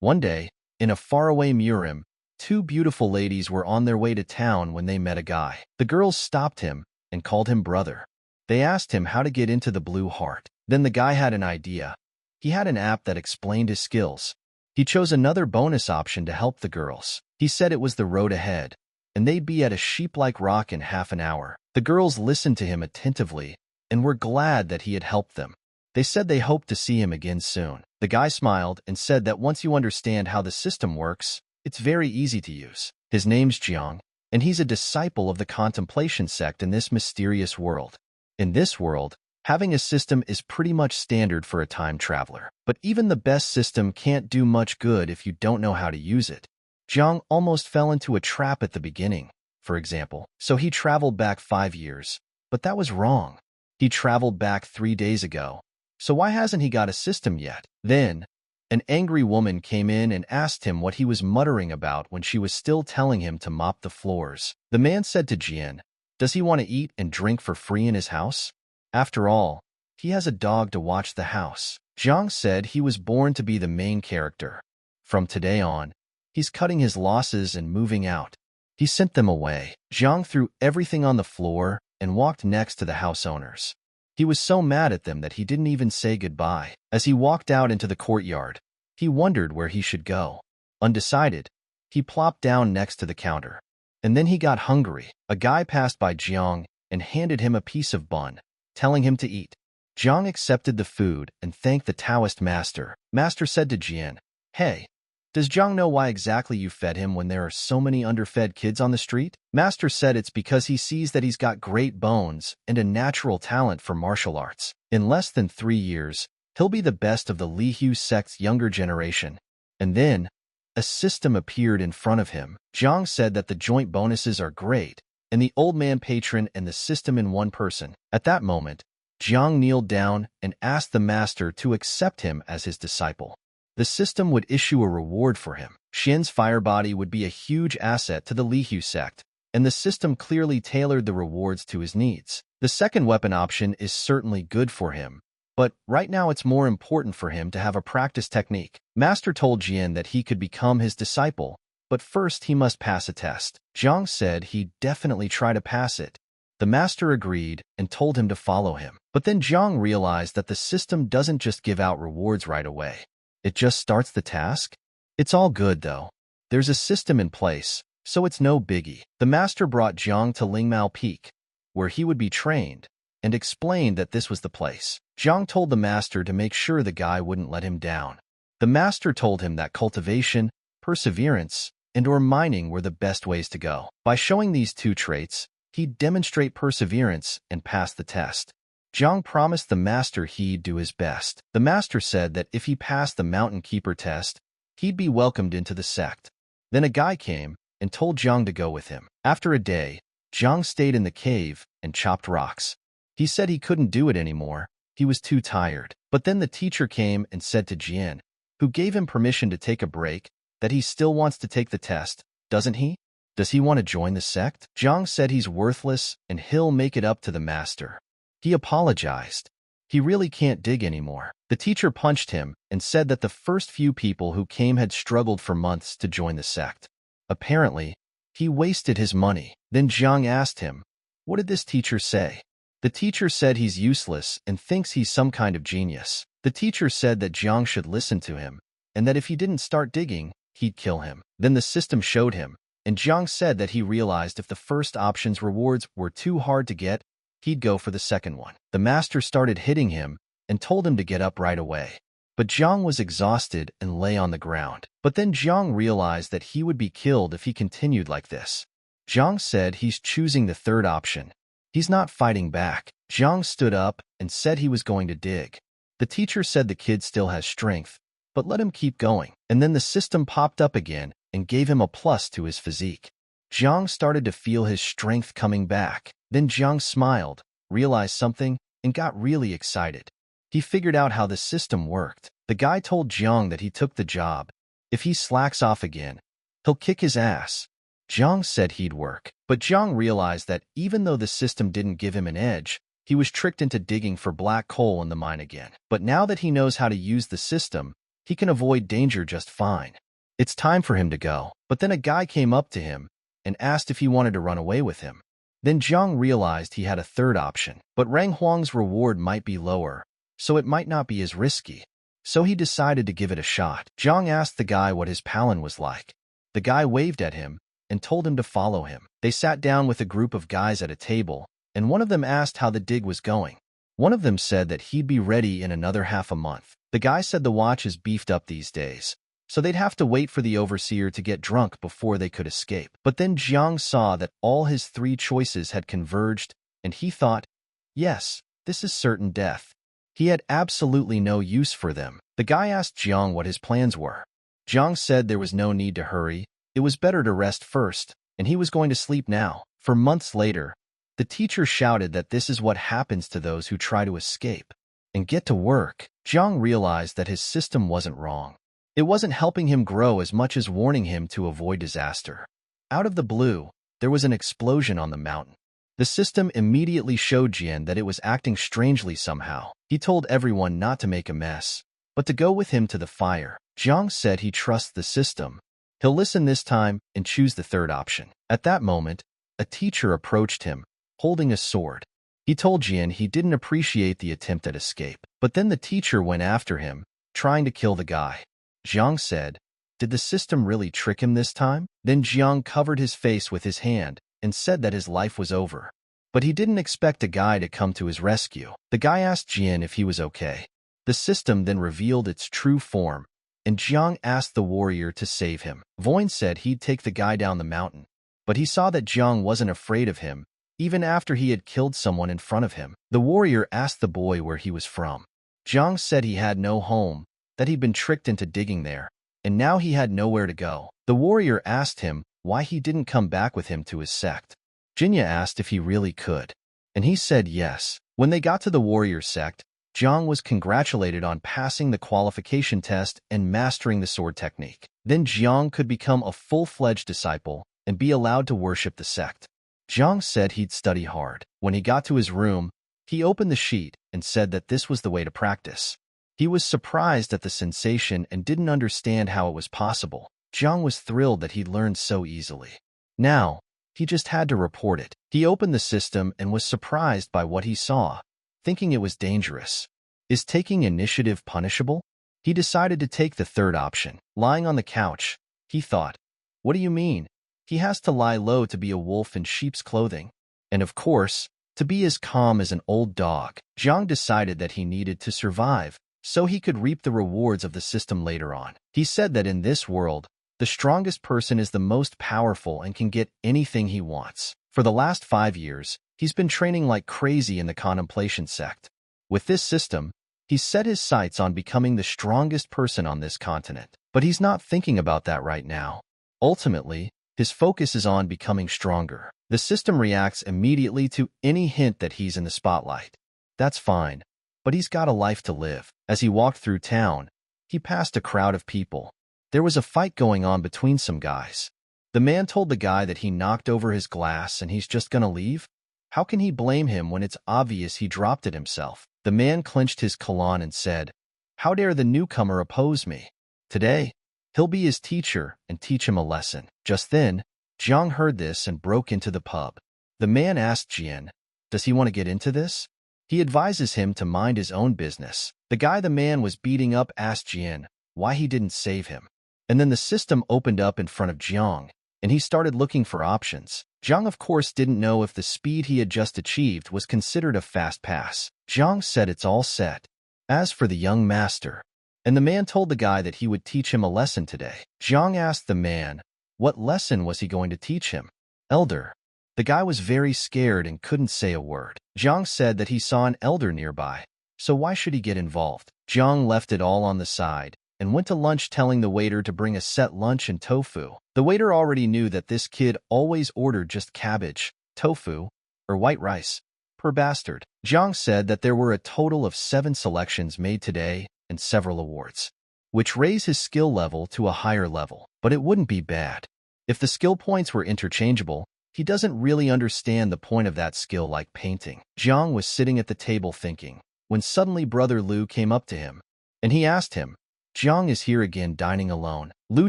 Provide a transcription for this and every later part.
One day, in a faraway Murim, two beautiful ladies were on their way to town when they met a guy. The girls stopped him and called him brother. They asked him how to get into the Blue Heart. Then the guy had an idea. He had an app that explained his skills. He chose another bonus option to help the girls. He said it was the road ahead, and they'd be at a sheep-like rock in half an hour. The girls listened to him attentively and were glad that he had helped them. They said they hoped to see him again soon. The guy smiled and said that once you understand how the system works, it's very easy to use. His name's Jiang, and he's a disciple of the contemplation sect in this mysterious world. In this world, having a system is pretty much standard for a time traveler. But even the best system can't do much good if you don't know how to use it. Jiang almost fell into a trap at the beginning, for example. So he traveled back 5 years. But that was wrong. He traveled back 3 days ago. So why hasn't he got a system yet? Then, an angry woman came in and asked him what he was muttering about when she was still telling him to mop the floors. The man said to Jian, "Does he want to eat and drink for free in his house? After all, he has a dog to watch the house." Jiang said he was born to be the main character. From today on, he's cutting his losses and moving out. He sent them away. Jiang threw everything on the floor and walked next to the house owners. He was so mad at them that he didn't even say goodbye. As he walked out into the courtyard, he wondered where he should go. Undecided, he plopped down next to the counter. And then he got hungry. A guy passed by Jiang and handed him a piece of bun, telling him to eat. Jiang accepted the food and thanked the Taoist master. Master said to Jian, "Hey, does Jiang know why exactly you fed him when there are so many underfed kids on the street?" Master said it's because he sees that he's got great bones and a natural talent for martial arts. In less than 3 years, he'll be the best of the Li Hu sect's younger generation. And then, a system appeared in front of him. Jiang said that the joint bonuses are great, and the old man patron and the system in one person. At that moment, Jiang kneeled down and asked the master to accept him as his disciple. The system would issue a reward for him. Xian's fire body would be a huge asset to the Li Hu sect, and the system clearly tailored the rewards to his needs. The second weapon option is certainly good for him, but right now it's more important for him to have a practice technique. Master told Jian that he could become his disciple, but first he must pass a test. Jiang said he'd definitely try to pass it. The master agreed and told him to follow him. But then Jiang realized that the system doesn't just give out rewards right away. It just starts the task? It's all good, though. There's a system in place, so it's no biggie. The master brought Jiang to Lingmao Peak, where he would be trained, and explained that this was the place. Jiang told the master to make sure the guy wouldn't let him down. The master told him that cultivation, perseverance, and/or mining were the best ways to go. By showing these two traits, he'd demonstrate perseverance and pass the test. Jiang promised the master he'd do his best. The master said that if he passed the Mountain Keeper test, he'd be welcomed into the sect. Then a guy came and told Jiang to go with him. After a day, Jiang stayed in the cave and chopped rocks. He said he couldn't do it anymore. He was too tired. But then the teacher came and said to Jian, who gave him permission to take a break, that he still wants to take the test, doesn't he? Does he want to join the sect? Jiang said he's worthless and he'll make it up to the master. He apologized. He really can't dig anymore. The teacher punched him and said that the first few people who came had struggled for months to join the sect. Apparently, he wasted his money. Then Jiang asked him, "What did this teacher say?" The teacher said he's useless and thinks he's some kind of genius. The teacher said that Jiang should listen to him, and that if he didn't start digging, he'd kill him. Then the system showed him, and Jiang said that he realized if the first option's rewards were too hard to get, he'd go for the second one. The master started hitting him and told him to get up right away. But Jiang was exhausted and lay on the ground. But then Jiang realized that he would be killed if he continued like this. Jiang said he's choosing the third option. He's not fighting back. Jiang stood up and said he was going to dig. The teacher said the kid still has strength, but let him keep going. And then the system popped up again and gave him a plus to his physique. Jiang started to feel his strength coming back. Then Jiang smiled, realized something, and got really excited. He figured out how the system worked. The guy told Jiang that he took the job. If he slacks off again, he'll kick his ass. Jiang said he'd work. But Jiang realized that even though the system didn't give him an edge, he was tricked into digging for black coal in the mine again. But now that he knows how to use the system, He can avoid danger just fine. It's time for him to go. But then a guy came up to him and asked if he wanted to run away with him. Then Jiang realized he had a third option, but Rang Huang's reward might be lower, so it might not be as risky. So he decided to give it a shot. Jiang asked the guy what his palin was like. The guy waved at him and told him to follow him. They sat down with a group of guys at a table, and one of them asked how the dig was going. One of them said that he'd be ready in another half a month. The guy said the watch is beefed up these days, so they'd have to wait for the overseer to get drunk before they could escape. But then Jiang saw that all his three choices had converged, and he thought, yes, this is certain death. He had absolutely no use for them. The guy asked Jiang what his plans were. Jiang said there was no need to hurry, it was better to rest first, and he was going to sleep now. For months later, the teacher shouted that this is what happens to those who try to escape and get to work. Jiang realized that his system wasn't wrong. It wasn't helping him grow as much as warning him to avoid disaster. Out of the blue, there was an explosion on the mountain. The system immediately showed Jian that it was acting strangely somehow. He told everyone not to make a mess, but to go with him to the fire. Jiang said he trusts the system. He'll listen this time and choose the third option. At that moment, a teacher approached him, holding a sword. He told Jian he didn't appreciate the attempt at escape, but then the teacher went after him, trying to kill the guy. Jiang said, did the system really trick him this time? Then Jiang covered his face with his hand and said that his life was over. But he didn't expect a guy to come to his rescue. The guy asked Jian if he was okay. The system then revealed its true form, and Jiang asked the warrior to save him. Voin said he'd take the guy down the mountain, but he saw that Jiang wasn't afraid of him, even after he had killed someone in front of him. The warrior asked the boy where he was from. Jiang said he had no home, that he'd been tricked into digging there, and now he had nowhere to go. The warrior asked him why he didn't come back with him to his sect. Jinya asked if he really could, and he said yes. When they got to the warrior sect, Jiang was congratulated on passing the qualification test and mastering the sword technique. Then Jiang could become a full-fledged disciple and be allowed to worship the sect. Jiang said he'd study hard. When he got to his room, he opened the sheet and said that this was the way to practice. He was surprised at the sensation and didn't understand how it was possible. Jiang was thrilled that he'd learned so easily. Now, he just had to report it. He opened the system and was surprised by what he saw, thinking it was dangerous. Is taking initiative punishable? He decided to take the third option. Lying on the couch, he thought, what do you mean? He has to lie low to be a wolf in sheep's clothing. And of course, to be as calm as an old dog. Jiang decided that he needed to survive, so he could reap the rewards of the system later on. He said that in this world, the strongest person is the most powerful and can get anything he wants. For the last 5 years, he's been training like crazy in the contemplation sect. With this system, he's set his sights on becoming the strongest person on this continent. But he's not thinking about that right now. Ultimately, his focus is on becoming stronger. The system reacts immediately to any hint that he's in the spotlight. That's fine, but he's got a life to live. As he walked through town, he passed a crowd of people. There was a fight going on between some guys. The man told the guy that he knocked over his glass and he's just gonna leave? How can he blame him when it's obvious he dropped it himself? The man clenched his Kalan and said, how dare the newcomer oppose me? Today, he'll be his teacher and teach him a lesson. Just then, Jiang heard this and broke into the pub. The man asked Jian, does he want to get into this? He advises him to mind his own business. The guy the man was beating up asked Jian why he didn't save him. And then the system opened up in front of Jiang, and he started looking for options. Jiang, of course, didn't know if the speed he had just achieved was considered a fast pass. Jiang said it's all set. As for the young master, and the man told the guy that he would teach him a lesson today. Jiang asked the man, what lesson was he going to teach him? Elder. The guy was very scared and couldn't say a word. Jiang said that he saw an elder nearby, so why should he get involved? Jiang left it all on the side and went to lunch telling the waiter to bring a set lunch and tofu. The waiter already knew that this kid always ordered just cabbage, tofu, or white rice, per bastard. Jiang said that there were a total of 7 selections made today and several awards, which raise his skill level to a higher level. But it wouldn't be bad. If the skill points were interchangeable, he doesn't really understand the point of that skill like painting. Jiang was sitting at the table thinking, when suddenly Brother Liu came up to him, and he asked him, Jiang is here again dining alone. Lu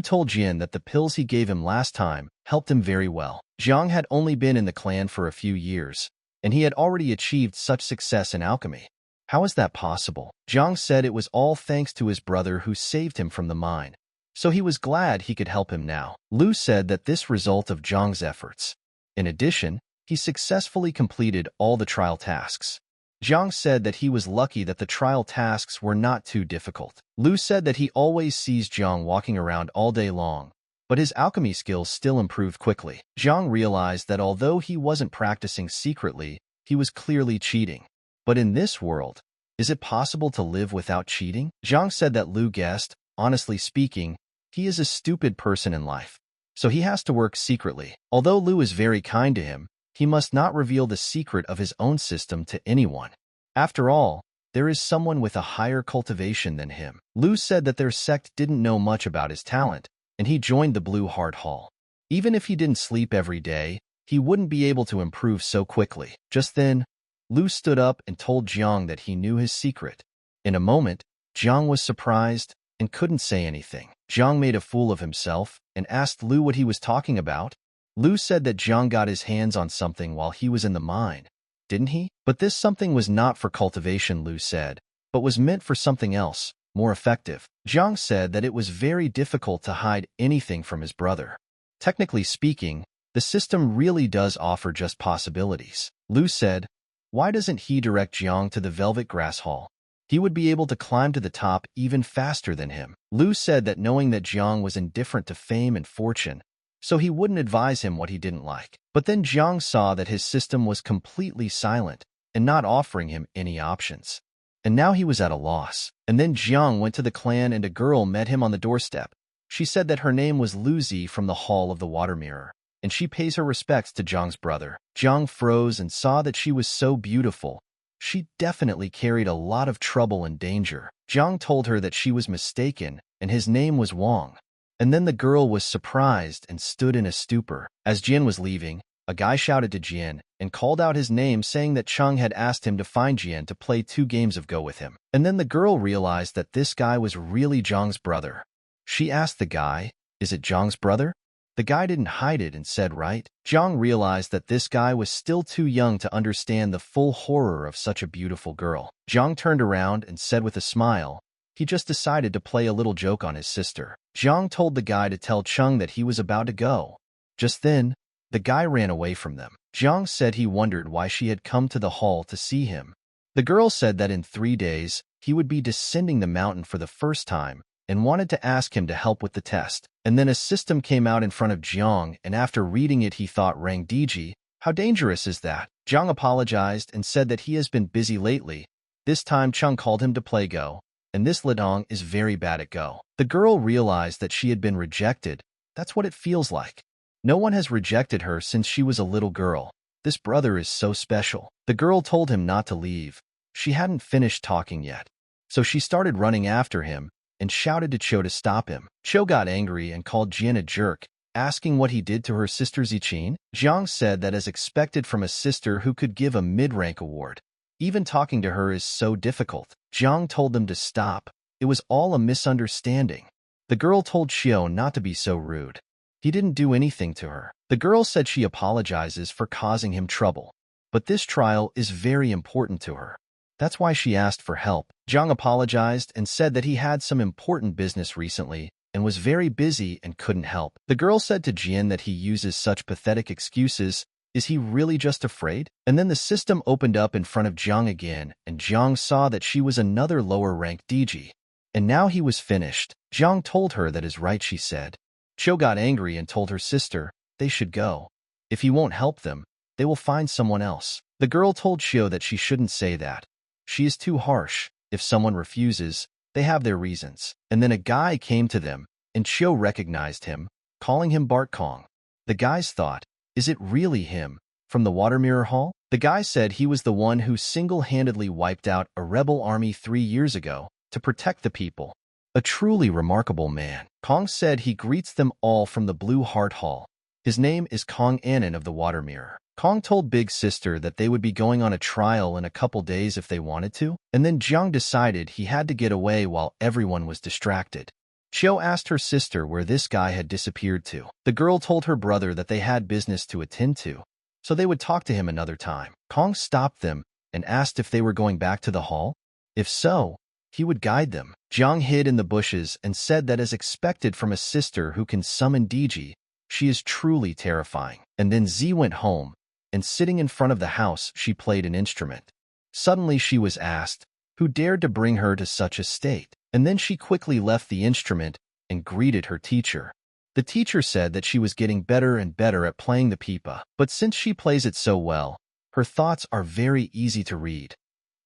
told Jian that the pills he gave him last time helped him very well. Jiang had only been in the clan for a few years, and he had already achieved such success in alchemy. How is that possible? Jiang said it was all thanks to his brother who saved him from the mine, so he was glad he could help him now. Lu said that this result of Jiang's efforts. In addition, he successfully completed all the trial tasks. Jiang said that he was lucky that the trial tasks were not too difficult. Lu said that he always sees Jiang walking around all day long, but his alchemy skills still improved quickly. Jiang realized that although he wasn't practicing secretly, he was clearly cheating. But in this world, is it possible to live without cheating? Jiang said that Lu guessed. Honestly speaking, he is a stupid person in life, so he has to work secretly. Although Lu is very kind to him, he must not reveal the secret of his own system to anyone. After all, there is someone with a higher cultivation than him. Lu said that their sect didn't know much about his talent, and he joined the Blue Heart Hall. Even if he didn't sleep every day, he wouldn't be able to improve so quickly. Just then, Lu stood up and told Jiang that he knew his secret. In a moment, Jiang was surprised and couldn't say anything. Jiang made a fool of himself and asked Lu what he was talking about. Lu said that Jiang got his hands on something while he was in the mine, didn't he? But this something was not for cultivation, Lu said, but was meant for something else, more effective. Jiang said that it was very difficult to hide anything from his brother. Technically speaking, the system really does offer just possibilities. Lu said, why doesn't he direct Jiang to the Velvet Grass Hall? He would be able to climb to the top even faster than him. Lu said that knowing that Jiang was indifferent to fame and fortune, so he wouldn't advise him what he didn't like. But then Jiang saw that his system was completely silent and not offering him any options. And now he was at a loss. And then Jiang went to the clan and a girl met him on the doorstep. She said that her name was Luzi from the Hall of the Water Mirror, and she pays her respects to Jiang's brother. Jiang froze and saw that she was so beautiful. She definitely carried a lot of trouble and danger. Jiang told her that she was mistaken and his name was Wang. And then the girl was surprised and stood in a stupor. As Jian was leaving, a guy shouted to Jian and called out his name, saying that Cheng had asked him to find Jian to play 2 games of Go with him. And then the girl realized that this guy was really Jiang's brother. She asked the guy, is it Jiang's brother? The guy didn't hide it and said right. Jiang realized that this guy was still too young to understand the full horror of such a beautiful girl. Jiang turned around and said with a smile, he just decided to play a little joke on his sister. Jiang told the guy to tell Cheng that he was about to go. Just then, the guy ran away from them. Jiang said he wondered why she had come to the hall to see him. The girl said that in 3 days, he would be descending the mountain for the first time and wanted to ask him to help with the test. And then a system came out in front of Jiang, and after reading it he thought, Rang Diji, how dangerous is that? Jiang apologized and said that he has been busy lately. This time Cheng called him to play Go, and this Lidong is very bad at Go. The girl realized that she had been rejected. That's what it feels like. No one has rejected her since she was a little girl. This brother is so special. The girl told him not to leave. She hadn't finished talking yet. So she started running after him and shouted to Cho to stop him. Cho got angry and called Jian a jerk, asking what he did to her sister Zichin. Jiang said that as expected from a sister who could give a mid-rank award. Even talking to her is so difficult. Jiang told them to stop. It was all a misunderstanding. The girl told Xiao not to be so rude. He didn't do anything to her. The girl said she apologizes for causing him trouble, but this trial is very important to her. That's why she asked for help. Jiang apologized and said that he had some important business recently and was very busy and couldn't help. The girl said to Jian that he uses such pathetic excuses. Is he really just afraid? And then the system opened up in front of Jiang again, and Jiang saw that she was another lower-ranked DG. And now he was finished. Jiang told her that is right, she said. Cho got angry and told her sister they should go. If he won't help them, they will find someone else. The girl told Xiao that she shouldn't say that. She is too harsh. If someone refuses, they have their reasons. And then a guy came to them, and Xiao recognized him, calling him Bart Kong. The guys thought, is it really him, from the Water Mirror Hall? The guy said he was the one who single-handedly wiped out a rebel army 3 years ago to protect the people. A truly remarkable man. Kong said he greets them all from the Blue Heart Hall. His name is Kong Annan of the Water Mirror. Kong told Big Sister that they would be going on a trial in a couple days if they wanted to, and then Jiang decided he had to get away while everyone was distracted. Chiu asked her sister where this guy had disappeared to. The girl told her brother that they had business to attend to, so they would talk to him another time. Kong stopped them and asked if they were going back to the hall. If so, he would guide them. Jiang hid in the bushes and said that as expected from a sister who can summon Diji, she is truly terrifying. And then Z went home, and sitting in front of the house, she played an instrument. Suddenly she was asked, who dared to bring her to such a state? And then she quickly left the instrument and greeted her teacher. The teacher said that she was getting better and better at playing the pipa, but since she plays it so well, her thoughts are very easy to read.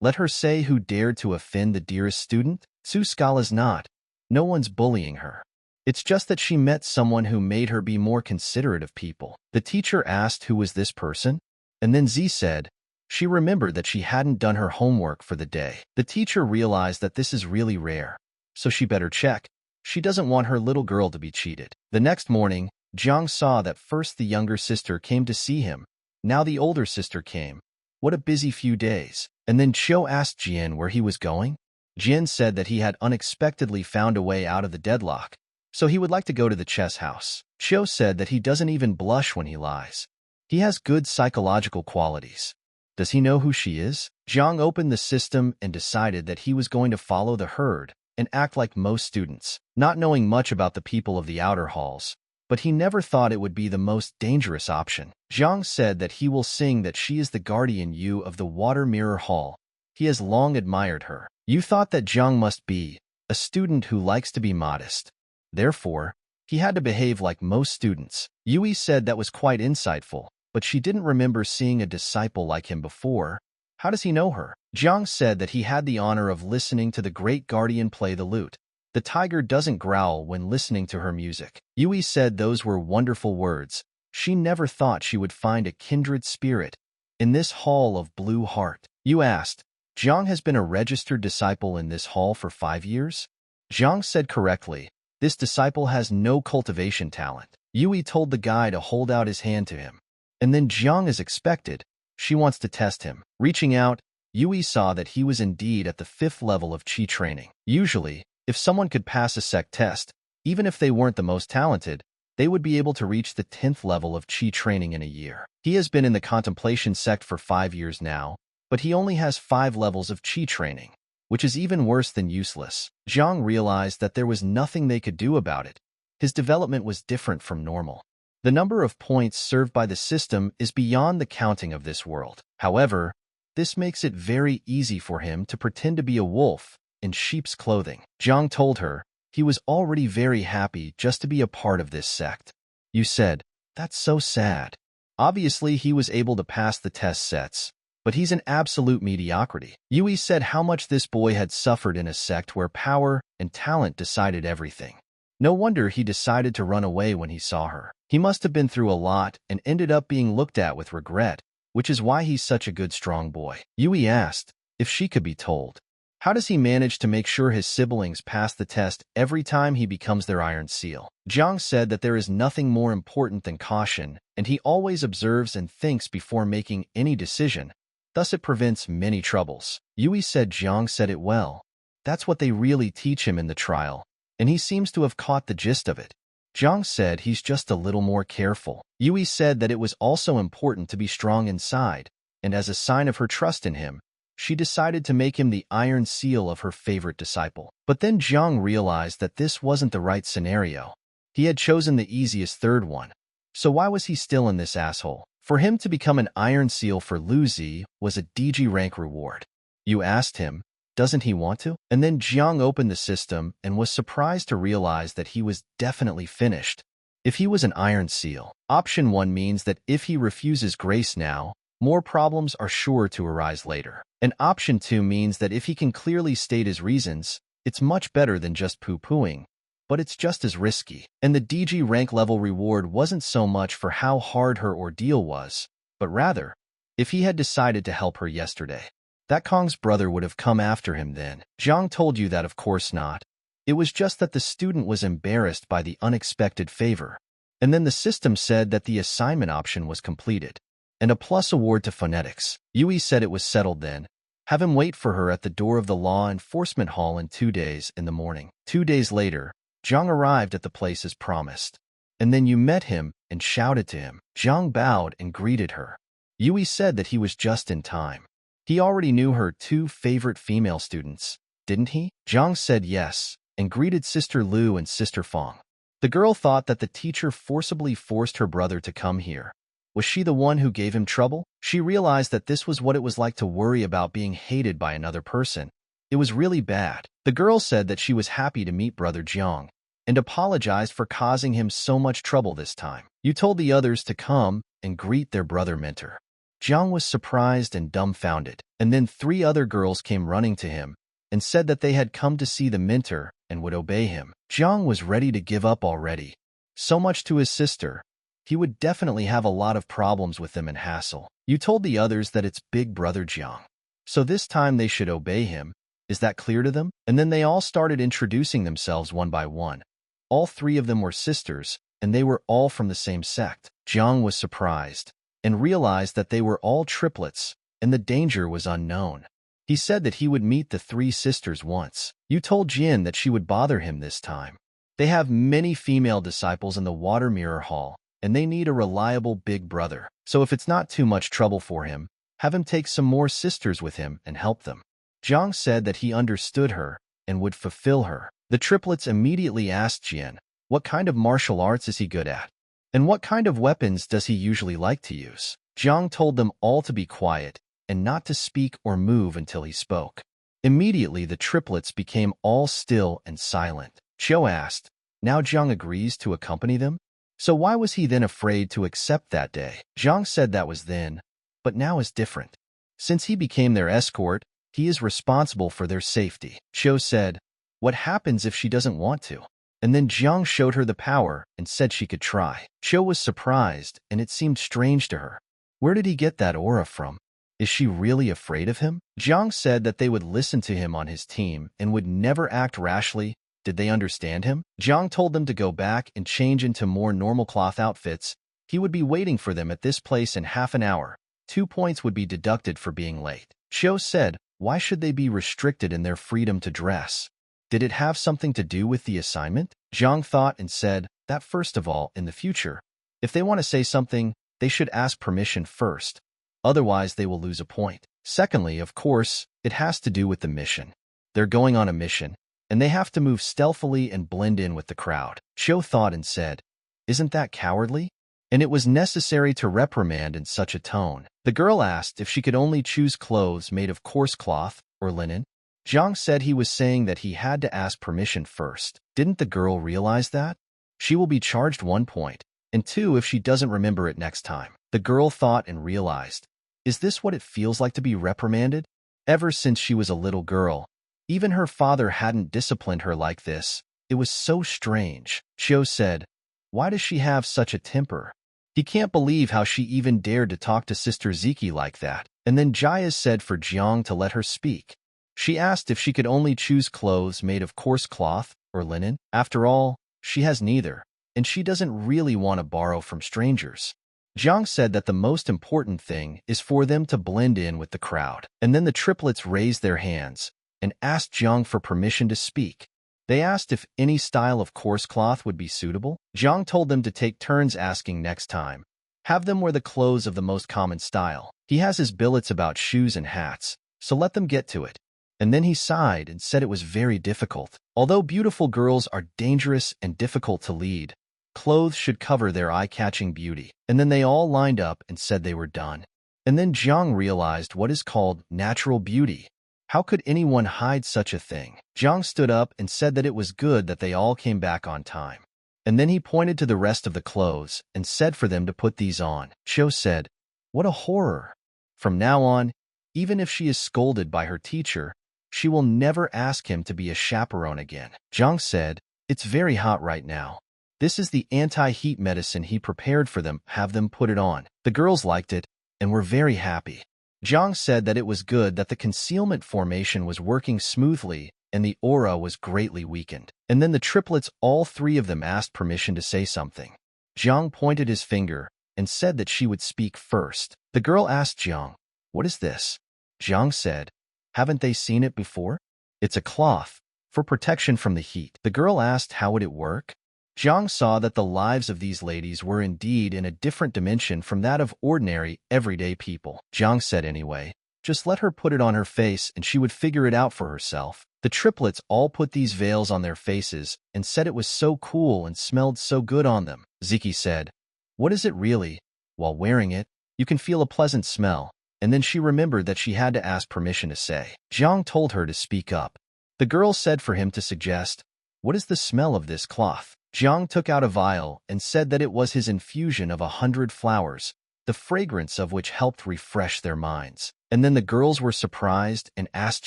Let her say who dared to offend the dearest student? Su Scala's not. No one's bullying her. It's just that she met someone who made her be more considerate of people. The teacher asked who was this person, and then Z said she remembered that she hadn't done her homework for the day. The teacher realized that this is really rare, so she better check. She doesn't want her little girl to be cheated. The next morning, Jiang saw that first the younger sister came to see him. Now the older sister came. What a busy few days. And then Chiu asked Jian where he was going. Jian said that he had unexpectedly found a way out of the deadlock, so he would like to go to the chess house. Chiu said that he doesn't even blush when he lies. He has good psychological qualities. Does he know who she is? Jiang opened the system and decided that he was going to follow the herd and act like most students, not knowing much about the people of the outer halls. But he never thought it would be the most dangerous option. Jiang said that he will sing that she is the guardian Yu of the Water Mirror Hall. He has long admired her. You thought that Jiang must be a student who likes to be modest. Therefore, he had to behave like most students. Yui said that was quite insightful, but she didn't remember seeing a disciple like him before. How does he know her? Jiang said that he had the honor of listening to the great guardian play the lute. The tiger doesn't growl when listening to her music. Yui said those were wonderful words. She never thought she would find a kindred spirit in this hall of blue heart. Yu asked, Jiang has been a registered disciple in this hall for 5 years? Jiang said correctly. This disciple has no cultivation talent. Yui told the guy to hold out his hand to him. And then Jiang as expected. She wants to test him. Reaching out, Yui saw that he was indeed at the 5th level of Qi training. Usually, if someone could pass a sect test, even if they weren't the most talented, they would be able to reach the 10th level of Qi training in a year. He has been in the contemplation sect for 5 years now, but he only has 5 levels of Qi training, which is even worse than useless. Jiang realized that there was nothing they could do about it. His development was different from normal. The number of points served by the system is beyond the counting of this world. However, this makes it very easy for him to pretend to be a wolf in sheep's clothing. Jiang told her he was already very happy just to be a part of this sect. You said, that's so sad. Obviously, he was able to pass the test sets, but he's an absolute mediocrity. Yui said how much this boy had suffered in a sect where power and talent decided everything. No wonder he decided to run away when he saw her. He must have been through a lot and ended up being looked at with regret, which is why he's such a good strong boy. Yui asked if she could be told. How does he manage to make sure his siblings pass the test every time he becomes their iron seal? Jiang said that there is nothing more important than caution, and he always observes and thinks before making any decision. Thus it prevents many troubles. Yui said Jiang said it well. That's what they really teach him in the trial, and he seems to have caught the gist of it. Jiang said he's just a little more careful. Yui said that it was also important to be strong inside, and as a sign of her trust in him, she decided to make him the iron seal of her favorite disciple. But then Jiang realized that this wasn't the right scenario. He had chosen the easiest third one. So why was he still in this asshole? For him to become an iron seal for Luzi was a DG rank reward. You asked him, doesn't he want to? And then Jiang opened the system and was surprised to realize that he was definitely finished. If he was an iron seal, option 1 means that if he refuses grace now, more problems are sure to arise later. And option 2 means that if he can clearly state his reasons, it's much better than just poo-pooing, but it's just as risky. And the DG rank level reward wasn't so much for how hard her ordeal was, but rather, if he had decided to help her yesterday. That Kong's brother would have come after him then. Jiang told you that of course not. It was just that the student was embarrassed by the unexpected favor. And then the system said that the assignment option was completed. and a plus award to phonetics. Yui said it was settled then. Have him wait for her at the door of the law enforcement hall in 2 days in the morning. 2 days later, Jiang arrived at the place as promised. And then you met him and shouted to him. Jiang bowed and greeted her. Yui said that he was just in time. He already knew her 2 favorite female students, didn't he? Jiang said yes, and greeted Sister Lu and Sister Fong. The girl thought that the teacher forcibly forced her brother to come here. Was she the one who gave him trouble? She realized that this was what it was like to worry about being hated by another person. It was really bad. The girl said that she was happy to meet Brother Jiang and apologized for causing him so much trouble this time. You told the others to come and greet their brother mentor. Jiang was surprised and dumbfounded, and then 3 other girls came running to him and said that they had come to see the mentor and would obey him. Jiang was ready to give up already. So much to his sister. He would definitely have a lot of problems with them and hassle. You told the others that it's Big Brother Jiang. So this time they should obey him. Is that clear to them? And then they all started introducing themselves one by one. All 3 of them were sisters, and they were all from the same sect. Jiang was surprised and realized that they were all triplets, and the danger was unknown. He said that he would meet the 3 sisters once. You told Jin that she would bother him this time. They have many female disciples in the Water Mirror Hall, and they need a reliable big brother. So if it's not too much trouble for him, have him take some more sisters with him and help them. Jiang said that he understood her and would fulfill her. The triplets immediately asked Jin, what kind of martial arts is he good at? And what kind of weapons does he usually like to use? Jiang told them all to be quiet and not to speak or move until he spoke. Immediately the triplets became all still and silent. Chiu asked, now Jiang agrees to accompany them? So why was he then afraid to accept that day? Jiang said that was then, but now is different. Since he became their escort, he is responsible for their safety. Chiu said, what happens if she doesn't want to? And then Jiang showed her the power and said she could try. Chiu was surprised, and it seemed strange to her. Where did he get that aura from? Is she really afraid of him? Jiang said that they would listen to him on his team and would never act rashly. Did they understand him? Jiang told them to go back and change into more normal cloth outfits. He would be waiting for them at this place in half an hour. 2 points would be deducted for being late. Chiu said, why should they be restricted in their freedom to dress? Did it have something to do with the assignment? Jiang thought and said that first of all, in the future, if they want to say something, they should ask permission first. Otherwise, they will lose a point. Secondly, of course, it has to do with the mission. They're going on a mission, and they have to move stealthily and blend in with the crowd. Chiu thought and said, isn't that cowardly? And it was necessary to reprimand in such a tone. The girl asked if she could only choose clothes made of coarse cloth or linen. Jiang said he was saying that he had to ask permission first. Didn't the girl realize that? She will be charged 1 point, and 2 if she doesn't remember it next time. The girl thought and realized, is this what it feels like to be reprimanded? Ever since she was a little girl, even her father hadn't disciplined her like this. It was so strange. Chiu said, why does she have such a temper? He can't believe how she even dared to talk to Sister Ziki like that. And then Jaya said for Jiang to let her speak. She asked if she could only choose clothes made of coarse cloth or linen. After all, she has neither, and she doesn't really want to borrow from strangers. Jiang said that the most important thing is for them to blend in with the crowd. And then the triplets raised their hands and asked Jiang for permission to speak. They asked if any style of coarse cloth would be suitable. Jiang told them to take turns asking next time. Have them wear the clothes of the most common style. He has his billets about shoes and hats, so let them get to it. And then he sighed and said it was very difficult. Although beautiful girls are dangerous and difficult to lead, clothes should cover their eye-catching beauty. And then they all lined up and said they were done. And then Jiang realized what is called natural beauty. How could anyone hide such a thing? Jiang stood up and said that it was good that they all came back on time. And then he pointed to the rest of the clothes and said for them to put these on. Chiu said, what a horror. From now on, even if she is scolded by her teacher, she will never ask him to be a chaperone again. Jiang said, it's very hot right now. This is the anti-heat medicine he prepared for them. Have them put it on. The girls liked it and were very happy. Jiang said that it was good that the concealment formation was working smoothly and the aura was greatly weakened. And then the triplets, all 3 of them asked permission to say something. Jiang pointed his finger and said that she would speak first. The The girl asked Jiang, "What is this?" Jiang said, "Haven't they seen it before? It's a cloth for protection from the heat." The girl asked how would it work. Jiang saw that the lives of these ladies were indeed in a different dimension from that of ordinary, everyday people. Jiang said anyway, just let her put it on her face and she would figure it out for herself. The triplets all put these veils on their faces and said it was so cool and smelled so good on them. Ziki said, "What is it really?" While wearing it, you can feel a pleasant smell. And then she remembered that she had to ask permission to say. Jiang told her to speak up. The girl said for him to suggest, "What is the smell of this cloth?" Jiang took out a vial and said that it was his infusion of 100 flowers, the fragrance of which helped refresh their minds. And then the girls were surprised and asked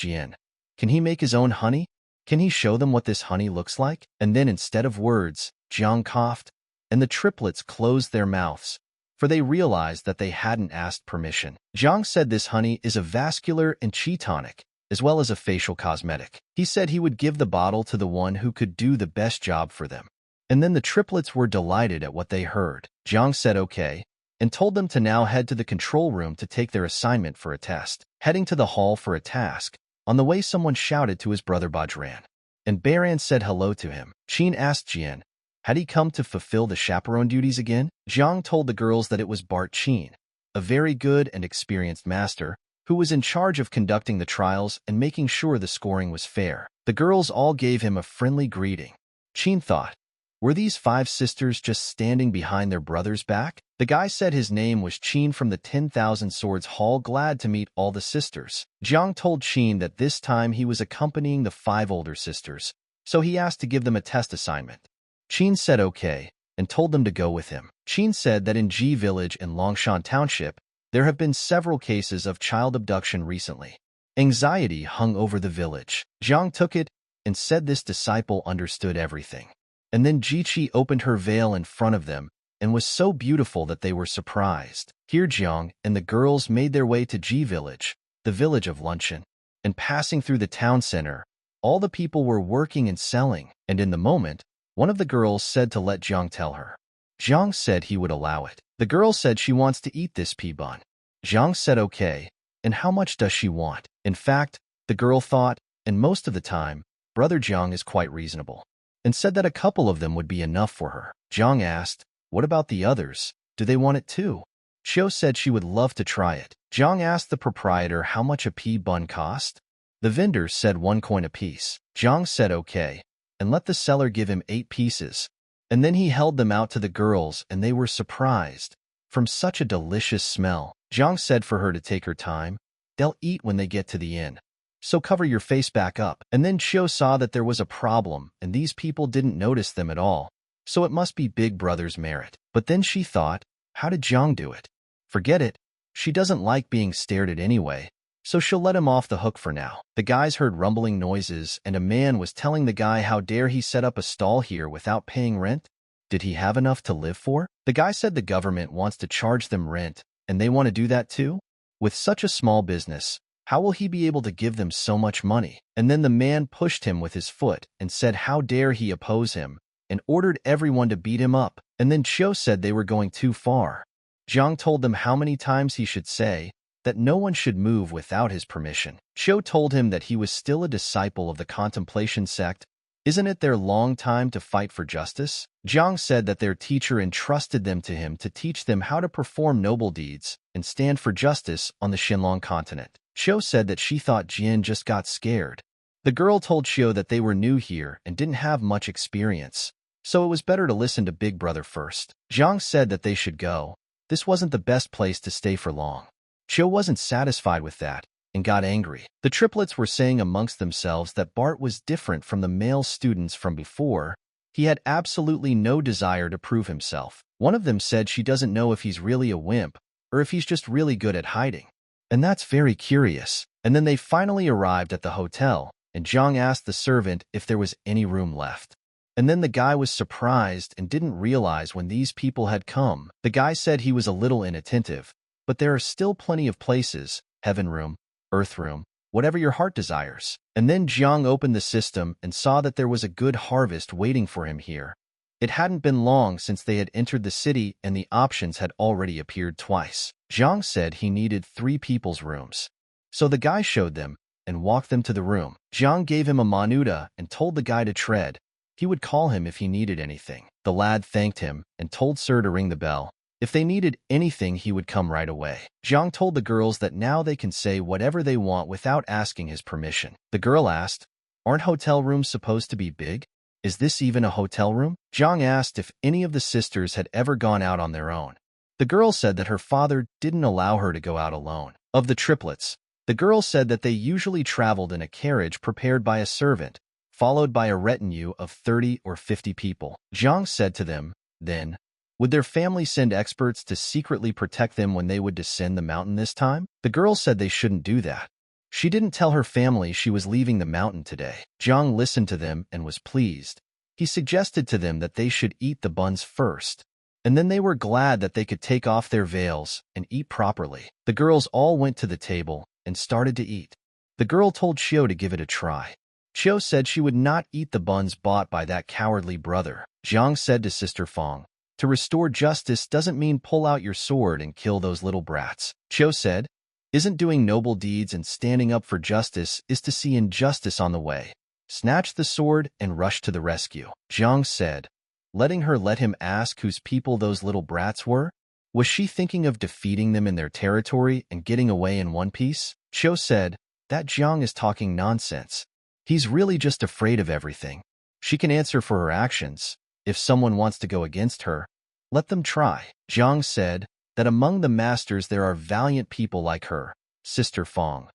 Jian, "Can he make his own honey? Can he show them what this honey looks like?" And then instead of words, Jiang coughed, and the triplets closed their mouths, for they realized that they hadn't asked permission. Jiang said this honey is a vascular and chi tonic, as well as a facial cosmetic. He said he would give the bottle to the one who could do the best job for them. And then the triplets were delighted at what they heard. Jiang said okay, and told them to now head to the control room to take their assignment for a test. Heading to the hall for a task, on the way someone shouted to his brother Bajran, and Baran said hello to him. Qin asked Jian, had he come to fulfill the chaperone duties again? Jiang told the girls that it was Bart Qin, a very good and experienced master, who was in charge of conducting the trials and making sure the scoring was fair. The girls all gave him a friendly greeting. Qin thought, were these 5 sisters just standing behind their brother's back? The guy said his name was Qin from the 10,000 Swords Hall, glad to meet all the sisters. Jiang told Qin that this time he was accompanying the 5 older sisters, so he asked to give them a test assignment. Qin said okay, and told them to go with him. Qin said that in Ji Village in Longshan Township, there have been several cases of child abduction recently. Anxiety hung over the village. Jiang took it and said this disciple understood everything. And then Jiqi opened her veil in front of them and was so beautiful that they were surprised. Here Jiang and the girls made their way to Ji Village, the village of luncheon, and passing through the town center, all the people were working and selling, and in the moment, one of the girls said to let Jiang tell her. Jiang said he would allow it. The girl said she wants to eat this pea bun. Jiang said okay, and how much does she want? In fact, the girl thought, and most of the time, brother Jiang is quite reasonable, and said that a couple of them would be enough for her. Jiang asked, what about the others? Do they want it too? Xiao said she would love to try it. Jiang asked the proprietor how much a pea bun cost. The vendor said 1 coin apiece. Jiang said okay, and let the seller give him 8 pieces. And then he held them out to the girls and they were surprised. From such a delicious smell, Jiang said for her to take her time. They'll eat when they get to the inn, so cover your face back up. And then Xiao saw that there was a problem and these people didn't notice them at all, so it must be Big Brother's merit. But then she thought, how did Jiang do it? Forget it. She doesn't like being stared at anyway, so she'll let him off the hook for now. The guys heard rumbling noises and a man was telling the guy how dare he set up a stall here without paying rent? Did he have enough to live for? The guy said the government wants to charge them rent and they want to do that too? With such a small business, how will he be able to give them so much money? And then the man pushed him with his foot and said how dare he oppose him, and ordered everyone to beat him up. And then Xiao said they were going too far. Jiang told them how many times he should say that no one should move without his permission. Xiao told him that he was still a disciple of the contemplation sect. Isn't it their long time to fight for justice? Jiang said that their teacher entrusted them to him to teach them how to perform noble deeds and stand for justice on the Shenlong continent. Xiao said that she thought Jian just got scared. The girl told Xiao that they were new here and didn't have much experience, so it was better to listen to Big Brother first. Jiang said that they should go. This wasn't the best place to stay for long. Xiao wasn't satisfied with that and got angry. The triplets were saying amongst themselves that Bart was different from the male students from before. He had absolutely no desire to prove himself. One of them said she doesn't know if he's really a wimp or if he's just really good at hiding. And that's very curious. And then they finally arrived at the hotel, and Jiang asked the servant if there was any room left. And then the guy was surprised and didn't realize when these people had come. The guy said he was a little inattentive, but there are still plenty of places, heaven room, earth room, whatever your heart desires. And then Jiang opened the system and saw that there was a good harvest waiting for him here. It hadn't been long since they had entered the city and the options had already appeared twice. Zhang said he needed 3 people's rooms. So the guy showed them and walked them to the room. Zhang gave him a manuta and told the guy to tread. He would call him if he needed anything. The lad thanked him and told Sir to ring the bell. If they needed anything, he would come right away. Zhang told the girls that now they can say whatever they want without asking his permission. The girl asked, "Aren't hotel rooms supposed to be big? Is this even a hotel room?" Zhang asked if any of the sisters had ever gone out on their own. The girl said that her father didn't allow her to go out alone. Of the triplets, the girl said that they usually traveled in a carriage prepared by a servant, followed by a retinue of 30 or 50 people. Zhang said to them, then, would their family send experts to secretly protect them when they would descend the mountain this time? The girl said they shouldn't do that. She didn't tell her family she was leaving the mountain today. Zhang listened to them and was pleased. He suggested to them that they should eat the buns first, and then they were glad that they could take off their veils and eat properly. The girls all went to the table and started to eat. The girl told Xiao to give it a try. Xiao said she would not eat the buns bought by that cowardly brother. Zhang said to Sister Fang, to restore justice doesn't mean pull out your sword and kill those little brats. Xiao said, isn't doing noble deeds and standing up for justice is to see injustice on the way. Snatch the sword and rush to the rescue. Zhang said, letting her let him ask whose people those little brats were. Was she thinking of defeating them in their territory and getting away in one piece? Xiao said, that Zhang is talking nonsense. He's really just afraid of everything. She can answer for her actions. If someone wants to go against her, let them try. Zhang said that among the masters there are valiant people like her, Sister Fang.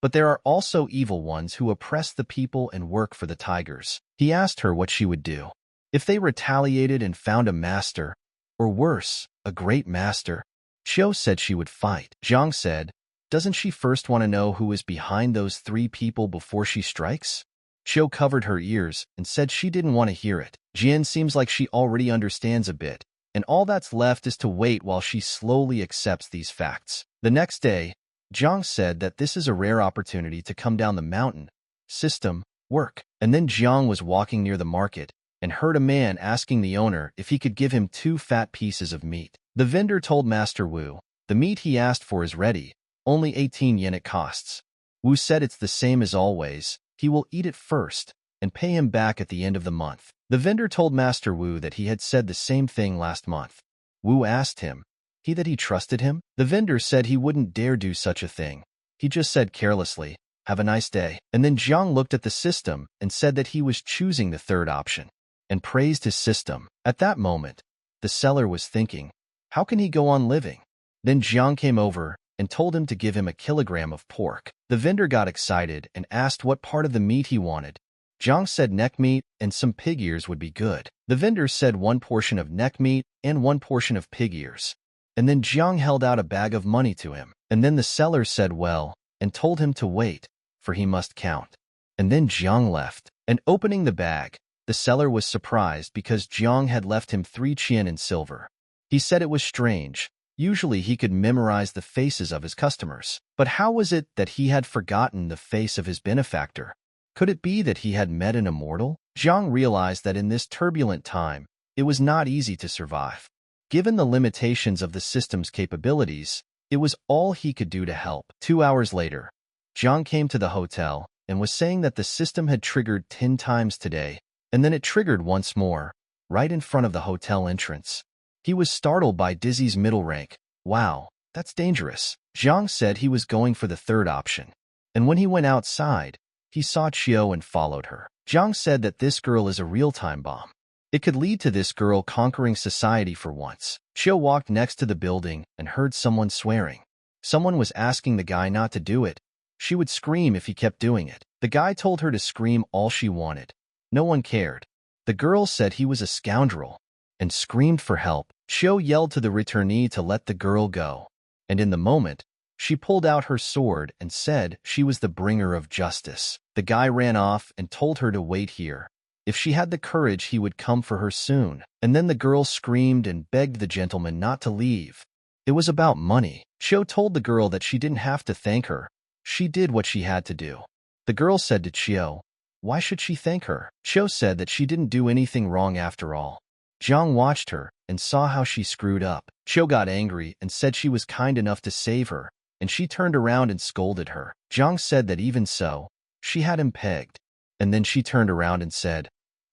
But there are also evil ones who oppress the people and work for the tigers. He asked her what she would do if they retaliated and found a master, or worse, a great master. Xiao said she would fight. Zhang said, doesn't she first want to know who is behind those 3 people before she strikes? Xiao covered her ears and said she didn't want to hear it. Jian seems like she already understands a bit, and all that's left is to wait while she slowly accepts these facts. The next day, Zhang said that this is a rare opportunity to come down the mountain, system, work. And then Zhang was walking near the market and heard a man asking the owner if he could give him 2 fat pieces of meat. The vendor told Master Wu, the meat he asked for is ready, only 18 yen it costs. Wu said it's the same as always, he will eat it first and pay him back at the end of the month. The vendor told Master Wu that he had said the same thing last month. Wu asked him, that he trusted him? The vendor said he wouldn't dare do such a thing. He just said carelessly, have a nice day. And then Zhang looked at the system and said that he was choosing the 3rd option, and praised his system. At that moment, the seller was thinking, how can he go on living? Then Zhang came over and told him to give him a kilogram of pork. The vendor got excited and asked what part of the meat he wanted. Zhang said neck meat and some pig ears would be good. The vendor said 1 portion of neck meat and 1 portion of pig ears. And then Zhang held out a bag of money to him. And then the seller said well, and told him to wait, for he must count. And then Zhang left. And opening the bag, the seller was surprised because Zhang had left him 3 qian in silver. He said it was strange. Usually he could memorize the faces of his customers. But how was it that he had forgotten the face of his benefactor? Could it be that he had met an immortal? Zhang realized that in this turbulent time, it was not easy to survive. Given the limitations of the system's capabilities, it was all he could do to help. 2 hours later, Zhang came to the hotel and was saying that the system had triggered 10 times today, and then it triggered once more, right in front of the hotel entrance. He was startled by Dizzy's middle rank. Wow, that's dangerous. Zhang said he was going for the 3rd option. And when he went outside, he saw Qiao and followed her. Zhang said that this girl is a real-time bomb. It could lead to this girl conquering society for once. Qiao walked next to the building and heard someone swearing. Someone was asking the guy not to do it. She would scream if he kept doing it. The guy told her to scream all she wanted. No one cared. The girl said he was a scoundrel and screamed for help. Qiao yelled to the returnee to let the girl go. And in the moment, she pulled out her sword and said she was the bringer of justice. The guy ran off and told her to wait here. If she had the courage, he would come for her soon. And then the girl screamed and begged the gentleman not to leave. It was about money. Qiao told the girl that she didn't have to thank her. She did what she had to do. The girl said to Qiao, why should she thank her? Qiao said that she didn't do anything wrong after all. Jiang watched her and saw how she screwed up. Chiu got angry and said she was kind enough to save her, and she turned around and scolded her. Jiang said that even so, she had him pegged. And then she turned around and said,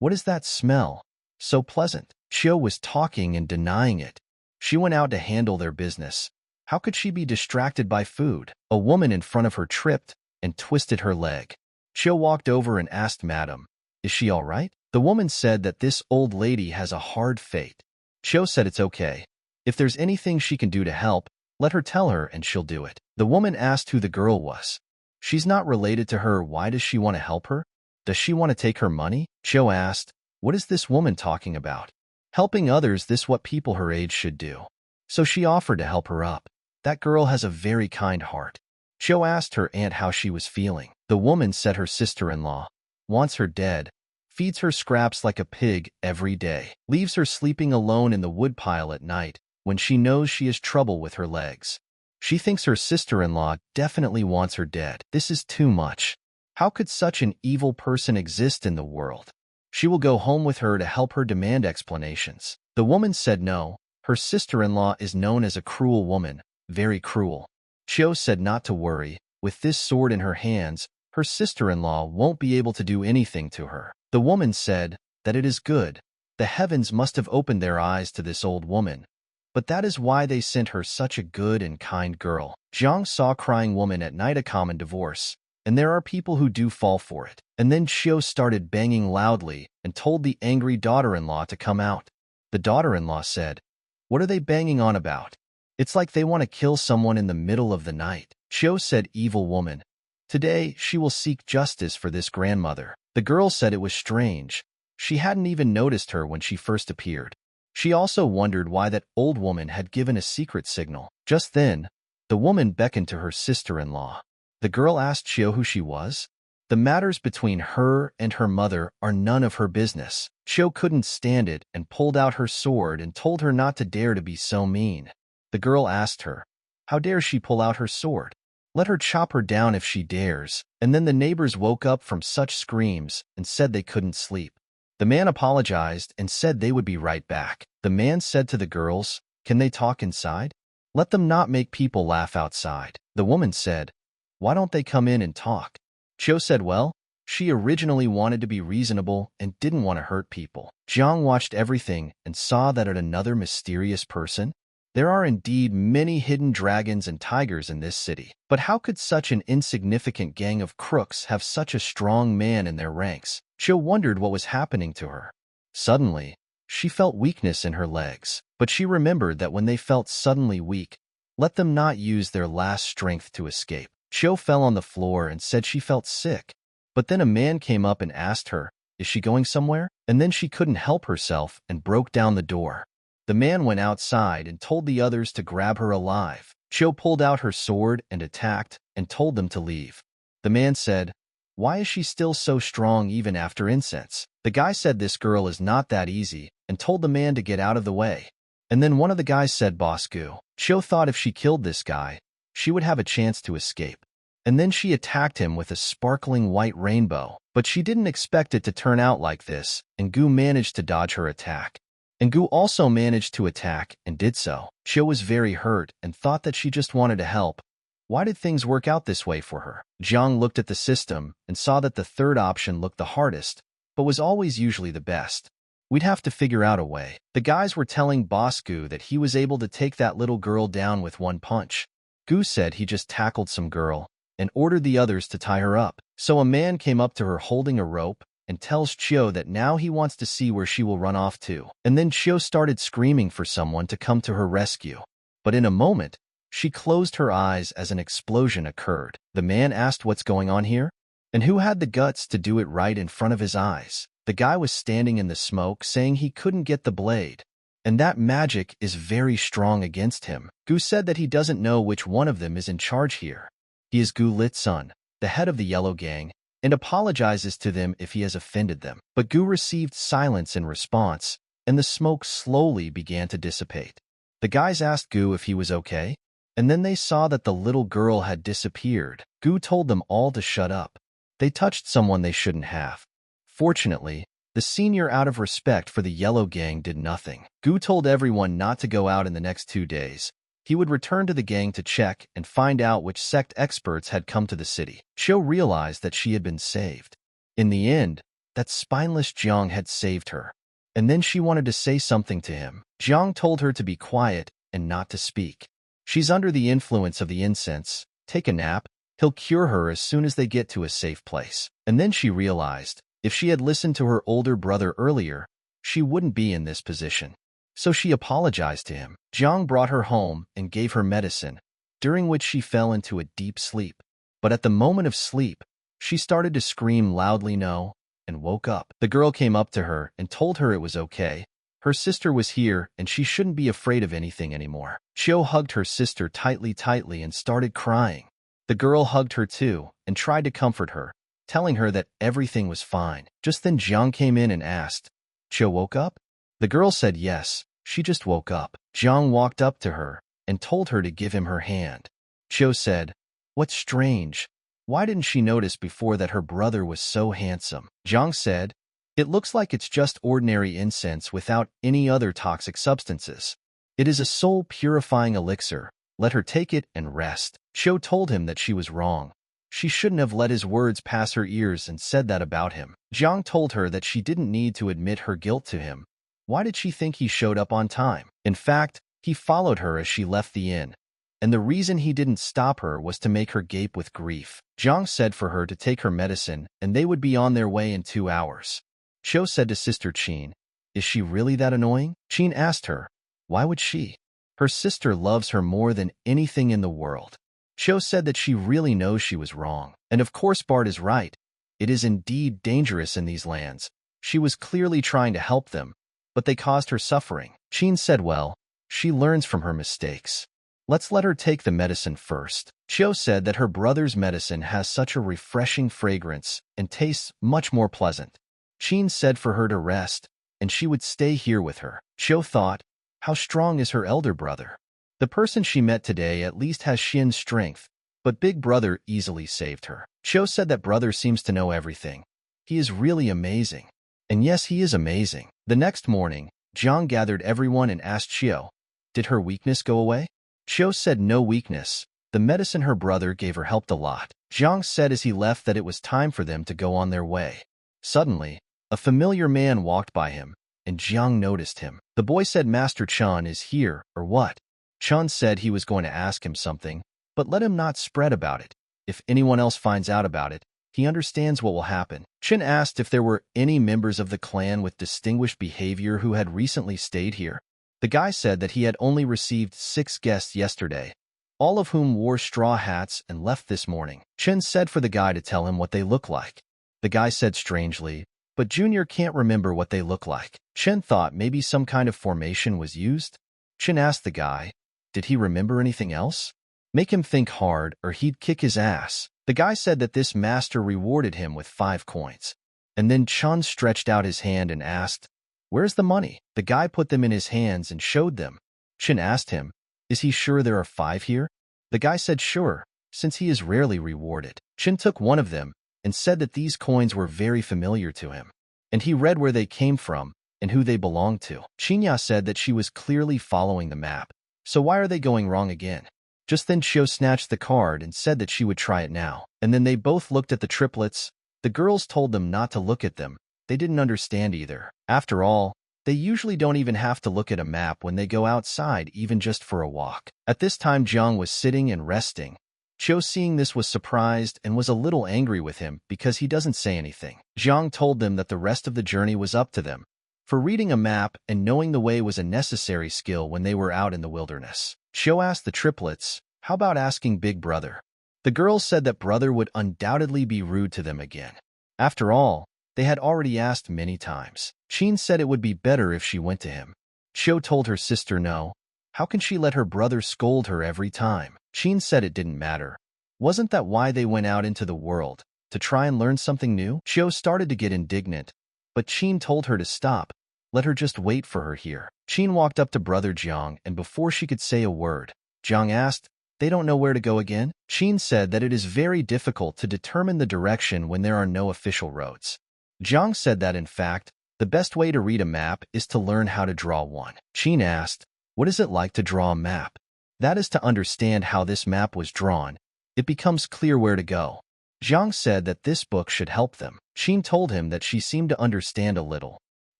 "What is that smell? So pleasant." Chiu was talking and denying it. She went out to handle their business. How could she be distracted by food? A woman in front of her tripped and twisted her leg. Chiu walked over and asked Madam, "Is she all right?" The woman said that this old lady has a hard fate. Chiu said it's okay. If there's anything she can do to help, let her tell her and she'll do it. The woman asked who the girl was. She's not related to her. Why does she want to help her? Does she want to take her money? Chiu asked, "What is this woman talking about? Helping others, this what people her age should do." So she offered to help her up. That girl has a very kind heart. Chiu asked her aunt how she was feeling. The woman said her sister-in-law wants her dead, feeds her scraps like a pig every day, leaves her sleeping alone in the woodpile at night when she knows she has trouble with her legs. She thinks her sister-in-law definitely wants her dead. This is too much. How could such an evil person exist in the world? She will go home with her to help her demand explanations. The woman said no. Her sister-in-law is known as a cruel woman, very cruel. Chiu said not to worry. With this sword in her hands, her sister-in-law won't be able to do anything to her. The woman said that it is good. The heavens must have opened their eyes to this old woman. But that is why they sent her such a good and kind girl. Jiang saw a crying woman at night, a common divorce, and there are people who do fall for it. And then Chiu started banging loudly and told the angry daughter-in-law to come out. The daughter-in-law said, "What are they banging on about? It's like they want to kill someone in the middle of the night." Chiu said, "Evil woman. Today she will seek justice for this grandmother." The girl said it was strange. She hadn't even noticed her when she first appeared. She also wondered why that old woman had given a secret signal. Just then, the woman beckoned to her sister-in-law. The girl asked Chiu who she was. The matters between her and her mother are none of her business. Chiu couldn't stand it and pulled out her sword and told her not to dare to be so mean. The girl asked her, how dare she pull out her sword? Let her chop her down if she dares. And then the neighbors woke up from such screams and said they couldn't sleep. The man apologized and said they would be right back. The man said to the girls, "Can they talk inside? Let them not make people laugh outside." The woman said, "Why don't they come in and talk?" Chiu said, well, she originally wanted to be reasonable and didn't want to hurt people. Jiang watched everything and saw that at another mysterious person. There are indeed many hidden dragons and tigers in this city. But how could such an insignificant gang of crooks have such a strong man in their ranks? Chiu wondered what was happening to her. Suddenly, she felt weakness in her legs. But she remembered that when they felt suddenly weak, let them not use their last strength to escape. Chiu fell on the floor and said she felt sick. But then a man came up and asked her, is she going somewhere? And then she couldn't help herself and broke down the door. The man went outside and told the others to grab her alive. Chiu pulled out her sword and attacked and told them to leave. The man said, why is she still so strong even after incense? The guy said this girl is not that easy and told the man to get out of the way. And then one of the guys said, Boss Gu. Chiu thought if she killed this guy, she would have a chance to escape. And then she attacked him with a sparkling white rainbow. But she didn't expect it to turn out like this, and Gu managed to dodge her attack. And Gu also managed to attack and did so. Chiu was very hurt and thought that she just wanted to help. Why did things work out this way for her? Jiang looked at the system and saw that the third option looked the hardest, but was always usually the best. We'd have to figure out a way. The guys were telling Boss Gu that he was able to take that little girl down with one punch. Gu said he just tackled some girl and ordered the others to tie her up. So a man came up to her holding a rope and tells Chiu that now he wants to see where she will run off to. And then Chiu started screaming for someone to come to her rescue. But in a moment, she closed her eyes as an explosion occurred. The man asked what's going on here, and who had the guts to do it right in front of his eyes. The guy was standing in the smoke saying he couldn't get the blade, and that magic is very strong against him. Gu said that he doesn't know which one of them is in charge here. He is Gu Lit's son, the head of the Yellow Gang, and apologizes to them if he has offended them. But Gu received silence in response, and the smoke slowly began to dissipate. The guys asked Gu if he was okay, and then they saw that the little girl had disappeared. Gu told them all to shut up. They touched someone they shouldn't have. Fortunately, The senior, out of respect for the Yellow Gang, did nothing. Gu told everyone not to go out in the next 2 days. He would return to the gang to check and find out which sect experts had come to the city. Cho realized that she had been saved. In the end, that spineless Jiang had saved her. And then she wanted to say something to him. Jiang told her to be quiet and not to speak. She's under the influence of the incense. Take a nap. He'll cure her as soon as they get to a safe place. And then she realized, if she had listened to her older brother earlier, she wouldn't be in this position. So she apologized to him. Jiang brought her home and gave her medicine, during which she fell into a deep sleep. But at the moment of sleep, she started to scream loudly no, and woke up. The girl came up to her and told her it was okay. Her sister was here and she shouldn't be afraid of anything anymore. Chiu hugged her sister tightly and started crying. The girl hugged her too and tried to comfort her, telling her that everything was fine. Just then Jiang came in and asked, "Chiu woke up?" The girl said yes, she just woke up. Jiang walked up to her and told her to give him her hand. Chiu said, "What's strange? Why didn't she notice before that her brother was so handsome?" Jiang said, "It looks like it's just ordinary incense without any other toxic substances. It is a soul-purifying elixir. Let her take it and rest." Chiu told him that she was wrong. She shouldn't have let his words pass her ears and said that about him. Jiang told her that she didn't need to admit her guilt to him. Why did she think he showed up on time? In fact, he followed her as she left the inn, and the reason he didn't stop her was to make her gape with grief. Jiang said for her to take her medicine and they would be on their way in 2 hours. Chiu said to Sister Qin, "Is she really that annoying?" Qin asked her, "Why would she? Her sister loves her more than anything in the world." Chiu said that she really knows she was wrong. And of course Bart is right. It is indeed dangerous in these lands. She was clearly trying to help them, but they caused her suffering. Qin said, "Well, she learns from her mistakes. Let's let her take the medicine first." Chiu said that her brother's medicine has such a refreshing fragrance and tastes much more pleasant. Qin said for her to rest, and she would stay here with her. Chiu thought, how strong is her elder brother? The person she met today at least has Shin's strength, but Big Brother easily saved her. Chiu said that brother seems to know everything. He is really amazing. And yes, he is amazing. The next morning, Jiang gathered everyone and asked Chiu, did her weakness go away? Chiu said no weakness. The medicine her brother gave her helped a lot. Jiang said as he left that it was time for them to go on their way. Suddenly, a familiar man walked by him, and Jiang noticed him. The boy said Master Chan is here, or what? Chan said he was going to ask him something, but let him not spread about it. If anyone else finds out about it, he understands what will happen. Chin asked if there were any members of the clan with distinguished behavior who had recently stayed here. The guy said that he had only received 6 guests yesterday, all of whom wore straw hats and left this morning. Chin said for the guy to tell him what they look like. The guy said strangely, but Junior can't remember what they look like. Chen thought maybe some kind of formation was used. Chen asked the guy, did he remember anything else? Make him think hard or he'd kick his ass. The guy said that this master rewarded him with 5 coins. And then Chun stretched out his hand and asked, where's the money? The guy put them in his hands and showed them. Chen asked him, is he sure there are 5 here? The guy said sure, since he is rarely rewarded. Chen took one of them and said that these coins were very familiar to him, and he read where they came from and who they belonged to. Qinya said that she was clearly following the map, so why are they going wrong again? Just then Chiu snatched the card and said that she would try it now, and then they both looked at the triplets. The girls told them not to look at them. They didn't understand either. After all, they usually don't even have to look at a map when they go outside, even just for a walk. At this time Jiang was sitting and resting. Chiu, seeing this, was surprised and was a little angry with him because he doesn't say anything. Jiang told them that the rest of the journey was up to them, for reading a map and knowing the way was a necessary skill when they were out in the wilderness. Chiu asked the triplets, how about asking Big Brother? The girls said that Brother would undoubtedly be rude to them again. After all, they had already asked many times. Qin said it would be better if she went to him. Chiu told her sister no. How can she let her brother scold her every time? Qin said it didn't matter. Wasn't that why they went out into the world? To try and learn something new? Chiu started to get indignant, but Qin told her to stop. Let her just wait for her here. Qin walked up to Brother Jiang, and before she could say a word, Jiang asked, they don't know where to go again? Qin said that it is very difficult to determine the direction when there are no official roads. Jiang said that in fact, The best way to read a map is to learn how to draw one. Qin asked, what is it like to draw a map? That is to understand how this map was drawn. It becomes clear where to go. Zhang said that this book should help them. Qin told him that she seemed to understand a little.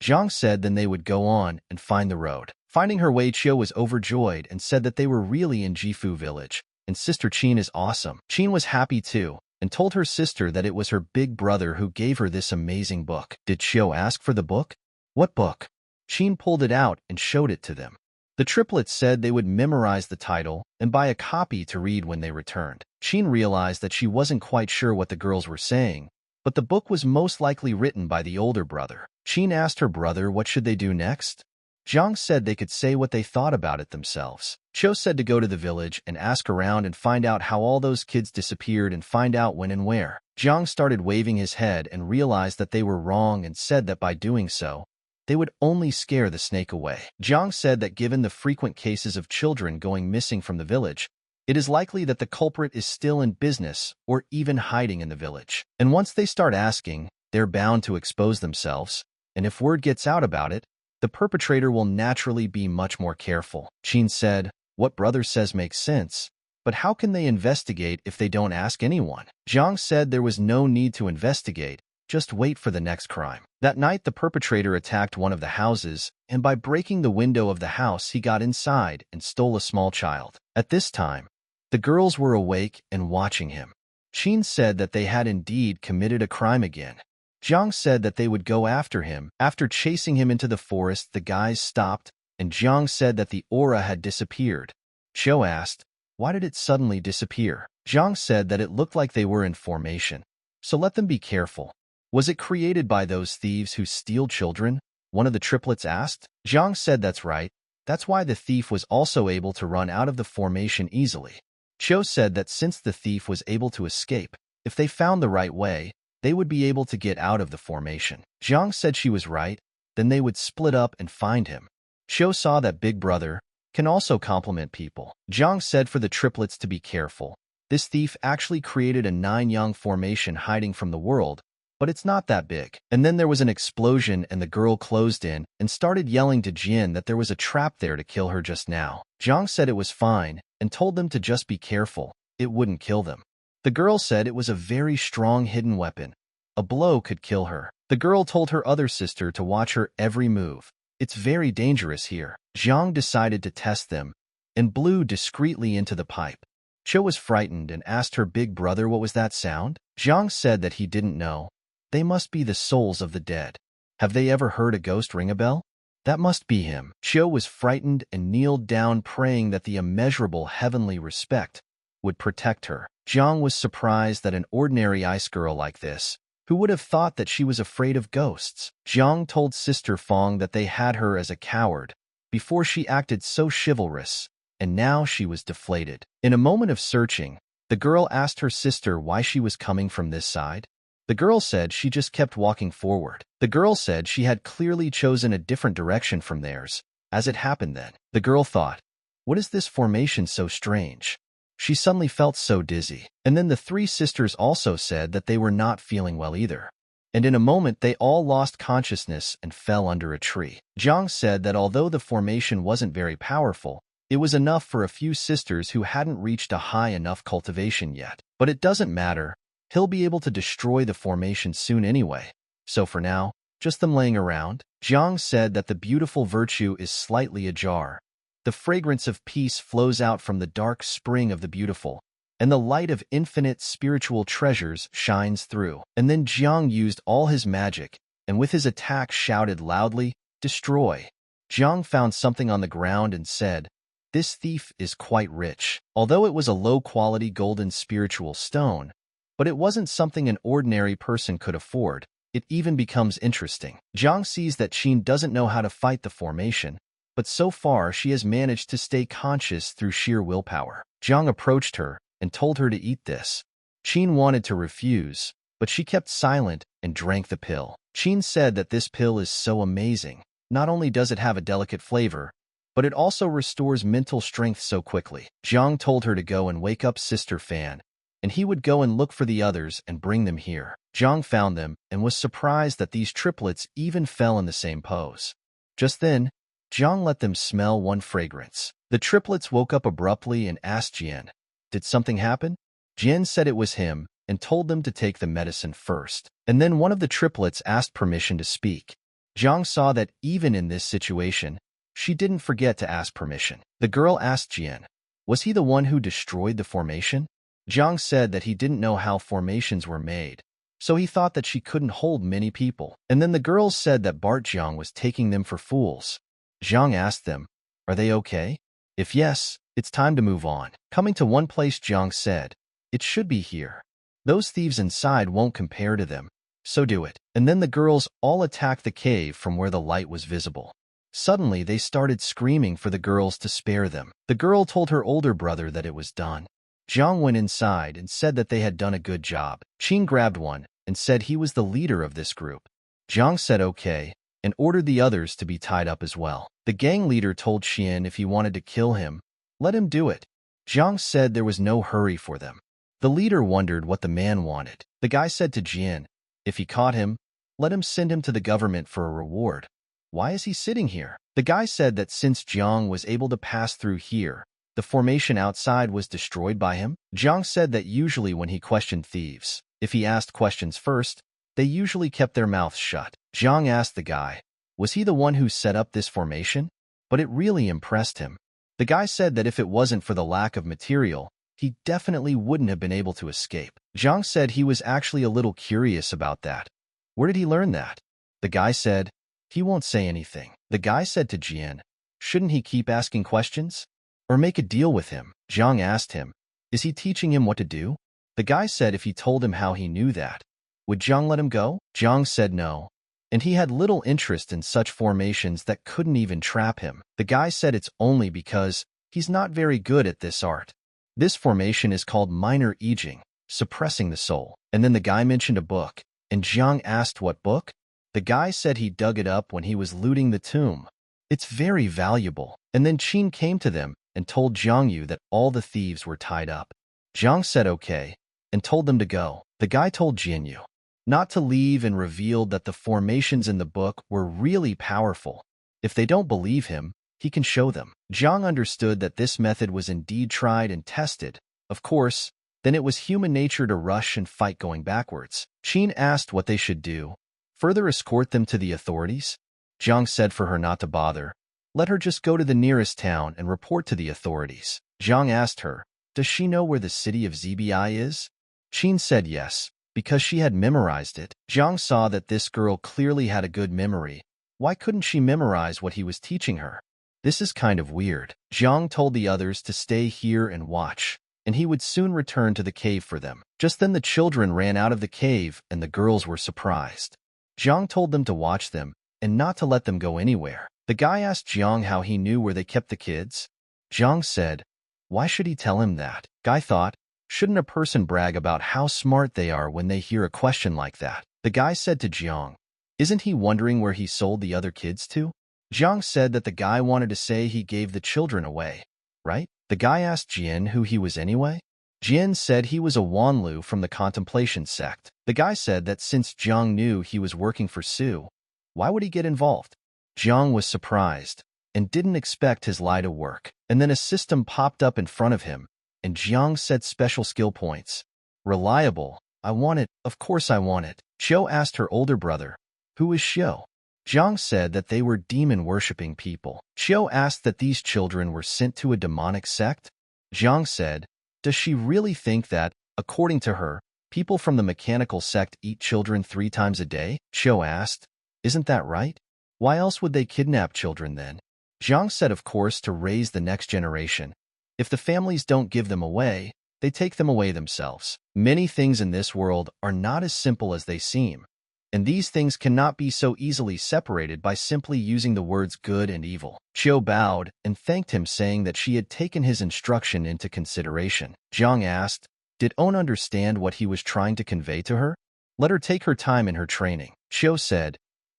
Zhang said then they would go on and find the road. Finding her way, Chiu was overjoyed and said that they were really in Jifu village, and Sister Qin is awesome. Qin was happy too, and told her sister that it was her big brother who gave her this amazing book. Did Chiu ask for the book? What book? Qin pulled it out and showed it to them. The triplets said they would memorize the title and buy a copy to read when they returned. Qin realized that she wasn't quite sure what the girls were saying, but the book was most likely written by the older brother. Qin asked her brother what should they do next. Zhang said they could say what they thought about it themselves. Cho said to go to the village and ask around and find out how all those kids disappeared and find out when and where. Zhang started waving his head and realized that they were wrong and said that by doing so, they would only scare the snake away. Zhang said that given the frequent cases of children going missing from the village, it is likely that the culprit is still in business or even hiding in the village. And once they start asking, they're bound to expose themselves, and if word gets out about it, the perpetrator will naturally be much more careful. Qin said, what brother says makes sense, but how can they investigate if they don't ask anyone? Zhang said there was no need to investigate, just wait for the next crime. That night, the perpetrator attacked one of the houses, and by breaking the window of the house, he got inside and stole a small child. At this time, the girls were awake and watching him. Qin said that they had indeed committed a crime again. Zhang said that they would go after him. After chasing him into the forest, the guys stopped, and Zhang said that the aura had disappeared. Cho asked, why did it suddenly disappear? Zhang said that it looked like they were in formation, so let them be careful. Was it created by those thieves who steal children? One of the triplets asked. Zhang said that's right. That's why the thief was also able to run out of the formation easily. Cho said that since the thief was able to escape, if they found the right way, they would be able to get out of the formation. Zhang said she was right, then they would split up and find him. Cho saw that Big Brother can also compliment people. Zhang said for the triplets to be careful. This thief actually created a 9-yang formation hiding from the world, but it's not that big. And then there was an explosion and the girl closed in and started yelling to Jin that there was a trap there to kill her just now. Zhang said it was fine and told them to just be careful. It wouldn't kill them. The girl said it was a very strong hidden weapon. A blow could kill her. The girl told her other sister to watch her every move. It's very dangerous here. Zhang decided to test them and blew discreetly into the pipe. Cho was frightened and asked her big brother what was that sound. Zhang said that he didn't know. They must be the souls of the dead. Have they ever heard a ghost ring a bell? That must be him. Cho was frightened and kneeled down praying that the immeasurable heavenly respect would protect her. Zhang was surprised that an ordinary ice girl like this, who would have thought that she was afraid of ghosts. Zhang told Sister Fong that they had her as a coward before she acted so chivalrous, and now she was deflated. In a moment of searching, the girl asked her sister why she was coming from this side. The girl said she just kept walking forward. The girl said she had clearly chosen a different direction from theirs. As it happened then, the girl thought, what is this formation so strange? She suddenly felt so dizzy. And then the 3 sisters also said that they were not feeling well either. And in a moment they all lost consciousness and fell under a tree. Zhang said that although the formation wasn't very powerful, it was enough for a few sisters who hadn't reached a high enough cultivation yet. But it doesn't matter. He'll be able to destroy the formation soon anyway. So for now, just them laying around. Zhang said that the beautiful virtue is slightly ajar. The fragrance of peace flows out from the dark spring of the beautiful, and the light of infinite spiritual treasures shines through. And then Jiang used all his magic, and with his attack shouted loudly, destroy. Jiang found something on the ground and said, this thief is quite rich. Although it was a low-quality golden spiritual stone, but it wasn't something an ordinary person could afford. It even becomes interesting. Jiang sees that Qin doesn't know how to fight the formation, but so far she has managed to stay conscious through sheer willpower. Jiang approached her and told her to eat this. Qin wanted to refuse, but she kept silent and drank the pill. Qin said that this pill is so amazing. Not only does it have a delicate flavor, but it also restores mental strength so quickly. Jiang told her to go and wake up Sister Fan and he would go and look for the others and bring them here. Jiang found them and was surprised that these triplets even fell in the same pose. Just then, Jiang let them smell one fragrance. The triplets woke up abruptly and asked Jian, "Did something happen?" Jian said it was him and told them to take the medicine first. And then one of the triplets asked permission to speak. Jiang saw that even in this situation, she didn't forget to ask permission. The girl asked Jian, "Was he the one who destroyed the formation?" Jiang said that he didn't know how formations were made, so he thought that she couldn't hold many people. And then the girls said that Bart Jiang was taking them for fools. Jiang asked them, "Are they okay? If yes, it's time to move on." Coming to one place, Jiang said, "It should be here. Those thieves inside won't compare to them, so do it." And then the girls all attacked the cave from where the light was visible. Suddenly, they started screaming for the girls to spare them. The girl told her older brother that it was done. Jiang went inside and said that they had done a good job. Qin grabbed one and said he was the leader of this group. Jiang said okay and ordered the others to be tied up as well. The gang leader told Qian if he wanted to kill him, let him do it. Jiang said there was no hurry for them. The leader wondered what the man wanted. The guy said to Jian, if he caught him, let him send him to the government for a reward. Why is he sitting here? The guy said that since Jiang was able to pass through here, the formation outside was destroyed by him. Jiang said that usually when he questioned thieves, if he asked questions first, they usually kept their mouths shut. Jiang asked the guy, was he the one who set up this formation? But it really impressed him. The guy said that if it wasn't for the lack of material, he definitely wouldn't have been able to escape. Jiang said he was actually a little curious about that. Where did he learn that? The guy said, he won't say anything. The guy said to Jian, shouldn't he keep asking questions? Or make a deal with him? Jiang asked him, is he teaching him what to do? The guy said if he told him how he knew that, would Jiang let him go? Jiang said no, and he had little interest in such formations that couldn't even trap him. The guy said it's only because he's not very good at this art. This formation is called minor aging, suppressing the soul. And then the guy mentioned a book, and Jiang asked what book? The guy said he dug it up when he was looting the tomb. It's very valuable. And then Qin came to them and told Jiang Yu that all the thieves were tied up. Jiang said okay, and told them to go. The guy told Jian Yu not to leave and revealed that the formations in the book were really powerful. If they don't believe him, he can show them. Jiang understood that this method was indeed tried and tested. Of course, then it was human nature to rush and fight going backwards. Qin asked what they should do. Further escort them to the authorities? Jiang said for her not to bother. Let her just go to the nearest town and report to the authorities. Jiang asked her, does she know where the city of ZBI is? Qin said yes, because she had memorized it. Jiang saw that this girl clearly had a good memory. Why couldn't she memorize what he was teaching her? This is kind of weird. Jiang told the others to stay here and watch, and he would soon return to the cave for them. Just then the children ran out of the cave and the girls were surprised. Jiang told them to watch them and not to let them go anywhere. The guy asked Jiang how he knew where they kept the kids. Jiang said, why should he tell him that? Guy thought, shouldn't a person brag about how smart they are when they hear a question like that? The guy said to Jiang, isn't he wondering where he sold the other kids to? Jiang said that the guy wanted to say he gave the children away, right? The guy asked Jian who he was anyway. Jian said he was a Wanlu from the Contemplation sect. The guy said that since Jiang knew he was working for Su, why would he get involved? Jiang was surprised and didn't expect his lie to work. And then a system popped up in front of him, and Jiang said special skill points. Reliable. I want it. Of course I want it. Xiao asked her older brother, who is Xiao? Jiang said that they were demon-worshipping people. Xiao asked that these children were sent to a demonic sect. Jiang said, does she really think that, according to her, people from the mechanical sect eat children 3 times a day? Xiao asked, isn't that right? Why else would they kidnap children then? Jiang said of course to raise the next generation. If the families don't give them away, they take them away themselves. Many things in this world are not as simple as they seem, and these things cannot be so easily separated by simply using the words good and evil. Xiao bowed and thanked him, saying that she had taken his instruction into consideration. Jiang asked, did Owen understand what he was trying to convey to her? Let her take her time in her training. Xiao said,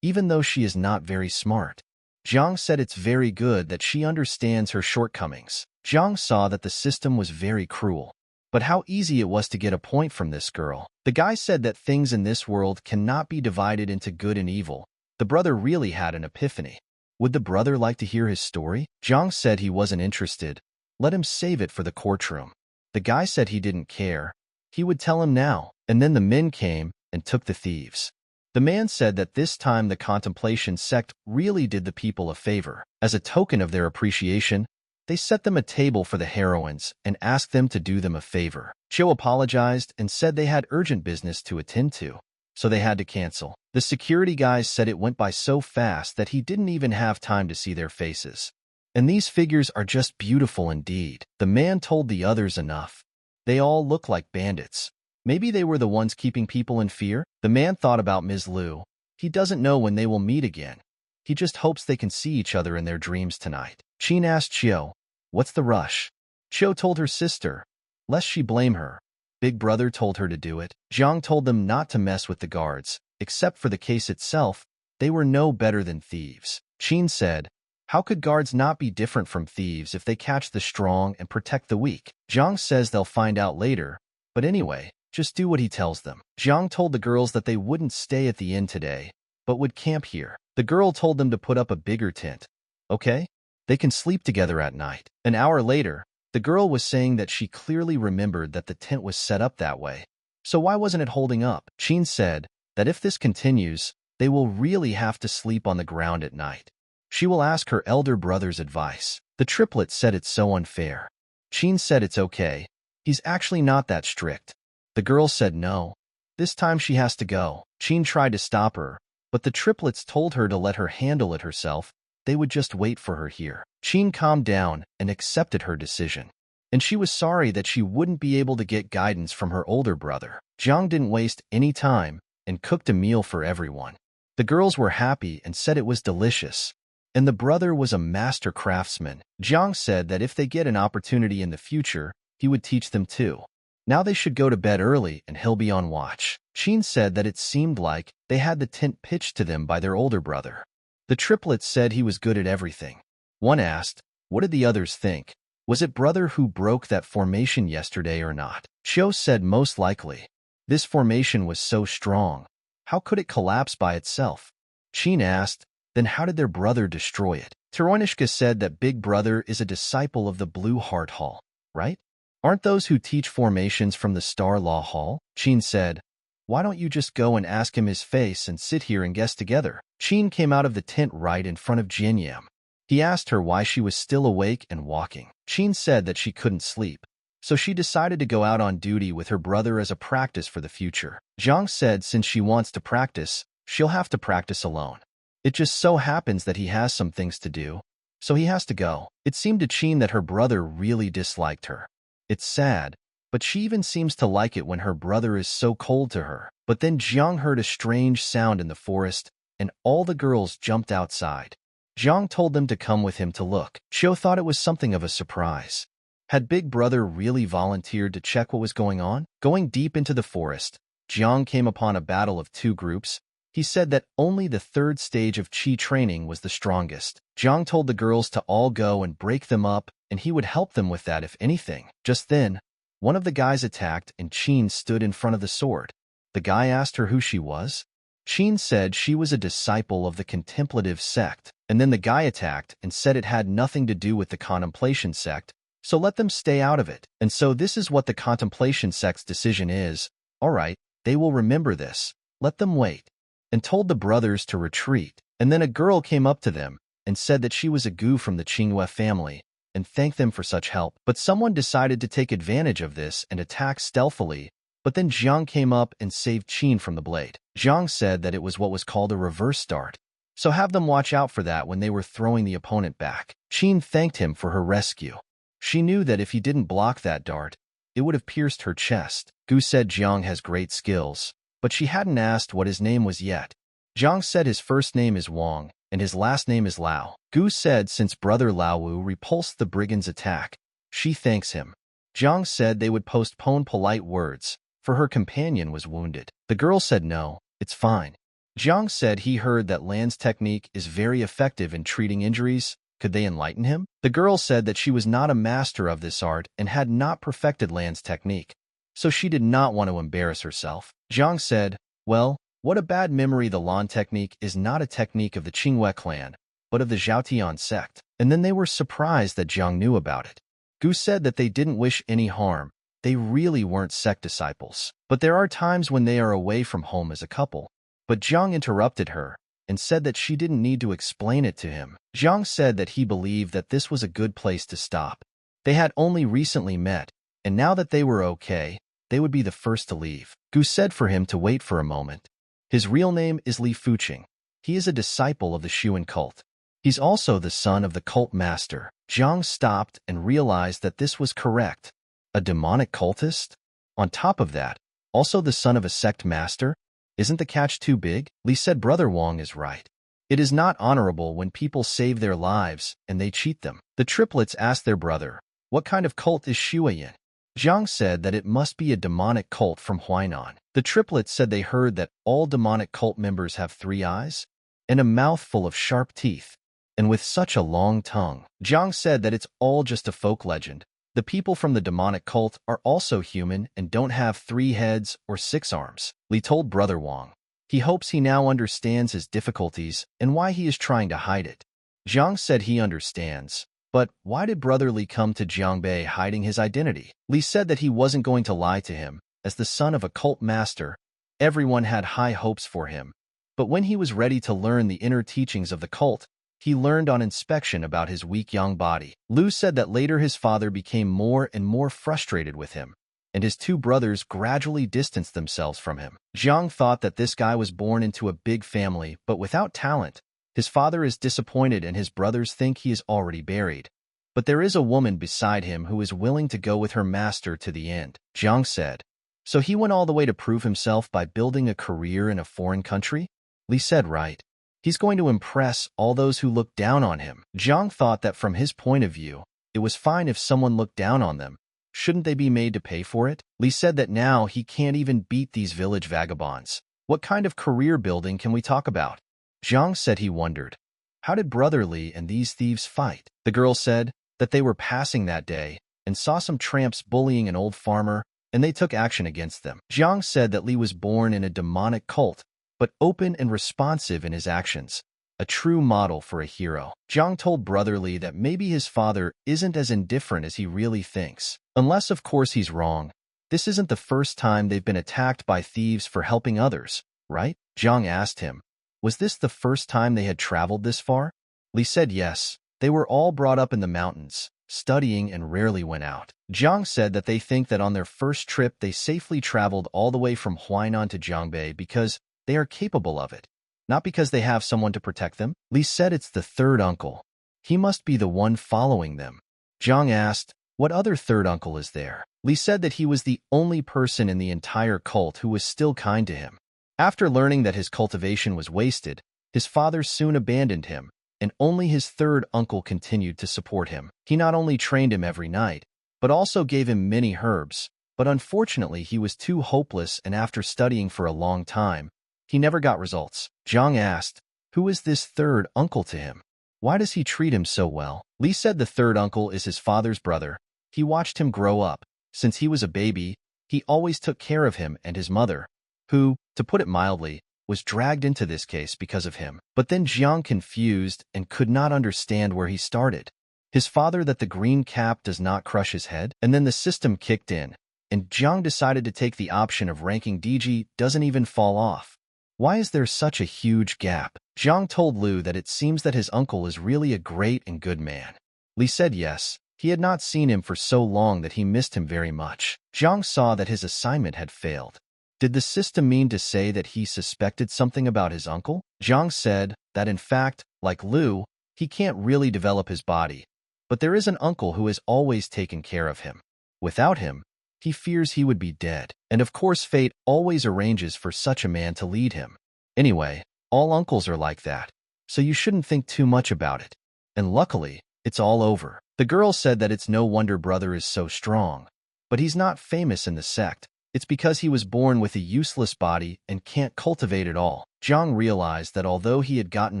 even though she is not very smart. Jiang said it's very good that she understands her shortcomings. Jiang saw that the system was very cruel. But how easy it was to get a point from this girl. The guy said that things in this world cannot be divided into good and evil. The brother really had an epiphany. Would the brother like to hear his story? Jiang said he wasn't interested. Let him save it for the courtroom. The guy said he didn't care. He would tell him now. And then the men came and took the thieves. The man said that this time the contemplation sect really did the people a favor. As a token of their appreciation, they set them a table for the heroines and asked them to do them a favor. Cho apologized and said they had urgent business to attend to, so they had to cancel. The security guys said it went by so fast that he didn't even have time to see their faces. And these figures are just beautiful indeed. The man told the others enough. They all look like bandits. Maybe they were the ones keeping people in fear? The man thought about Ms. Liu. He doesn't know when they will meet again. He just hopes they can see each other in their dreams tonight. Qin asked Chiu, "What's the rush?" Chiu told her sister, lest she blame her. Big brother told her to do it. Jiang told them not to mess with the guards. Except for the case itself, they were no better than thieves. Qin said, "How could guards not be different from thieves if they catch the strong and protect the weak?" Jiang says they'll find out later, but anyway, just do what he tells them. Jiang told the girls that they wouldn't stay at the inn today, but would camp here. The girl told them to put up a bigger tent. Okay? They can sleep together at night. An hour later, the girl was saying that she clearly remembered that the tent was set up that way. So why wasn't it holding up? Qin said that if this continues, they will really have to sleep on the ground at night. She will ask her elder brother's advice. The triplet said it's so unfair. Qin said it's okay. He's actually not that strict. The girl said no. This time she has to go. Qin tried to stop her, but the triplets told her to let her handle it herself. They would just wait for her here. Qin calmed down and accepted her decision. And she was sorry that she wouldn't be able to get guidance from her older brother. Jiang didn't waste any time and cooked a meal for everyone. The girls were happy and said it was delicious. And the brother was a master craftsman. Jiang said that if they get an opportunity in the future, he would teach them too. Now they should go to bed early and he'll be on watch. Qin said that it seemed like they had the tent pitched to them by their older brother. The triplets said he was good at everything. One asked, what did the others think? Was it brother who broke that formation yesterday or not? Chiu said most likely. This formation was so strong. How could it collapse by itself? Qin asked, then how did their brother destroy it? Teronishka said that Big Brother is a disciple of the Blue Heart Hall, right? Aren't those who teach formations from the Star Law Hall? Qin said, why don't you just go and ask him his face and sit here and guess together? Qin came out of the tent right in front of Jianyam. He asked her why she was still awake and walking. Qin said that she couldn't sleep, so she decided to go out on duty with her brother as a practice for the future. Jiang said since she wants to practice, she'll have to practice alone. It just so happens that he has some things to do, so he has to go. It seemed to Qin that her brother really disliked her. It's sad, but she even seems to like it when her brother is so cold to her. But then Jiang heard a strange sound in the forest, and all the girls jumped outside. Jiang told them to come with him to look. Chiu thought it was something of a surprise. Had Big Brother really volunteered to check what was going on? Going deep into the forest, Jiang came upon a battle of two groups. He said that only the third stage of Qi training was the strongest. Jiang told the girls to all go and break them up, and he would help them with that if anything. Just then, one of the guys attacked and Qin stood in front of the sword. The guy asked her who she was. Qin said she was a disciple of the contemplative sect, and then the guy attacked and said it had nothing to do with the contemplation sect, so let them stay out of it. And so this is what the contemplation sect's decision is. All right, they will remember this. Let them wait. And told the brothers to retreat. And then a girl came up to them and said that she was a gu from the Qinghua family and thanked them for such help. But someone decided to take advantage of this and attack stealthily. But then Jiang came up and saved Qin from the blade. Jiang said that it was what was called a reverse start, so have them watch out for that when they were throwing the opponent back. Qin thanked him for her rescue. She knew that if he didn't block that dart, it would have pierced her chest. Gu said Jiang has great skills, but she hadn't asked what his name was yet. Jiang said his first name is Wang, and his last name is Lao. Gu said since brother Lao Wu repulsed the brigand's attack, she thanks him. Jiang said they would postpone polite words, for her companion was wounded. The girl said no, it's fine. Jiang said he heard that Lan's technique is very effective in treating injuries, Could they enlighten him? The girl said that she was not a master of this art and had not perfected Lan's technique, so she did not want to embarrass herself. Jiang said, well, what a bad memory. The Lan technique is not a technique of the Qingwei clan, but of the Zhaotian sect. And then they were surprised that Jiang knew about it. Gu said that they didn't wish any harm. They really weren't sect disciples. But there are times when they are away from home as a couple. But Jiang interrupted her and said that she didn't need to explain it to him. Jiang said that he believed that this was a good place to stop. They had only recently met, and now that they were okay, they would be the first to leave. Gu said for him to wait for a moment. His real name is Li Fuqing. He is a disciple of the Xuan cult. He's also the son of the cult master. Jiang stopped and realized that this was correct. A demonic cultist? On top of that, also the son of a sect master? Isn't the catch too big? Li said Brother Wang is right. It is not honorable when people save their lives and they cheat them. The triplets asked their brother, what kind of cult is Xuan? Jiang said that it must be a demonic cult from Huainan. The triplets said they heard that all demonic cult members have 3 eyes and a mouth full of sharp teeth, and with such a long tongue. Jiang said that it's all just a folk legend. The people from the demonic cult are also human and don't have 3 heads or 6 arms. Li told Brother Wang. He hopes he now understands his difficulties and why he is trying to hide it. Jiang said he understands. But why did Brother Li come to Jiangbei hiding his identity? Li said that he wasn't going to lie to him. As the son of a cult master, everyone had high hopes for him. But when he was ready to learn the inner teachings of the cult, he learned on inspection about his weak young body. Lu said that later his father became more and more frustrated with him, and his 2 brothers gradually distanced themselves from him. Jiang thought that this guy was born into a big family, but without talent. His father is disappointed and his brothers think he is already buried. But there is a woman beside him who is willing to go with her master to the end, Jiang said. So he went all the way to prove himself by building a career in a foreign country? Li said right. He's going to impress all those who look down on him. Jiang thought that from his point of view, it was fine if someone looked down on them. Shouldn't they be made to pay for it? Li said that now he can't even beat these village vagabonds. What kind of career building can we talk about? Jiang said he wondered. How did Brother Li and these thieves fight? The girl said that they were passing that day and saw some tramps bullying an old farmer, and they took action against them. Jiang said that Li was born in a demonic cult, but open and responsive in his actions, a true model for a hero. Jiang told Brother Li that maybe his father isn't as indifferent as he really thinks. Unless, of course, he's wrong. This isn't the first time they've been attacked by thieves for helping others, right? Jiang asked him. Was this the first time they had traveled this far? Li said yes. They were all brought up in the mountains, studying and rarely went out. Jiang said that they think that on their first trip they safely traveled all the way from Huainan to Jiangbei because they are capable of it, not because they have someone to protect them. Li said it's the 3rd uncle. He must be the one following them. Jiang asked, what other 3rd uncle is there? Li said that he was the only person in the entire cult who was still kind to him. After learning that his cultivation was wasted, his father soon abandoned him, and only his 3rd uncle continued to support him. He not only trained him every night, but also gave him many herbs. But unfortunately, he was too hopeless, and after studying for a long time, he never got results. Jiang asked, who is this 3rd uncle to him? Why does he treat him so well? Li said the 3rd uncle is his father's brother. He watched him grow up. Since he was a baby, he always took care of him and his mother, who, to put it mildly, was dragged into this case because of him. But then Jiang confused and could not understand where he started. His father that the green cap does not crush his head? And then the system kicked in, and Jiang decided to take the option of ranking DG doesn't even fall off. Why is there such a huge gap? Jiang told Lu that it seems that his uncle is really a great and good man. Li said yes. He had not seen him for so long that he missed him very much. Jiang saw that his assignment had failed. Did the system mean to say that he suspected something about his uncle? Jiang said that in fact, like Lu, he can't really develop his body, but there is an uncle who has always taken care of him. Without him, he fears he would be dead, and of course fate always arranges for such a man to lead him. Anyway, all uncles are like that, so you shouldn't think too much about it. And luckily, it's all over. The girl said that it's no wonder brother is so strong, but he's not famous in the sect. It's because he was born with a useless body and can't cultivate at all. Jiang realized that although he had gotten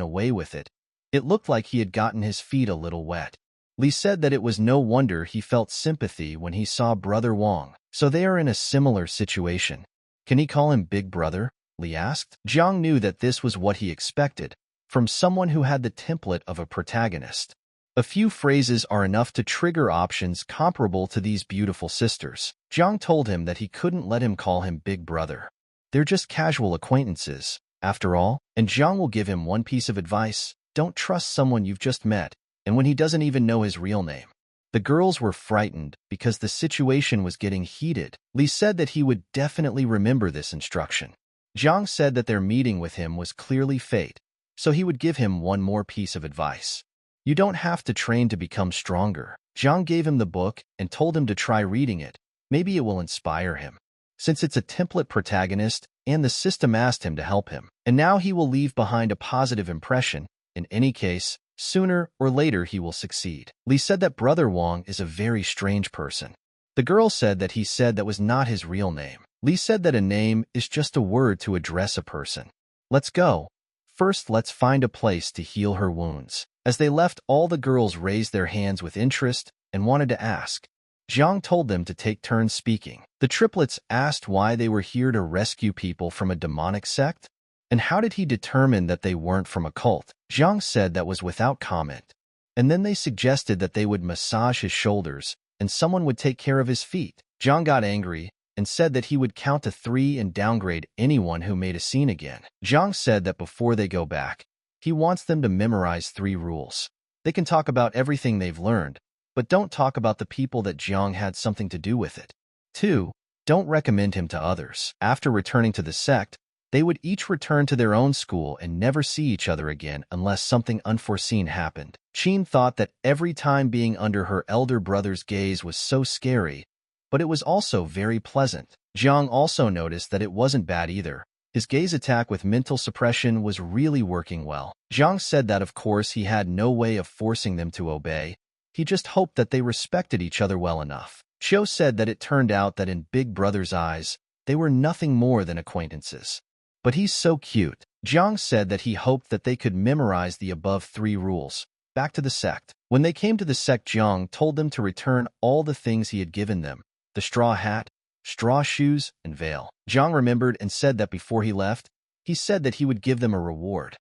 away with it, It looked like he had gotten his feet a little wet. Li said that it was no wonder he felt sympathy when he saw Brother Wong. So they are in a similar situation. Can he call him Big Brother? Li asked. Jiang knew that this was what he expected, from someone who had the template of a protagonist. A few phrases are enough to trigger options comparable to these beautiful sisters. Jiang told him that he couldn't let him call him Big Brother. They're just casual acquaintances, after all, and Jiang will give him one piece of advice: don't trust someone you've just met, and when he doesn't even know his real name. The girls were frightened because the situation was getting heated. Li said that he would definitely remember this instruction. Jiang said that their meeting with him was clearly fate, so he would give him one more piece of advice. You don't have to train to become stronger. Jiang gave him the book and told him to try reading it. Maybe it will inspire him. Since it's a template protagonist, and the system asked him to help him. And now he will leave behind a positive impression. In any case, sooner or later he will succeed. Li said that Brother Wong is a very strange person. The girl said that he said that was not his real name. Li said that a name is just a word to address a person. Let's go. First, let's find a place to heal her wounds. As they left, all the girls raised their hands with interest and wanted to ask. Jiang told them to take turns speaking. The triplets asked why they were here to rescue people from a demonic sect. And how did he determine that they weren't from a cult? Jiang said that was without comment. And then they suggested that they would massage his shoulders and someone would take care of his feet. Jiang got angry and said that he would count to 3 and downgrade anyone who made a scene again. Jiang said that before they go back, he wants them to memorize 3 rules. They can talk about everything they've learned, but don't talk about the people that Jiang had something to do with it. 2. Don't recommend him to others. After returning to the sect, they would each return to their own school and never see each other again unless something unforeseen happened. Qin thought that every time being under her elder brother's gaze was so scary, but it was also very pleasant. Jiang also noticed that it wasn't bad either. His gaze attack with mental suppression was really working well. Jiang said that of course he had no way of forcing them to obey. He just hoped that they respected each other well enough. Chiu said that it turned out that in Big Brother's eyes, they were nothing more than acquaintances. But he's so cute. Jiang said that he hoped that they could memorize the above 3 rules. Back to the sect. When they came to the sect, Jiang told them to return all the things he had given them: the straw hat, straw shoes, and veil. Jiang remembered and said that before he left, he said that he would give them a reward.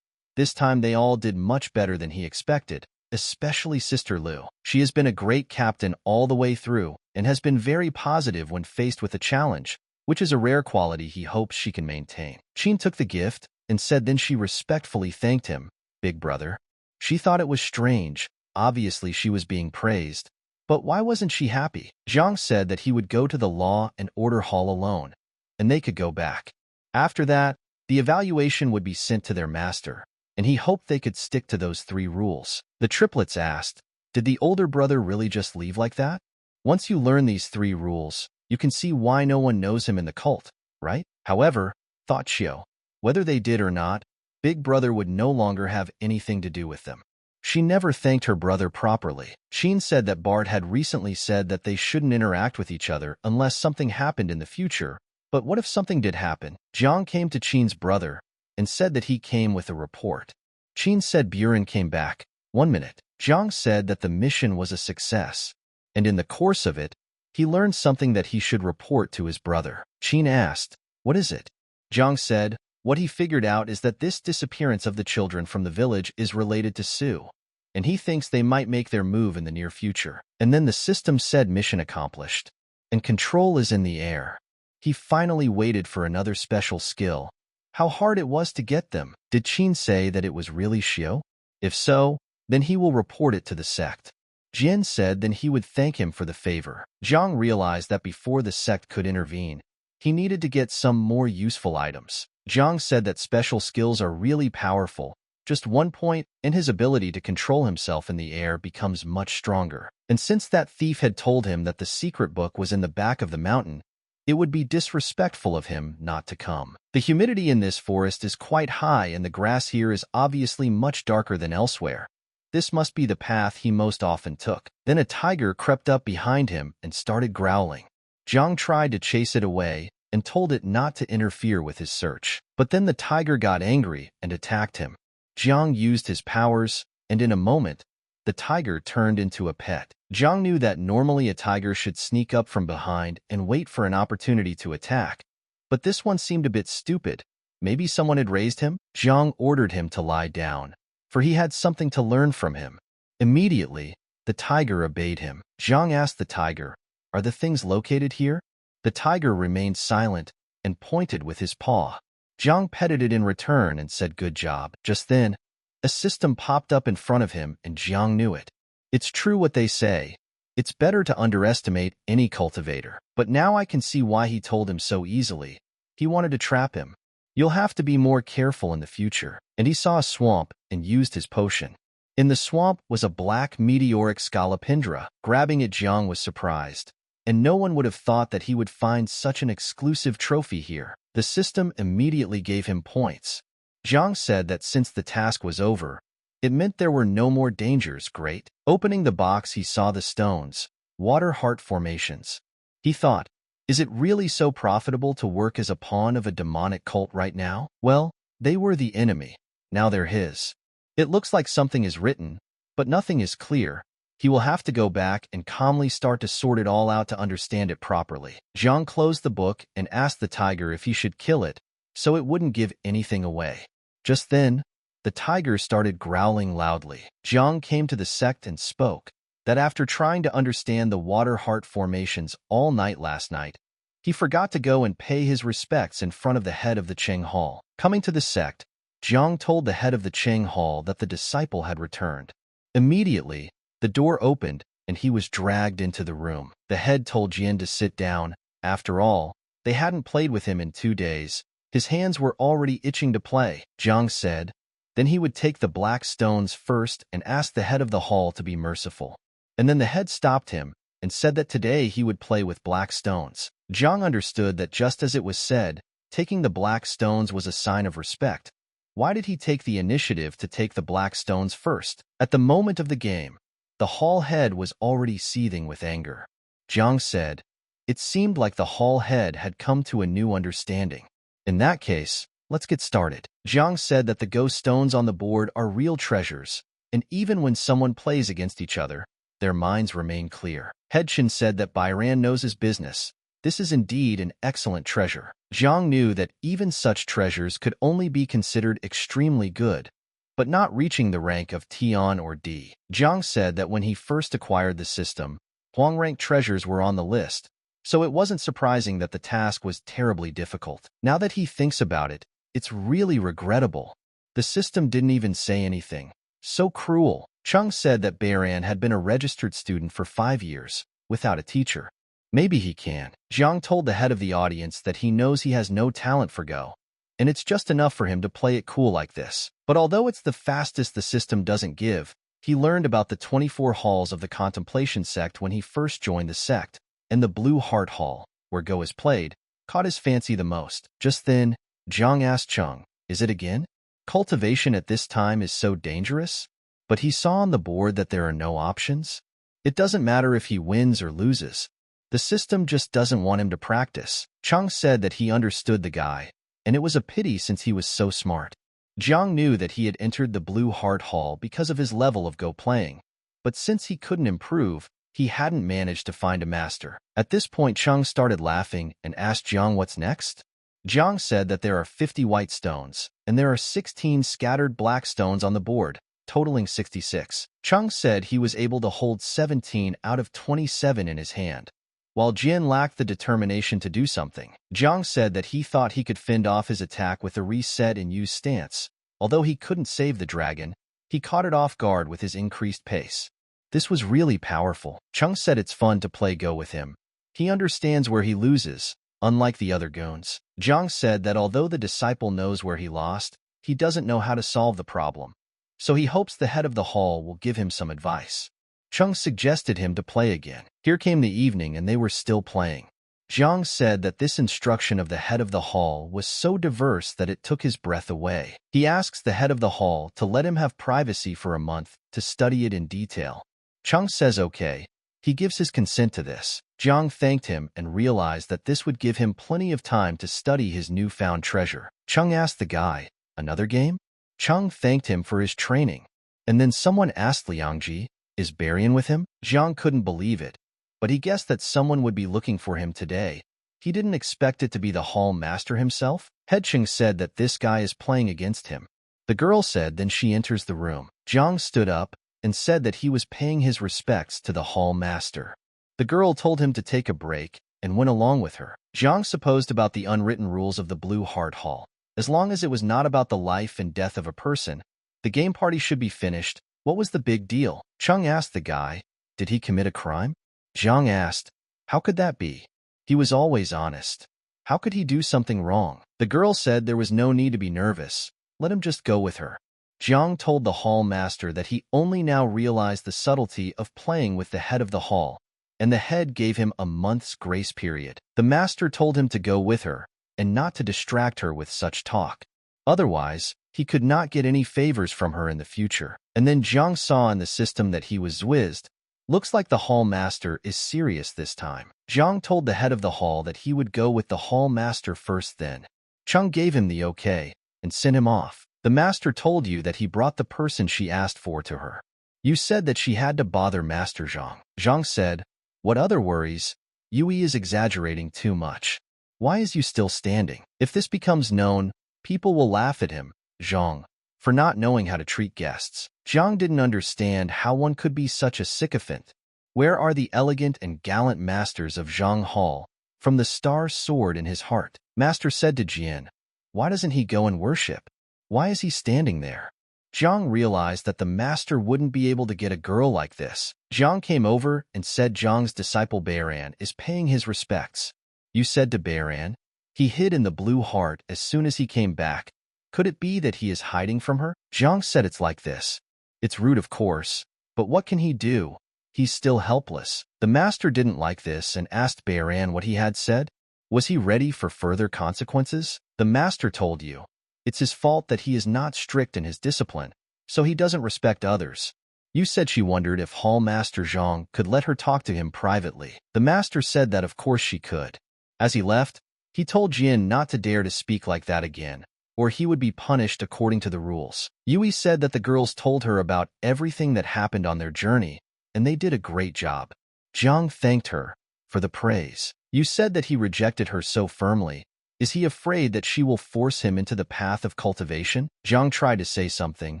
This time they all did much better than he expected, especially Sister Liu. She has been a great captain all the way through and has been very positive when faced with a challenge, which is a rare quality he hopes she can maintain. Qin took the gift and said then she respectfully thanked him. Big Brother. She thought it was strange. Obviously she was being praised. But why wasn't she happy? Jiang said that he would go to the Law and Order Hall alone, and they could go back. After that, the evaluation would be sent to their master, and he hoped they could stick to those 3 rules. The triplets asked, did the older brother really just leave like that? Once you learn these 3 rules, you can see why no one knows him in the cult, right? However, thought Chiu, whether they did or not, Big Brother would no longer have anything to do with them. She never thanked her brother properly. Qin said that Bart had recently said that they shouldn't interact with each other unless something happened in the future. But what if something did happen? Jiang came to Qin's brother and said that he came with a report. Qin said Buren came back. 1 minute. Jiang said that the mission was a success, and in the course of it, he learned something that he should report to his brother. Qin asked, what is it? Jiang said, what he figured out is that this disappearance of the children from the village is related to Sue, and he thinks they might make their move in the near future. And then the system said mission accomplished, and control is in the air. He finally waited for another special skill. How hard it was to get them. Did Qin say that it was really Xiu? If so, then he will report it to the sect. Jin said then he would thank him for the favor. Jiang realized that before the sect could intervene, he needed to get some more useful items. Jiang said that special skills are really powerful. Just 1 point, and his ability to control himself in the air becomes much stronger. And since that thief had told him that the secret book was in the back of the mountain, it would be disrespectful of him not to come. The humidity in this forest is quite high and the grass here is obviously much darker than elsewhere. This must be the path he most often took. Then a tiger crept up behind him and started growling. Jiang tried to chase it away and told it not to interfere with his search. But then the tiger got angry and attacked him. Jiang used his powers, and in a moment, the tiger turned into a pet. Jiang knew that normally a tiger should sneak up from behind and wait for an opportunity to attack, but this one seemed a bit stupid. Maybe someone had raised him? Jiang ordered him to lie down, for he had something to learn from him. Immediately, the tiger obeyed him. Jiang asked the tiger, "Are the things located here?" The tiger remained silent and pointed with his paw. Jiang petted it in return and said, "Good job." Just then, a system popped up in front of him, and Jiang knew it. It's true what they say. It's better to underestimate any cultivator. But now I can see why he told him so easily. He wanted to trap him. You'll have to be more careful in the future. And he saw a swamp and used his potion. In the swamp was a black meteoric scolopendra. Grabbing it, Jiang was surprised. And no one would have thought that he would find such an exclusive trophy here. The system immediately gave him points. Jiang said that since the task was over, it meant there were no more dangers. Great. Opening the box, he saw the stones, water heart formations. He thought, is it really so profitable to work as a pawn of a demonic cult right now? Well, they were the enemy. Now they're his. It looks like something is written, but nothing is clear. He will have to go back and calmly start to sort it all out to understand it properly. Jiang closed the book and asked the tiger if he should kill it, so it wouldn't give anything away. Just then, the tiger started growling loudly. Jiang came to the sect and spoke that after trying to understand the water heart formations all night last night, he forgot to go and pay his respects in front of the head of the Cheng Hall. Coming to the sect, Jiang told the head of the Cheng Hall that the disciple had returned. Immediately, the door opened, and he was dragged into the room. The head told Jian to sit down. After all, they hadn't played with him in 2 days. His hands were already itching to play. Jiang said, then he would take the black stones first and ask the head of the hall to be merciful. And then the head stopped him and said that today he would play with black stones. Jiang understood that just as it was said, taking the black stones was a sign of respect. Why did he take the initiative to take the black stones first? At the moment of the game, the hall head was already seething with anger. Jiang said, it seemed like the hall head had come to a new understanding. In that case, let's get started. Jiang said that the ghost stones on the board are real treasures, and even when someone plays against each other, their minds remain clear. Hedshin said that Byran knows his business. This is indeed an excellent treasure. Jiang knew that even such treasures could only be considered extremely good, but not reaching the rank of Tian or D. Jiang said that when he first acquired the system, Huang-rank treasures were on the list, so it wasn't surprising that the task was terribly difficult. Now that he thinks about it, it's really regrettable. The system didn't even say anything. So cruel. Chung said that Baran had been a registered student for 5 years, without a teacher. Maybe he can. Jiang told the head of the audience that he knows he has no talent for Go, and it's just enough for him to play it cool like this. But although it's the fastest the system doesn't give, he learned about the 24 halls of the Contemplation sect when he first joined the sect, and the Blue Heart Hall, where Go is played, caught his fancy the most. Just then, Jiang asked Chung, is it again? Cultivation at this time is so dangerous? But he saw on the board that there are no options. It doesn't matter if he wins or loses. The system just doesn't want him to practice. Chung said that he understood the guy, and it was a pity since he was so smart. Jiang knew that he had entered the Blue Heart Hall because of his level of Go playing, but since he couldn't improve, he hadn't managed to find a master. At this point, Chung started laughing and asked Jiang what's next. Jiang said that there are 50 white stones, and there are 16 scattered black stones on the board, totaling 66. Chung said he was able to hold 17 out of 27 in his hand, while Jin lacked the determination to do something. Jiang said that he thought he could fend off his attack with a reset and use stance. Although he couldn't save the dragon, he caught it off guard with his increased pace. This was really powerful. Chung said it's fun to play Go with him. He understands where he loses, unlike the other goons. Jiang said that although the disciple knows where he lost, he doesn't know how to solve the problem, so he hopes the head of the hall will give him some advice. Chung suggested him to play again. Here came the evening and they were still playing. Jiang said that this instruction of the head of the hall was so diverse that it took his breath away. He asks the head of the hall to let him have privacy for a month to study it in detail. Chung says okay. He gives his consent to this. Jiang thanked him and realized that this would give him plenty of time to study his newfound treasure. Chung asked the guy, another game? Chang thanked him for his training. And then someone asked Liangji, "Is Barian with him?" Jiang couldn't believe it, but he guessed that someone would be looking for him today. He didn't expect it to be the hall master himself. Headching said that this guy is playing against him. The girl said then she enters the room. Jiang stood up and said that he was paying his respects to the hall master. The girl told him to take a break and went along with her. Jiang supposed about the unwritten rules of the Blue Heart Hall. As long as it was not about the life and death of a person, the game party should be finished. What was the big deal? Chung asked the guy, did he commit a crime? Jiang asked, how could that be? He was always honest. How could he do something wrong? The girl said there was no need to be nervous. Let him just go with her. Jiang told the hall master that he only now realized the subtlety of playing with the head of the hall, and the head gave him a month's grace period. The master told him to go with her and not to distract her with such talk. Otherwise, he could not get any favors from her in the future. And then Jiang saw in the system that he was whizzed. Looks like the hall master is serious this time. Jiang told the head of the hall that he would go with the hall master first then. Chung gave him the okay and sent him off. The master told you that he brought the person she asked for to her. You said that she had to bother Master Zhang. Zhang said, what other worries? Yui is exaggerating too much. Why is you still standing? If this becomes known, people will laugh at him, Zhang, for not knowing how to treat guests. Zhang didn't understand how one could be such a sycophant. Where are the elegant and gallant masters of Zhang Hall? From the star sword in his heart. Master said to Jian, why doesn't he go and worship? Why is he standing there? Zhang realized that the master wouldn't be able to get a girl like this. Zhang came over and said Zhang's disciple Beiran is paying his respects. You said to Beiran, he hid in the blue heart as soon as he came back. Could it be that he is hiding from her? Zhang said it's like this. It's rude, of course, but what can he do? He's still helpless. The master didn't like this and asked Beiran what he had said. Was he ready for further consequences? The master told you. It's his fault that he is not strict in his discipline, so he doesn't respect others. You said she wondered if Hall Master Zhang could let her talk to him privately. The master said that of course she could. As he left, he told Jian not to dare to speak like that again, or he would be punished according to the rules. Yui said that the girls told her about everything that happened on their journey, and they did a great job. Zhang thanked her for the praise. You said that he rejected her so firmly. Is he afraid that she will force him into the path of cultivation? Zhang tried to say something,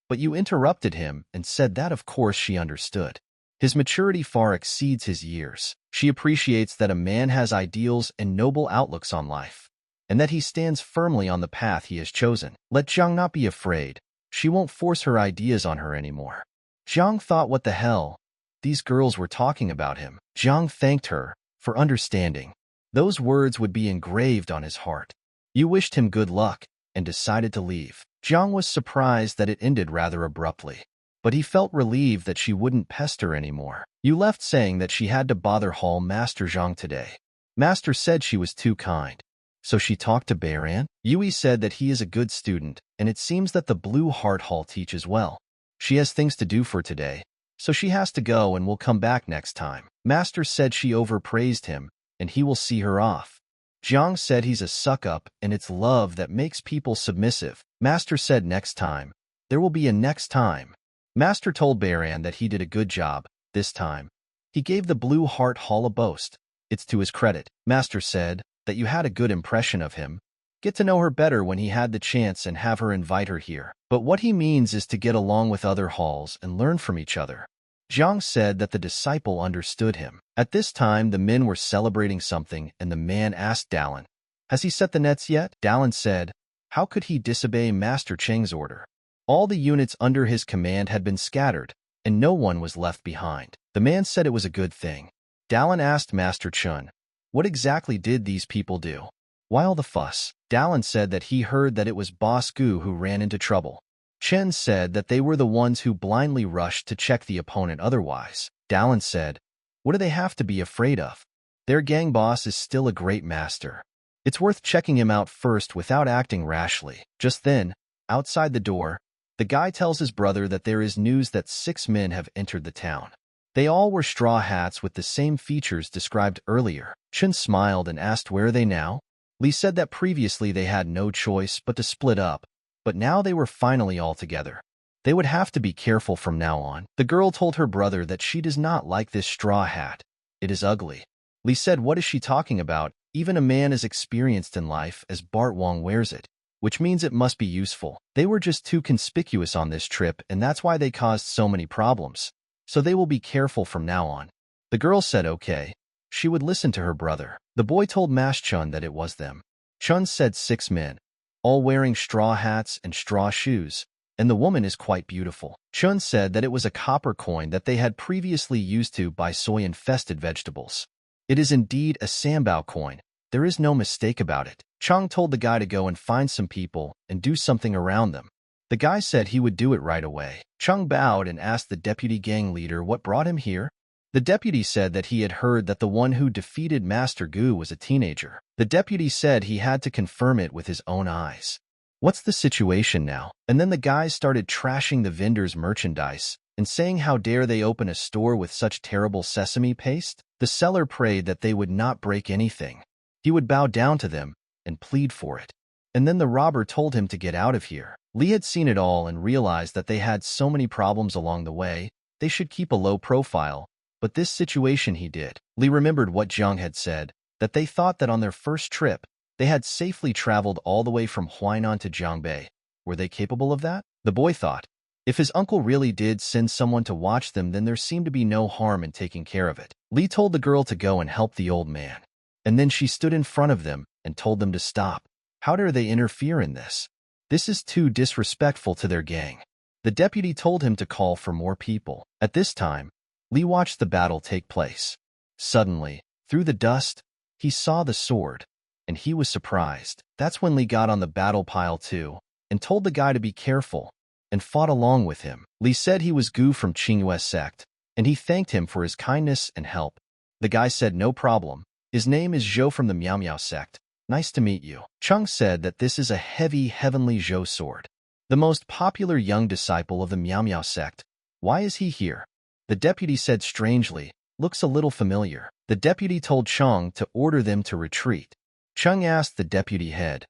but you interrupted him and said that of course she understood. His maturity far exceeds his years. She appreciates that a man has ideals and noble outlooks on life, and that he stands firmly on the path he has chosen. Let Zhang not be afraid. She won't force her ideas on her anymore. Zhang thought, what the hell? These girls were talking about him. Zhang thanked her for understanding. Those words would be engraved on his heart. You wished him good luck and decided to leave. Zhang was surprised that it ended rather abruptly, but he felt relieved that she wouldn't pester anymore. You left saying that she had to bother Hall Master Zhang today. Master said she was too kind. So she talked to Beiran? Yui said that he is a good student, and it seems that the Blue Heart Hall teaches well. She has things to do for today, so she has to go and will come back next time. Master said she overpraised him, and he will see her off. Zhang said he's a suck-up and it's love that makes people submissive. Master said next time. There will be a next time. Master told Beiran that he did a good job this time. He gave the Blue Heart Hall a boast. It's to his credit. Master said that you had a good impression of him. Get to know her better when he had the chance and have her invite her here. But what he means is to get along with other halls and learn from each other. Zhang said that the disciple understood him. At this time, the men were celebrating something, and the man asked Dallin, has he set the nets yet? Dallin said, how could he disobey Master Cheng's order? All the units under his command had been scattered, and no one was left behind. The man said it was a good thing. Dallin asked Master Chun, what exactly did these people do? Why all the fuss? Dallin said that he heard that it was Boss Gu who ran into trouble. Chen said that they were the ones who blindly rushed to check the opponent otherwise. Dallin said, what do they have to be afraid of? Their gang boss is still a great master. It's worth checking him out first without acting rashly. Just then, outside the door, the guy tells his brother that there is news that 6 men have entered the town. They all wore straw hats with the same features described earlier. Chen smiled and asked where are they now? Li said that previously they had no choice but to split up, but now they were finally all together. They would have to be careful from now on. The girl told her brother that she does not like this straw hat. It is ugly. Lee said, what is she talking about? Even a man as experienced in life as Bart Wong wears it, which means it must be useful. They were just too conspicuous on this trip, and that's why they caused so many problems. So they will be careful from now on. The girl said okay. She would listen to her brother. The boy told Mas Chun that it was them. Chun said 6 men, all wearing straw hats and straw shoes, and the woman is quite beautiful. Chun said that it was a copper coin that they had previously used to buy soy-infested vegetables. It is indeed a sambao coin. There is no mistake about it. Chang told the guy to go and find some people and do something around them. The guy said he would do it right away. Chung bowed and asked the deputy gang leader what brought him here. The deputy said that he had heard that the one who defeated Master Gu was a teenager. The deputy said he had to confirm it with his own eyes. What's the situation now? And then the guys started trashing the vendors' merchandise and saying how dare they open a store with such terrible sesame paste? The seller prayed that they would not break anything. He would bow down to them and plead for it. And then the robber told him to get out of here. Lee had seen it all and realized that they had so many problems along the way, they should keep a low profile. But this situation he did. Lee remembered what Jiang had said, that they thought that on their first trip, they had safely traveled all the way from Huainan to Jiangbei. Were they capable of that? The boy thought. If his uncle really did send someone to watch them, then there seemed to be no harm in taking care of it. Lee told the girl to go and help the old man. And then she stood in front of them and told them to stop. How dare they interfere in this? This is too disrespectful to their gang. The deputy told him to call for more people. At this time, Lee watched the battle take place. Suddenly, through the dust, he saw the sword, and he was surprised. That's when Lee got on the battle pile too, and told the guy to be careful, and fought along with him. Lee said he was Gu from Qingyue sect, and he thanked him for his kindness and help. The guy said no problem. His name is Zhou from the Miao Miao sect. Nice to meet you. Chung said that this is a heavy heavenly Zhou sword. The most popular young disciple of the Miao Miao sect. Why is he here? The deputy said strangely, looks a little familiar. The deputy told Chung to order them to retreat. Chung asked the deputy head,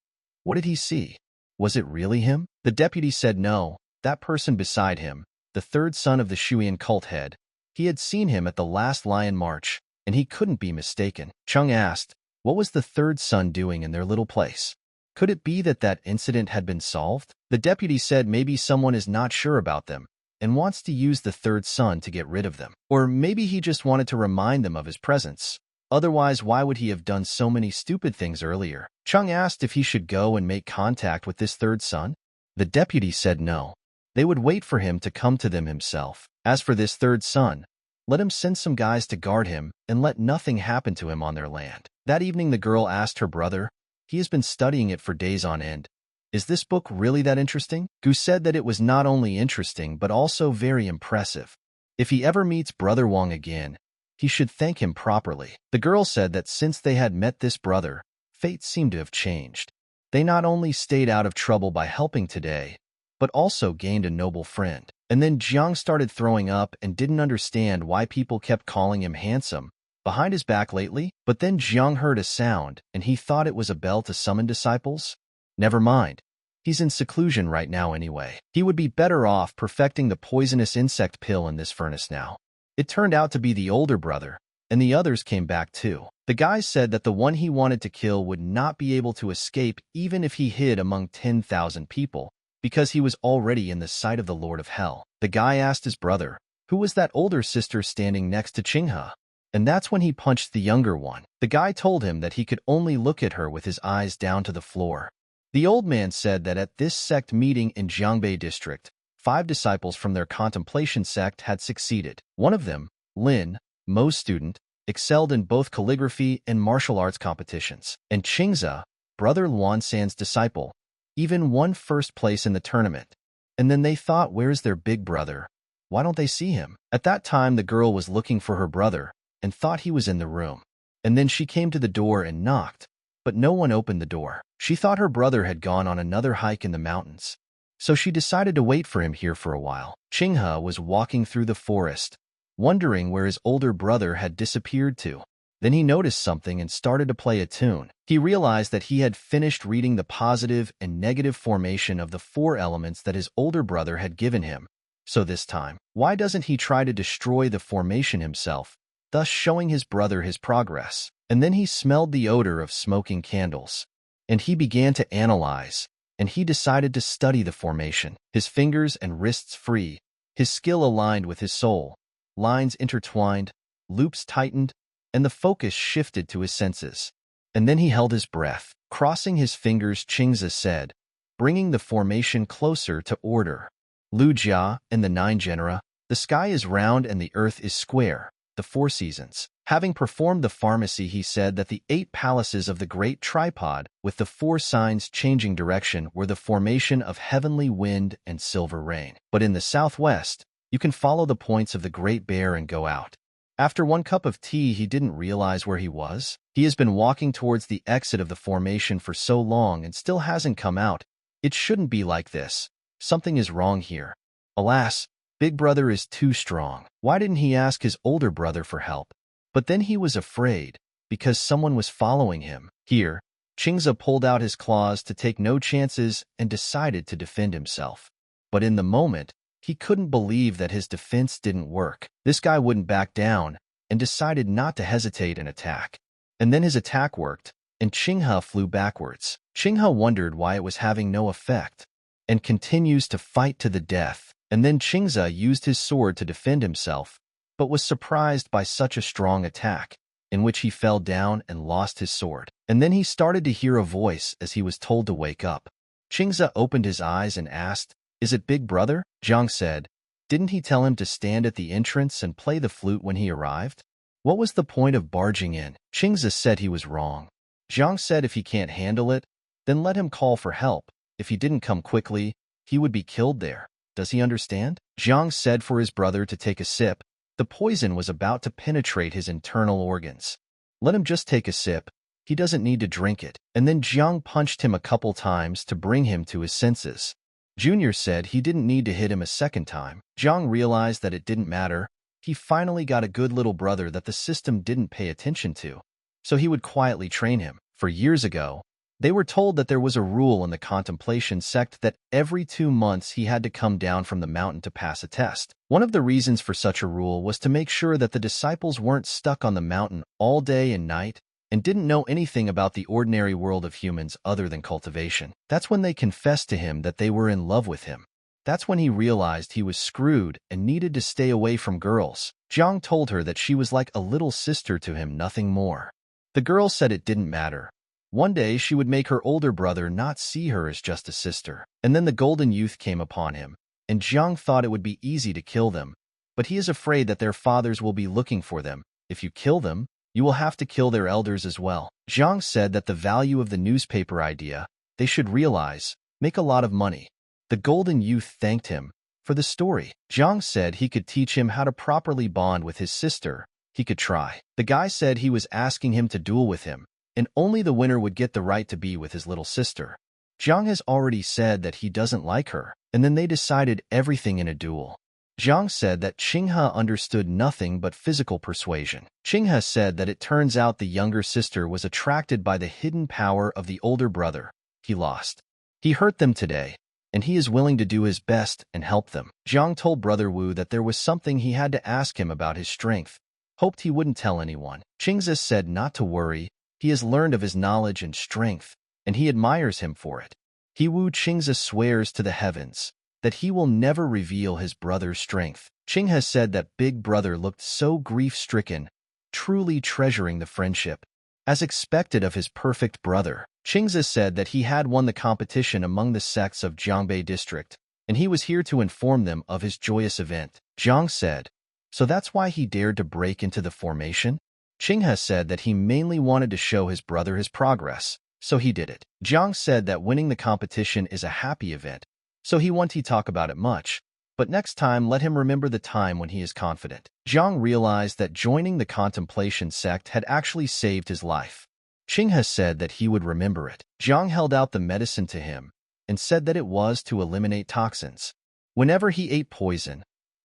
what did he see? Was it really him? The deputy said no, that person beside him, the third son of the Shuyan cult head. He had seen him at the last Lion March, and he couldn't be mistaken. Chung asked, what was the third son doing in their little place? Could it be that that incident had been solved? The deputy said maybe someone is not sure about them and wants to use the third son to get rid of them. Or maybe he just wanted to remind them of his presence. Otherwise, why would he have done so many stupid things earlier? Chung asked if he should go and make contact with this third son. The deputy said no. They would wait for him to come to them himself. As for this third son, let him send some guys to guard him and let nothing happen to him on their land. That evening the girl asked her brother. He has been studying it for days on end. Is this book really that interesting? Gu said that it was not only interesting but also very impressive. If he ever meets Brother Wong again, he should thank him properly. The girl said that since they had met this brother, fate seemed to have changed. They not only stayed out of trouble by helping today, but also gained a noble friend. And then Jiang started throwing up and didn't understand why people kept calling him handsome behind his back lately. But then Jiang heard a sound, and he thought it was a bell to summon disciples. Never mind. He's in seclusion right now anyway. He would be better off perfecting the poisonous insect pill in this furnace now. It turned out to be the older brother, and the others came back too. The guy said that the one he wanted to kill would not be able to escape even if he hid among 10,000 people, because he was already in the sight of the Lord of Hell. The guy asked his brother, who was that older sister standing next to Qinghe? And that's when he punched the younger one. The guy told him that he could only look at her with his eyes down to the floor. The old man said that at this sect meeting in Jiangbei district, 5 disciples from their contemplation sect had succeeded. One of them, Lin, Mo's student, excelled in both calligraphy and martial arts competitions. And Qingze, brother Luan San's disciple, even won first place in the tournament. And then they thought, where's their big brother? Why don't they see him? At that time, the girl was looking for her brother and thought he was in the room. And then she came to the door and knocked, but no one opened the door. She thought her brother had gone on another hike in the mountains, so she decided to wait for him here for a while. Qinghe was walking through the forest, wondering where his older brother had disappeared to. Then he noticed something and started to play a tune. He realized that he had finished reading the positive and negative formation of the 4 elements that his older brother had given him. So this time, why doesn't he try to destroy the formation himself, thus showing his brother his progress? And then he smelled the odor of smoking candles. And he began to analyze, and he decided to study the formation, his fingers and wrists free, his skill aligned with his soul, lines intertwined, loops tightened, and the focus shifted to his senses. And then he held his breath. Crossing his fingers, Qingzi said, bringing the formation closer to order. Lu Jia and the 9 genera, the sky is round and the earth is square, the 4 seasons. Having performed the pharmacy, he said that the 8 palaces of the great tripod, with the 4 signs changing direction, were the formation of heavenly wind and silver rain. But in the southwest, you can follow the points of the Great Bear and go out. After 1 cup of tea, he didn't realize where he was. He has been walking towards the exit of the formation for so long and still hasn't come out. It shouldn't be like this. Something is wrong here. Alas, Big Brother is too strong. Why didn't he ask his older brother for help? But then he was afraid, because someone was following him. Here, Qingzi pulled out his claws to take no chances and decided to defend himself. But in the moment, he couldn't believe that his defense didn't work. This guy wouldn't back down and decided not to hesitate and attack. And then his attack worked, and Qingzi flew backwards. Qingzi wondered why it was having no effect, and continues to fight to the death. And then Qingzi used his sword to defend himself, but was surprised by such a strong attack, in which he fell down and lost his sword. And then he started to hear a voice as he was told to wake up. Qingzi opened his eyes and asked, "Is it Big Brother?" Zhang said, "Didn't he tell him to stand at the entrance and play the flute when he arrived? What was the point of barging in?" Qingzi said he was wrong. Zhang said if he can't handle it, then let him call for help. If he didn't come quickly, he would be killed there. Does he understand? Zhang said for his brother to take a sip. The poison was about to penetrate his internal organs. Let him just take a sip. He doesn't need to drink it. And then Zhang punched him a couple times to bring him to his senses. Junior said he didn't need to hit him a second time. Zhang realized that it didn't matter. He finally got a good little brother that the system didn't pay attention to, so he would quietly train him. For years ago, they were told that there was a rule in the contemplation sect that every 2 months he had to come down from the mountain to pass a test. One of the reasons for such a rule was to make sure that the disciples weren't stuck on the mountain all day and night and didn't know anything about the ordinary world of humans other than cultivation. That's when they confessed to him that they were in love with him. That's when he realized he was screwed and needed to stay away from girls. Zhang told her that she was like a little sister to him, nothing more. The girl said it didn't matter. One day she would make her older brother not see her as just a sister. And then the golden youth came upon him, and Zhang thought it would be easy to kill them. But he is afraid that their fathers will be looking for them. If you kill them, you will have to kill their elders as well. Zhang said that the value of the newspaper idea, they should realize, make a lot of money. The golden youth thanked him for the story. Zhang said he could teach him how to properly bond with his sister. He could try. The guy said he was asking him to duel with him, and only the winner would get the right to be with his little sister. Zhang has already said that he doesn't like her, and then they decided everything in a duel. Zhang said that Qingzi understood nothing but physical persuasion. Qingzi said that it turns out the younger sister was attracted by the hidden power of the older brother. He lost. He hurt them today, and he is willing to do his best and help them. Zhang told Brother Wu that there was something he had to ask him about his strength. Hoped he wouldn't tell anyone. Qingzi said not to worry. He has learned of his knowledge and strength, and he admires him for it. He Wu Qingzi swears to the heavens that he will never reveal his brother's strength. Qingzi said that Big Brother looked so grief-stricken, truly treasuring the friendship, as expected of his perfect brother. Qingzi said that he had won the competition among the sects of Jiangbei district, and he was here to inform them of his joyous event. Zhang said, so that's why he dared to break into the formation? Qingzi said that he mainly wanted to show his brother his progress, so he did it. Zhang said that winning the competition is a happy event, so he won't talk about it much, but next time let him remember the time when he is confident. Zhang realized that joining the contemplation sect had actually saved his life. Qingzi said that he would remember it. Zhang held out the medicine to him and said that it was to eliminate toxins. Whenever he ate poison,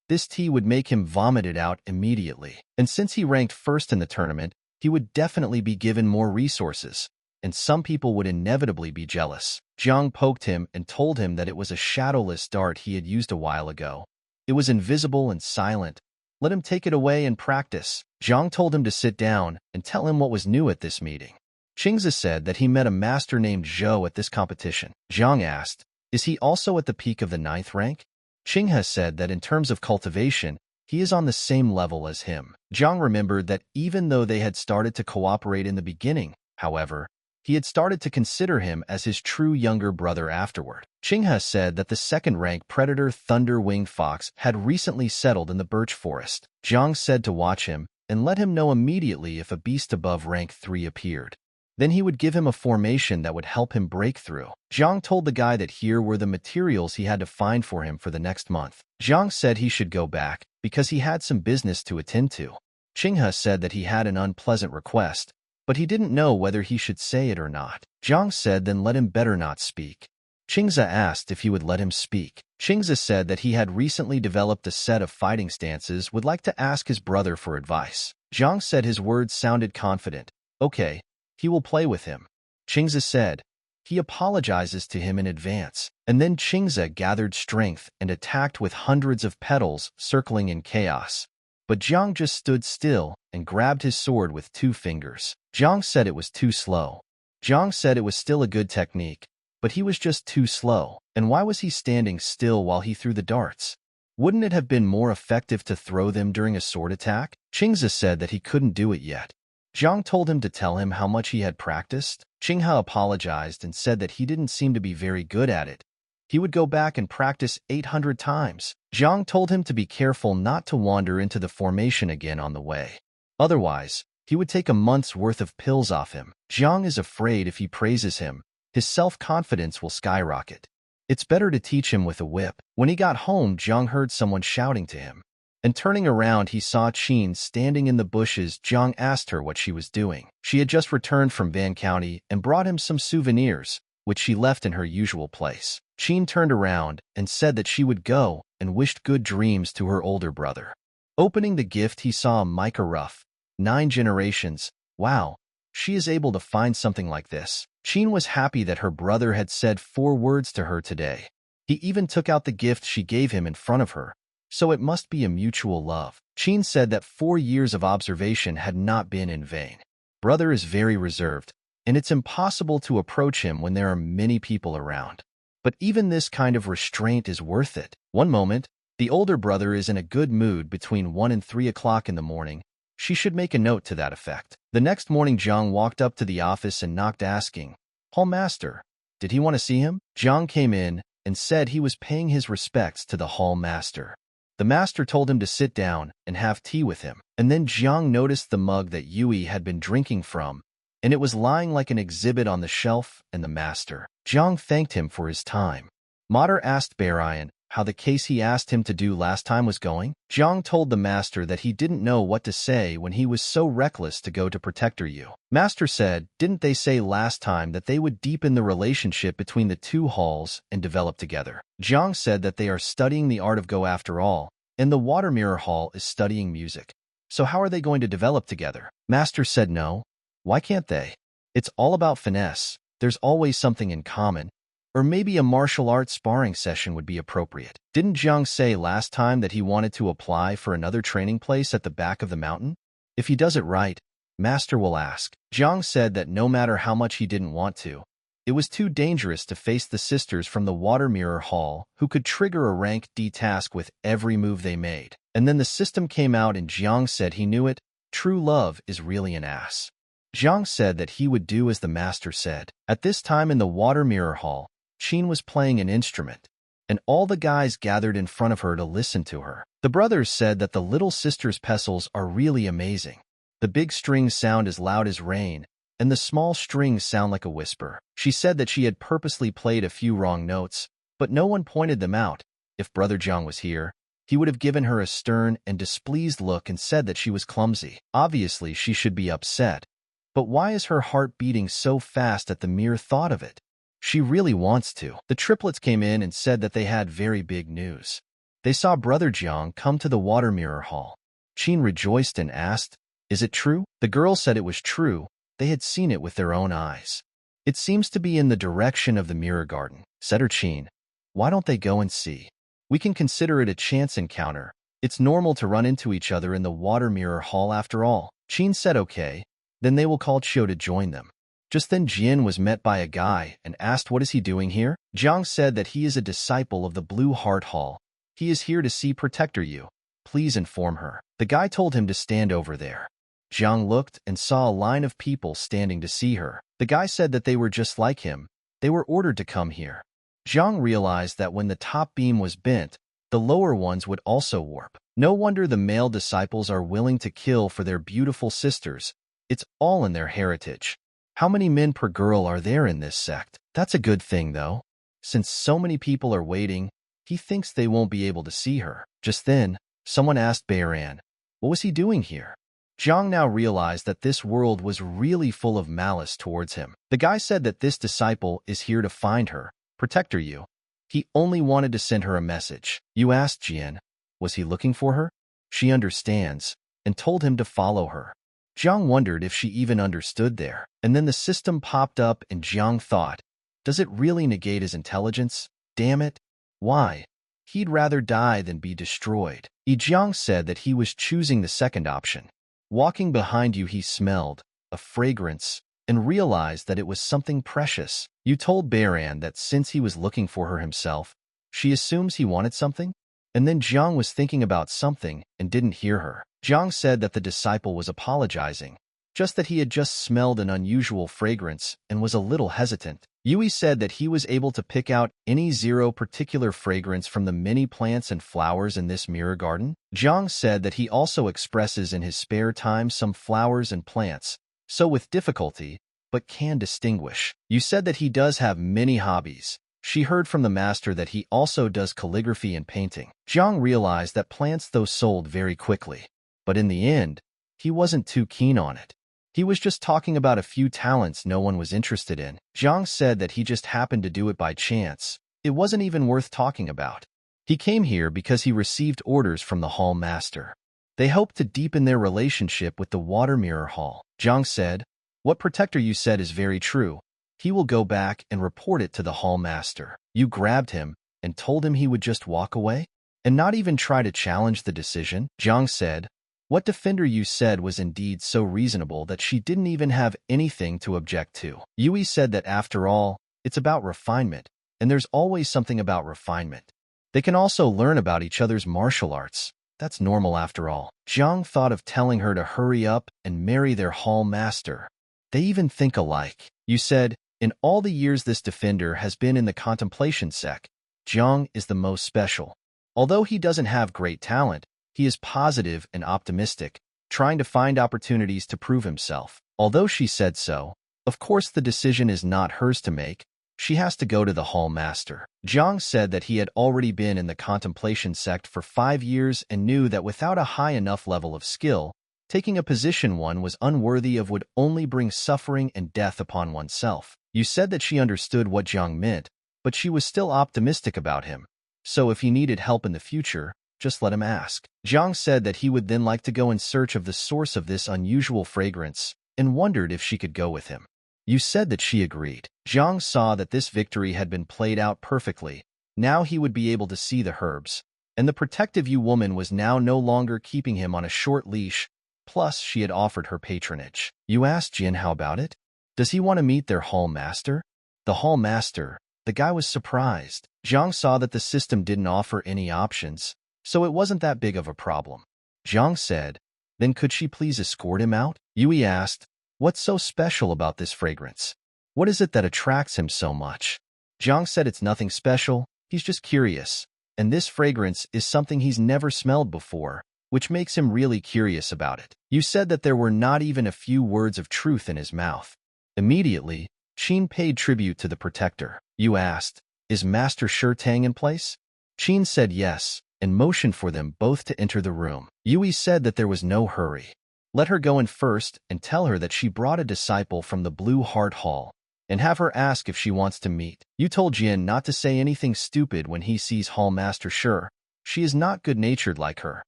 this tea would make him vomit it out immediately. And since he ranked first in the tournament, he would definitely be given more resources. and some people would inevitably be jealous. Jiang poked him and told him that it was a shadowless dart he had used a while ago. It was invisible and silent. Let him take it away and practice. Jiang told him to sit down and tell him what was new at this meeting. Qingzi said that he met a master named Zhou at this competition. Jiang asked, "Is he also at the peak of the 9th rank?" Qinghe said that in terms of cultivation, he is on the same level as him. Jiang remembered that even though they had started to cooperate in the beginning, however, he had started to consider him as his true younger brother afterward. Qinghe said that the 2nd-rank predator thunder-winged fox had recently settled in the birch forest. Jiang said to watch him and let him know immediately if a beast above rank 3 appeared. Then he would give him a formation that would help him break through. Jiang told the guy that here were the materials he had to find for him for the next month. Jiang said he should go back because he had some business to attend to. Qinghe said that he had an unpleasant request, but he didn't know whether he should say it or not. Jiang said then let him better not speak. Qingzi asked if he would let him speak. Qingzi said that he had recently developed a set of fighting stances, would like to ask his brother for advice. Jiang said his words sounded confident. Okay, he will play with him. Qingzi said. He apologizes to him in advance. And then Qingzi gathered strength and attacked with hundreds of petals circling in chaos. But Jiang just stood still and grabbed his sword with 2 fingers. Jiang said it was too slow. Jiang said it was still a good technique, but he was just too slow. And why was he standing still while he threw the darts? Wouldn't it have been more effective to throw them during a sword attack? Qingzi said that he couldn't do it yet. Jiang told him to tell him how much he had practiced. Qinghe apologized and said that he didn't seem to be very good at it. He would go back and practice 800 times. Jiang told him to be careful not to wander into the formation again on the way. Otherwise, he would take a month's worth of pills off him. Jiang is afraid if he praises him, his self-confidence will skyrocket. It's better to teach him with a whip. When he got home, Jiang heard someone shouting to him. And turning around, he saw Qin standing in the bushes. Jiang asked her what she was doing. She had just returned from Van County and brought him some souvenirs, which she left in her usual place. Qin turned around and said that she would go and wished good dreams to her older brother. Opening the gift, he saw a mica ruff. 9 generations. Wow, she is able to find something like this. Qin was happy that her brother had said 4 words to her today. He even took out the gift she gave him in front of her. So it must be a mutual love. Qin said that 4 years of observation had not been in vain. Brother is very reserved, and it's impossible to approach him when there are many people around. But even this kind of restraint is worth it. One moment, the older brother is in a good mood between 1 and 3 o'clock in the morning. She should make a note to that effect. The next morning, Jiang walked up to the office and knocked, asking, "Hall Master, did he want to see him?" Jiang came in and said he was paying his respects to the Hall Master. The master told him to sit down and have tea with him. And then Jiang noticed the mug that Yui had been drinking from, and it was lying like an exhibit on the shelf, and the master. Jiang thanked him for his time. Mater asked Barian how the case he asked him to do last time was going. Jiang told the master that he didn't know what to say when he was so reckless to go to Protector Yu. Master said, didn't they say last time that they would deepen the relationship between the 2 halls and develop together? Jiang said that they are studying the art of Go after all, and the Water Mirror Hall is studying music. So how are they going to develop together? Master said no. Why can't they? It's all about finesse. There's always something in common. Or maybe a martial arts sparring session would be appropriate. Didn't Jiang say last time that he wanted to apply for another training place at the back of the mountain? If he does it right, Master will ask. Jiang said that no matter how much he didn't want to, it was too dangerous to face the sisters from the Water Mirror Hall, who could trigger a rank D task with every move they made. And then the system came out and Jiang said he knew it. True love is really an ass. Jiang said that he would do as the master said. At this time in the Water Mirror Hall, Qin was playing an instrument, and all the guys gathered in front of her to listen to her. The brothers said that the little sister's pestles are really amazing. The big strings sound as loud as rain, and the small strings sound like a whisper. She said that she had purposely played a few wrong notes, but no one pointed them out. If Brother Jiang was here, he would have given her a stern and displeased look and said that she was clumsy. Obviously, she should be upset. But why is her heart beating so fast at the mere thought of it? She really wants to. The triplets came in and said that they had very big news. They saw Brother Jiang come to the Water Mirror Hall. Qin rejoiced and asked, "Is it true?" The girls said it was true. They had seen it with their own eyes. It seems to be in the direction of the mirror garden, said Chin. Why don't they go and see? We can consider it a chance encounter. It's normal to run into each other in the water mirror hall after all. Chin said okay, then they will call Chiu to join them. Just then Jian was met by a guy and asked what is he doing here? Jiang said that he is a disciple of the Blue Heart Hall. He is here to see Protector Yu. Please inform her. The guy told him to stand over there. Jiang looked and saw a line of people standing to see her. The guy said that they were just like him. They were ordered to come here. Jiang realized that when the top beam was bent, the lower ones would also warp. No wonder the male disciples are willing to kill for their beautiful sisters. It's all in their heritage. How many men per girl are there in this sect? That's a good thing, though. Since so many people are waiting, he thinks they won't be able to see her. Just then, someone asked Baran, what was he doing here? Jiang now realized that this world was really full of malice towards him. The guy said that this disciple is here to find her, Protector Yu. He only wanted to send her a message. Yu asked Jian, was he looking for her? She understands, and told him to follow her. Jiang wondered if she even understood there. And then the system popped up and Jiang thought, does it really negate his intelligence? Damn it. Why? He'd rather die than be destroyed. Jiang said that he was choosing the second option. Walking behind you he smelled a fragrance and realized that it was something precious. You told Baran that since he was looking for her himself, she assumes he wanted something? And then Jiang was thinking about something and didn't hear her. Jiang said that the disciple was apologizing, just that he had just smelled an unusual fragrance and was a little hesitant. Yui said that he was able to pick out any zero particular fragrance from the many plants and flowers in this mirror garden. Jiang said that he also expresses in his spare time some flowers and plants, so with difficulty, but can distinguish. You said that he does have many hobbies. She heard from the master that he also does calligraphy and painting. Jiang realized that plants those sold very quickly, but in the end, he wasn't too keen on it. He was just talking about a few talents no one was interested in. Jiang said that he just happened to do it by chance. It wasn't even worth talking about. He came here because he received orders from the hall master. They hoped to deepen their relationship with the water mirror hall. Jiang said, what Protector Yu said is very true. He will go back and report it to the hall master. You grabbed him and told him he would just walk away? And not even try to challenge the decision? Jiang said, what Defender Yu said was indeed so reasonable that she didn't even have anything to object to. Yui said that after all, it's about refinement, and there's always something about refinement. They can also learn about each other's martial arts. That's normal after all. Jiang thought of telling her to hurry up and marry their hall master. They even think alike. You said, in all the years this defender has been in the contemplation sect, Jiang is the most special. Although he doesn't have great talent, he is positive and optimistic, trying to find opportunities to prove himself. Although she said so, of course the decision is not hers to make. She has to go to the hall master. Jiang said that he had already been in the contemplation sect for 5 years and knew that without a high enough level of skill, taking a position one was unworthy of would only bring suffering and death upon oneself. You said that she understood what Jiang meant, but she was still optimistic about him. So if he needed help in the future, just let him ask. Jiang said that he would then like to go in search of the source of this unusual fragrance and wondered if she could go with him. You said that she agreed. Jiang saw that this victory had been played out perfectly. Now he would be able to see the herbs, and the protective Yu woman was now no longer keeping him on a short leash, plus she had offered her patronage. You asked Jian how about it? Does he want to meet their hall master? The hall master. The guy was surprised. Jiang saw that the system didn't offer any options, so it wasn't that big of a problem. Jiang said, then could she please escort him out? Yui asked, what's so special about this fragrance? What is it that attracts him so much? Jiang said it's nothing special, he's just curious, and this fragrance is something he's never smelled before, which makes him really curious about it. You said that there were not even a few words of truth in his mouth. Immediately, Qin paid tribute to the protector. You asked, is Master Shurtang in place? Qin said yes, and motioned for them both to enter the room. Yui said that there was no hurry. Let her go in first and tell her that she brought a disciple from the Blue Heart Hall, and have her ask if she wants to meet. You told Jian not to say anything stupid when he sees Hall Master Shur. She is not good-natured like her,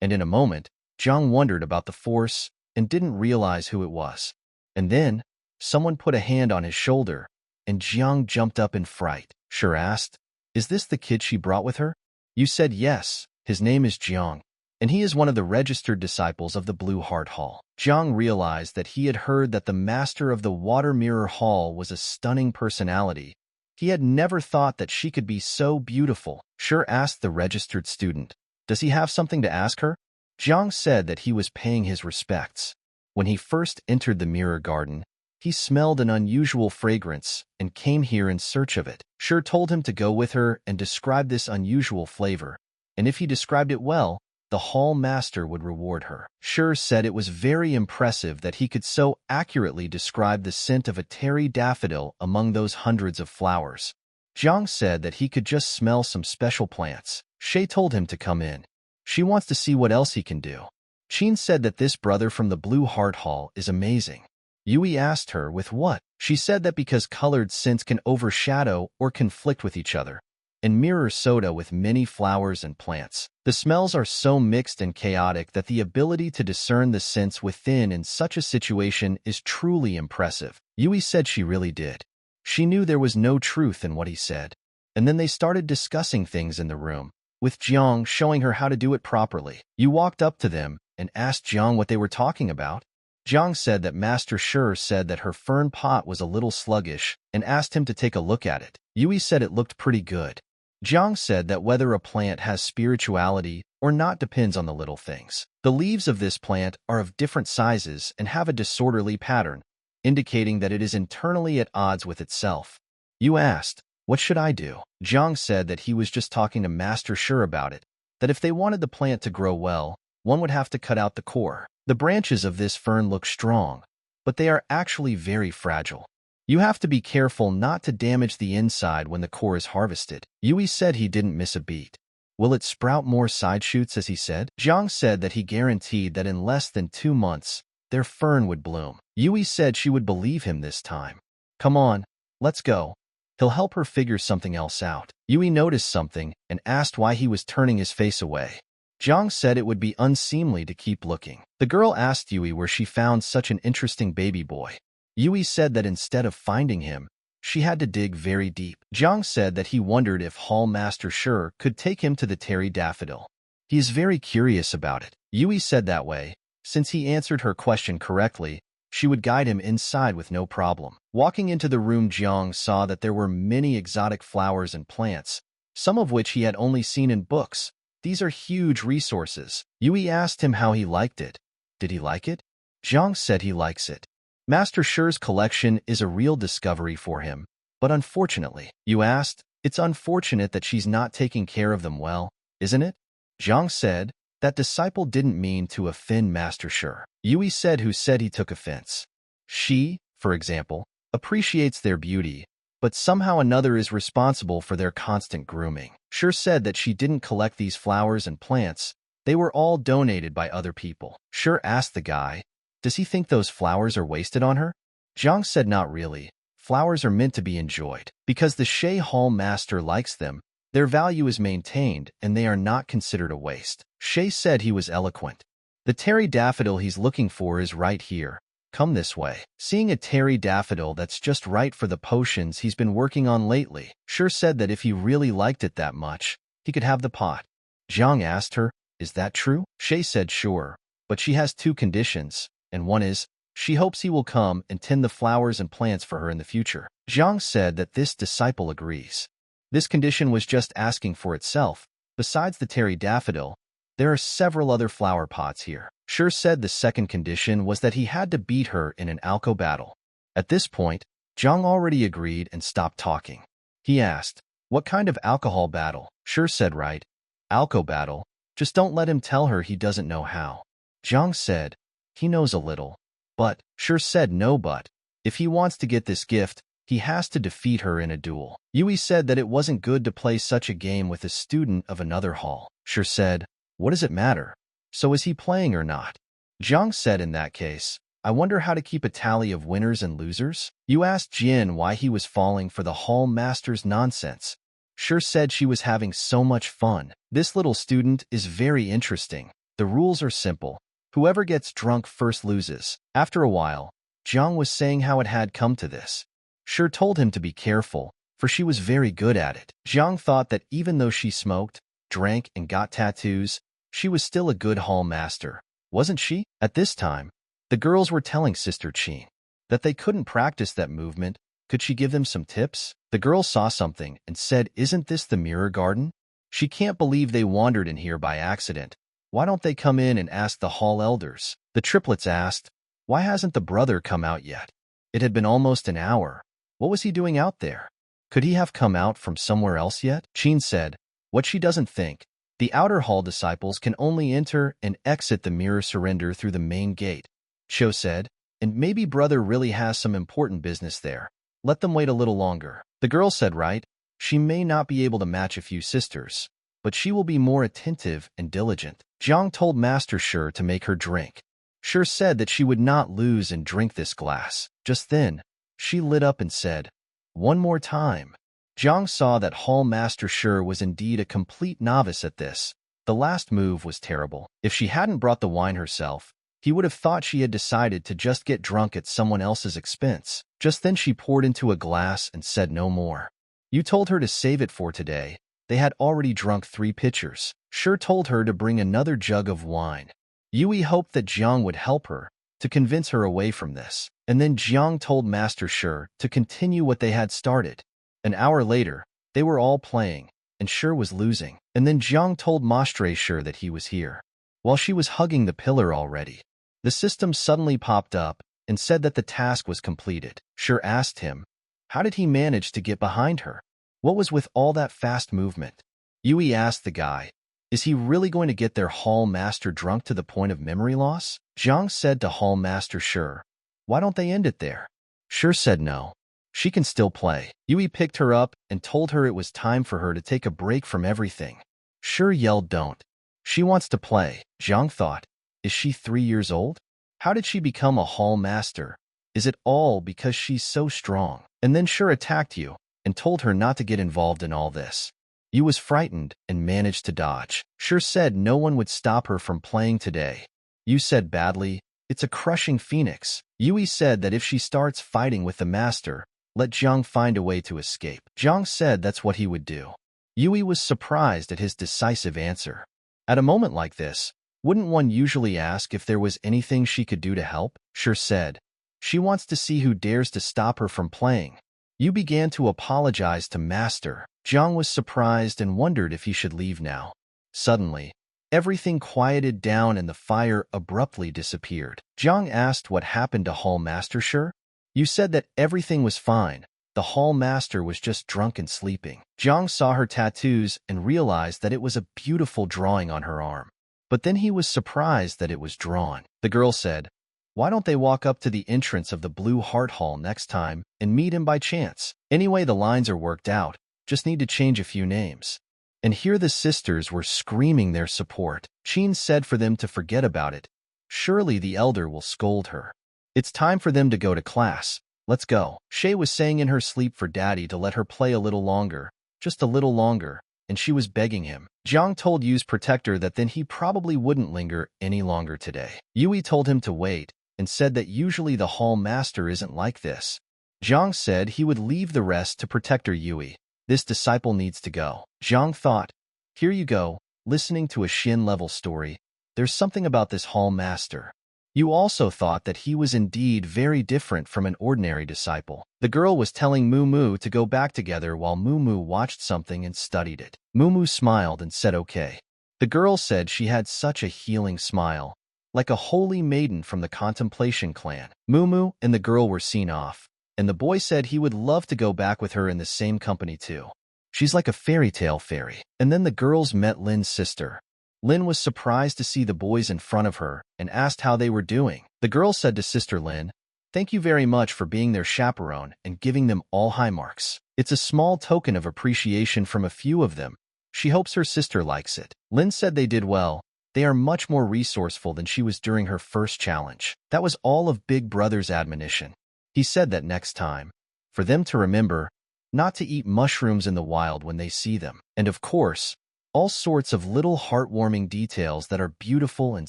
and in a moment, Jiang wondered about the force and didn't realize who it was. And then, someone put a hand on his shoulder, and Jiang jumped up in fright. Sure asked, "Is this the kid she brought with her?" You said yes. His name is Jiang, and he is one of the registered disciples of the Blue Heart Hall. Jiang realized that he had heard that the master of the Water Mirror Hall was a stunning personality. He had never thought that she could be so beautiful. Sure asked the registered student, "Does he have something to ask her?" Jiang said that he was paying his respects. When he first entered the mirror garden, he smelled an unusual fragrance and came here in search of it. Sure told him to go with her and describe this unusual flavor, and if he described it well, the hall master would reward her. Sure said it was very impressive that he could so accurately describe the scent of a terry daffodil among those hundreds of flowers. Jiang said that he could just smell some special plants. Shay told him to come in. She wants to see what else he can do. Qin said that this brother from the Blue Heart Hall is amazing. Yui asked her with what. She said that because colored scents can overshadow or conflict with each other, and mirror soda with many flowers and plants. The smells are so mixed and chaotic that the ability to discern the scents within in such a situation is truly impressive. Yui said she really did. She knew there was no truth in what he said. And then they started discussing things in the room, with Jiang showing her how to do it properly. You walked up to them and asked Jiang what they were talking about. Jiang said that Master Sure said that her fern pot was a little sluggish and asked him to take a look at it. Yui said it looked pretty good. Jiang said that whether a plant has spirituality or not depends on the little things. The leaves of this plant are of different sizes and have a disorderly pattern, indicating that it is internally at odds with itself. You asked, "What should I do?" Jiang said that he was just talking to Master Sure about it, that if they wanted the plant to grow well, one would have to cut out the core. The branches of this fern look strong, but they are actually very fragile. You have to be careful not to damage the inside when the core is harvested. Yui said he didn't miss a beat. Will it sprout more side shoots as he said? Jiang said that he guaranteed that in less than 2 months, their fern would bloom. Yui said she would believe him this time. Come on, let's go. He'll help her figure something else out. Yui noticed something and asked why he was turning his face away. Jiang said it would be unseemly to keep looking. The girl asked Yui where she found such an interesting baby boy. Yui said that instead of finding him, she had to dig very deep. Jiang said that he wondered if Hall Master Sure could take him to the Terry Daffodil. He is very curious about it. Yui said that way, since he answered her question correctly, she would guide him inside with no problem. Walking into the room, Jiang saw that there were many exotic flowers and plants, some of which he had only seen in books. These are huge resources. Yui asked him how he liked it. Did he like it? Jiang said he likes it. Master Shure's collection is a real discovery for him, but unfortunately, you asked, it's unfortunate that she's not taking care of them well, isn't it? Jiang said, that disciple didn't mean to offend Master Shure. Yui said who said he took offense. She, for example, appreciates their beauty, but somehow another is responsible for their constant grooming. Shure said that she didn't collect these flowers and plants. They were all donated by other people. Shure asked the guy, does he think those flowers are wasted on her? Jiang said not really. Flowers are meant to be enjoyed. Because the Shay Hall Master likes them, their value is maintained and they are not considered a waste. Shay said he was eloquent. The Terry Daffodil he's looking for is right here. Come this way. Seeing a Terry Daffodil that's just right for the potions he's been working on lately, Shure said that if he really liked it that much, he could have the pot. Jiang asked her, is that true? Shay said sure, but she has 2 conditions, and one is, she hopes he will come and tend the flowers and plants for her in the future. Jiang said that this disciple agrees. This condition was just asking for itself. Besides the Terry Daffodil, there are several other flower pots here. Shure said the second condition was that he had to beat her in an alco battle. At this point, Jiang already agreed and stopped talking. He asked, what kind of alcohol battle? Shure said right. Alco battle. Just don't let him tell her he doesn't know how. Jiang said, he knows a little. But, Shure said no but. If he wants to get this gift, he has to defeat her in a duel. Yui said that it wasn't good to play such a game with a student of another hall. Shure said, what does it matter? So is he playing or not? Jiang said in that case, I wonder how to keep a tally of winners and losers? You asked Jin why he was falling for the hall master's nonsense. Shure said she was having so much fun. This little student is very interesting. The rules are simple. Whoever gets drunk first loses. After a while, Jiang was saying how it had come to this. Shi told him to be careful, for she was very good at it. Jiang thought that even though she smoked, drank, and got tattoos, she was still a good hall master, wasn't she? At this time, the girls were telling Sister Qin that they couldn't practice that movement. Could she give them some tips? The girl saw something and said, "Isn't this the mirror garden? She can't believe they wandered in here by accident. Why don't they come in and ask the hall elders?" The triplets asked, "Why hasn't the brother come out yet? It had been almost an hour. What was he doing out there? Could he have come out from somewhere else yet?" Qin said, "What she doesn't think. The outer hall disciples can only enter and exit the mirror surrender through the main gate." Cho said, "And maybe brother really has some important business there. Let them wait a little longer." The girl said, "Right, she may not be able to match a few sisters, but she will be more attentive and diligent." Jiang told Master Shi to make her drink. Shi said that she would not lose and drink this glass. Just then, she lit up and said, "One more time." Jiang saw that Hall Master Shi was indeed a complete novice at this. The last move was terrible. If she hadn't brought the wine herself, he would have thought she had decided to just get drunk at someone else's expense. Just then she poured into a glass and said no more. "You told her to save it for today." They had already drunk 3 pitchers. Shi told her to bring another jug of wine. Yui hoped that Jiang would help her to convince her away from this. And then Jiang told Master Shi to continue what they had started. An hour later, they were all playing, and Shi was losing. And then Jiang told Master Shi that he was here. While she was hugging the pillar already, the system suddenly popped up and said that the task was completed. Shi asked him, how did he manage to get behind her? What was with all that fast movement? Yui asked the guy, is he really going to get their hall master drunk to the point of memory loss? Jiang said to Hall Master Shi, why don't they end it there? Shi said no. She can still play. Yui picked her up and told her it was time for her to take a break from everything. Shi yelled, don't. She wants to play. Jiang thought, is she 3 years old? How did she become a hall master? Is it all because she's so strong? And then Shi attacked you and told her not to get involved in all this. Yu was frightened and managed to dodge. Shi said no one would stop her from playing today. Yu said badly, it's a crushing phoenix. Yui said that if she starts fighting with the master, let Jiang find a way to escape. Jiang said that's what he would do. Yui was surprised at his decisive answer. At a moment like this, wouldn't one usually ask if there was anything she could do to help? Shi said, she wants to see who dares to stop her from playing. Yu began to apologize to Master. Jiang was surprised and wondered if he should leave now. Suddenly, everything quieted down and the fire abruptly disappeared. Jiang asked what happened to Hall Master Shi. You said that everything was fine. The hall master was just drunk and sleeping. Jiang saw her tattoos and realized that it was a beautiful drawing on her arm. But then he was surprised that it was drawn. The girl said, why don't they walk up to the entrance of the Blue Heart Hall next time and meet him by chance? Anyway, the lines are worked out. Just need to change a few names. And here the sisters were screaming their support. Qin said for them to forget about it. Surely the elder will scold her. It's time for them to go to class. Let's go. Shay was saying in her sleep for Daddy to let her play a little longer, just a little longer, and she was begging him. Jiang told Yu's protector that then he probably wouldn't linger any longer today. Yui told him to wait and said that usually the hall master isn't like this. Jiang said he would leave the rest to protector Yui. This disciple needs to go. Jiang thought, here you go, listening to a Shin-level story. There's something about this hall master. You also thought that he was indeed very different from an ordinary disciple. The girl was telling Mumu to go back together while Mumu watched something and studied it. Mumu smiled and said okay. The girl said she had such a healing smile, like a holy maiden from the Contemplation clan. Mumu and the girl were seen off, and the boy said he would love to go back with her in the same company too. She's like a fairy tale fairy. And then the girls met Lin's sister. Lin was surprised to see the boys in front of her and asked how they were doing. The girl said to Sister Lin, thank you very much for being their chaperone and giving them all high marks. It's a small token of appreciation from a few of them. She hopes her sister likes it. Lin said they did well. They are much more resourceful than she was during her first challenge. That was all of Big Brother's admonition. He said that next time, for them to remember, not to eat mushrooms in the wild when they see them. And of course, all sorts of little heartwarming details that are beautiful and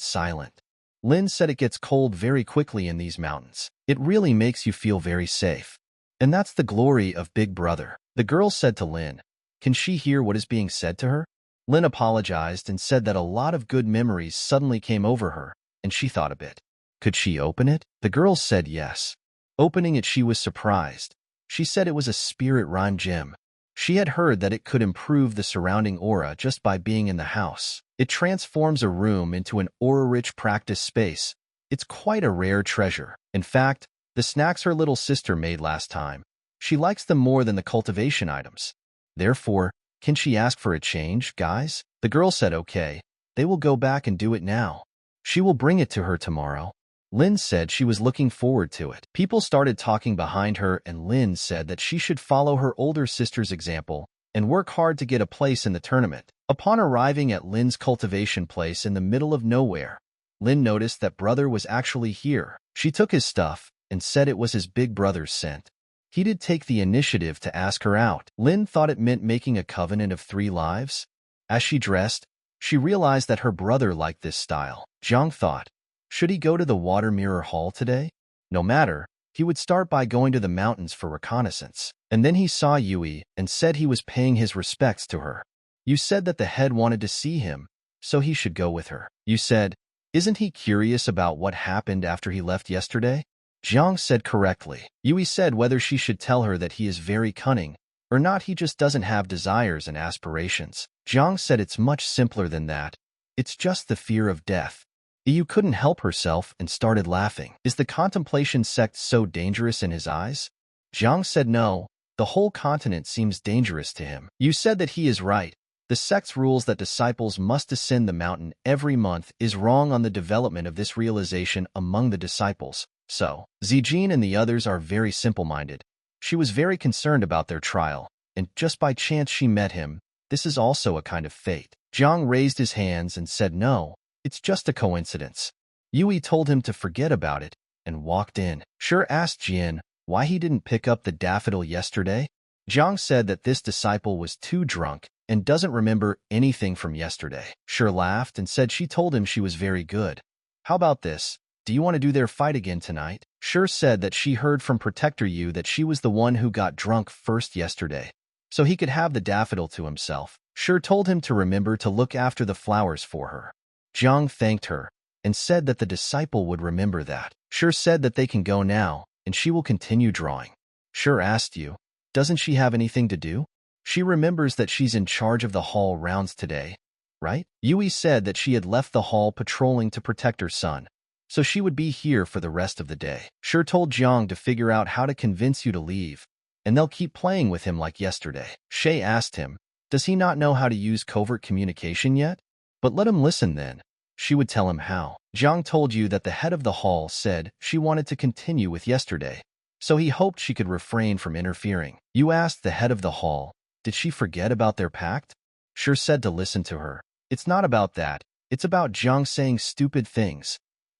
silent. Lin said it gets cold very quickly in these mountains. It really makes you feel very safe. And that's the glory of Big Brother. The girl said to Lin. Can she hear what is being said to her? Lin apologized and said that a lot of good memories suddenly came over her, and she thought a bit. Could she open it? The girl said yes. Opening it, she was surprised. She said it was a spirit rhyme gem. She had heard that it could improve the surrounding aura just by being in the house. It transforms a room into an aura-rich practice space. It's quite a rare treasure. In fact, the snacks her little sister made last time, she likes them more than the cultivation items. Therefore, can she ask for a change, guys? The girl said okay. They will go back and do it now. She will bring it to her tomorrow. Lin said she was looking forward to it. People started talking behind her, and Lin said that she should follow her older sister's example and work hard to get a place in the tournament. Upon arriving at Lin's cultivation place in the middle of nowhere, Lin noticed that brother was actually here. She took his stuff and said it was his big brother's scent. He did take the initiative to ask her out. Lin thought it meant making a covenant of 3 lives. As she dressed, she realized that her brother liked this style. Jiang thought, should he go to the Water Mirror Hall today? No matter, he would start by going to the mountains for reconnaissance. And then he saw Yui and said he was paying his respects to her. You said that the head wanted to see him, so he should go with her. You said, isn't he curious about what happened after he left yesterday? Jiang said correctly. Yui said whether she should tell her that he is very cunning or not, he just doesn't have desires and aspirations. Jiang said it's much simpler than that. It's just the fear of death. Yu couldn't help herself and started laughing. Is the contemplation sect so dangerous in his eyes? Jiang said no. The whole continent seems dangerous to him. Yu said that he is right. The sect's rules that disciples must ascend the mountain every month is wrong on the development of this realization among the disciples. So, Zijin and the others are very simple-minded. She was very concerned about their trial, and just by chance she met him. This is also a kind of fate. Jiang raised his hands and said no, it's just a coincidence. Yui told him to forget about it and walked in. Sure asked Jian why he didn't pick up the daffodil yesterday. Jiang said that this disciple was too drunk and doesn't remember anything from yesterday. Sure laughed and said she told him she was very good. How about this? Do you want to do their fight again tonight? Sure said that she heard from Protector Yu that she was the one who got drunk first yesterday, so he could have the daffodil to himself. Sure told him to remember to look after the flowers for her. Jiang thanked her and said that the disciple would remember that. Sure said that they can go now, and she will continue drawing. Sure asked Yu, doesn't she have anything to do? She remembers that she's in charge of the hall rounds today, right? Yui said that she had left the hall patrolling to protect her son, so she would be here for the rest of the day. Sure told Jiang to figure out how to convince you to leave, and they'll keep playing with him like yesterday. Shay asked him, does he not know how to use covert communication yet? But let him listen then. She would tell him how. Jiang told you that the head of the hall said she wanted to continue with yesterday, so he hoped she could refrain from interfering. You asked the head of the hall, did she forget about their pact? Sure said to listen to her. It's not about that. It's about Jiang saying stupid things.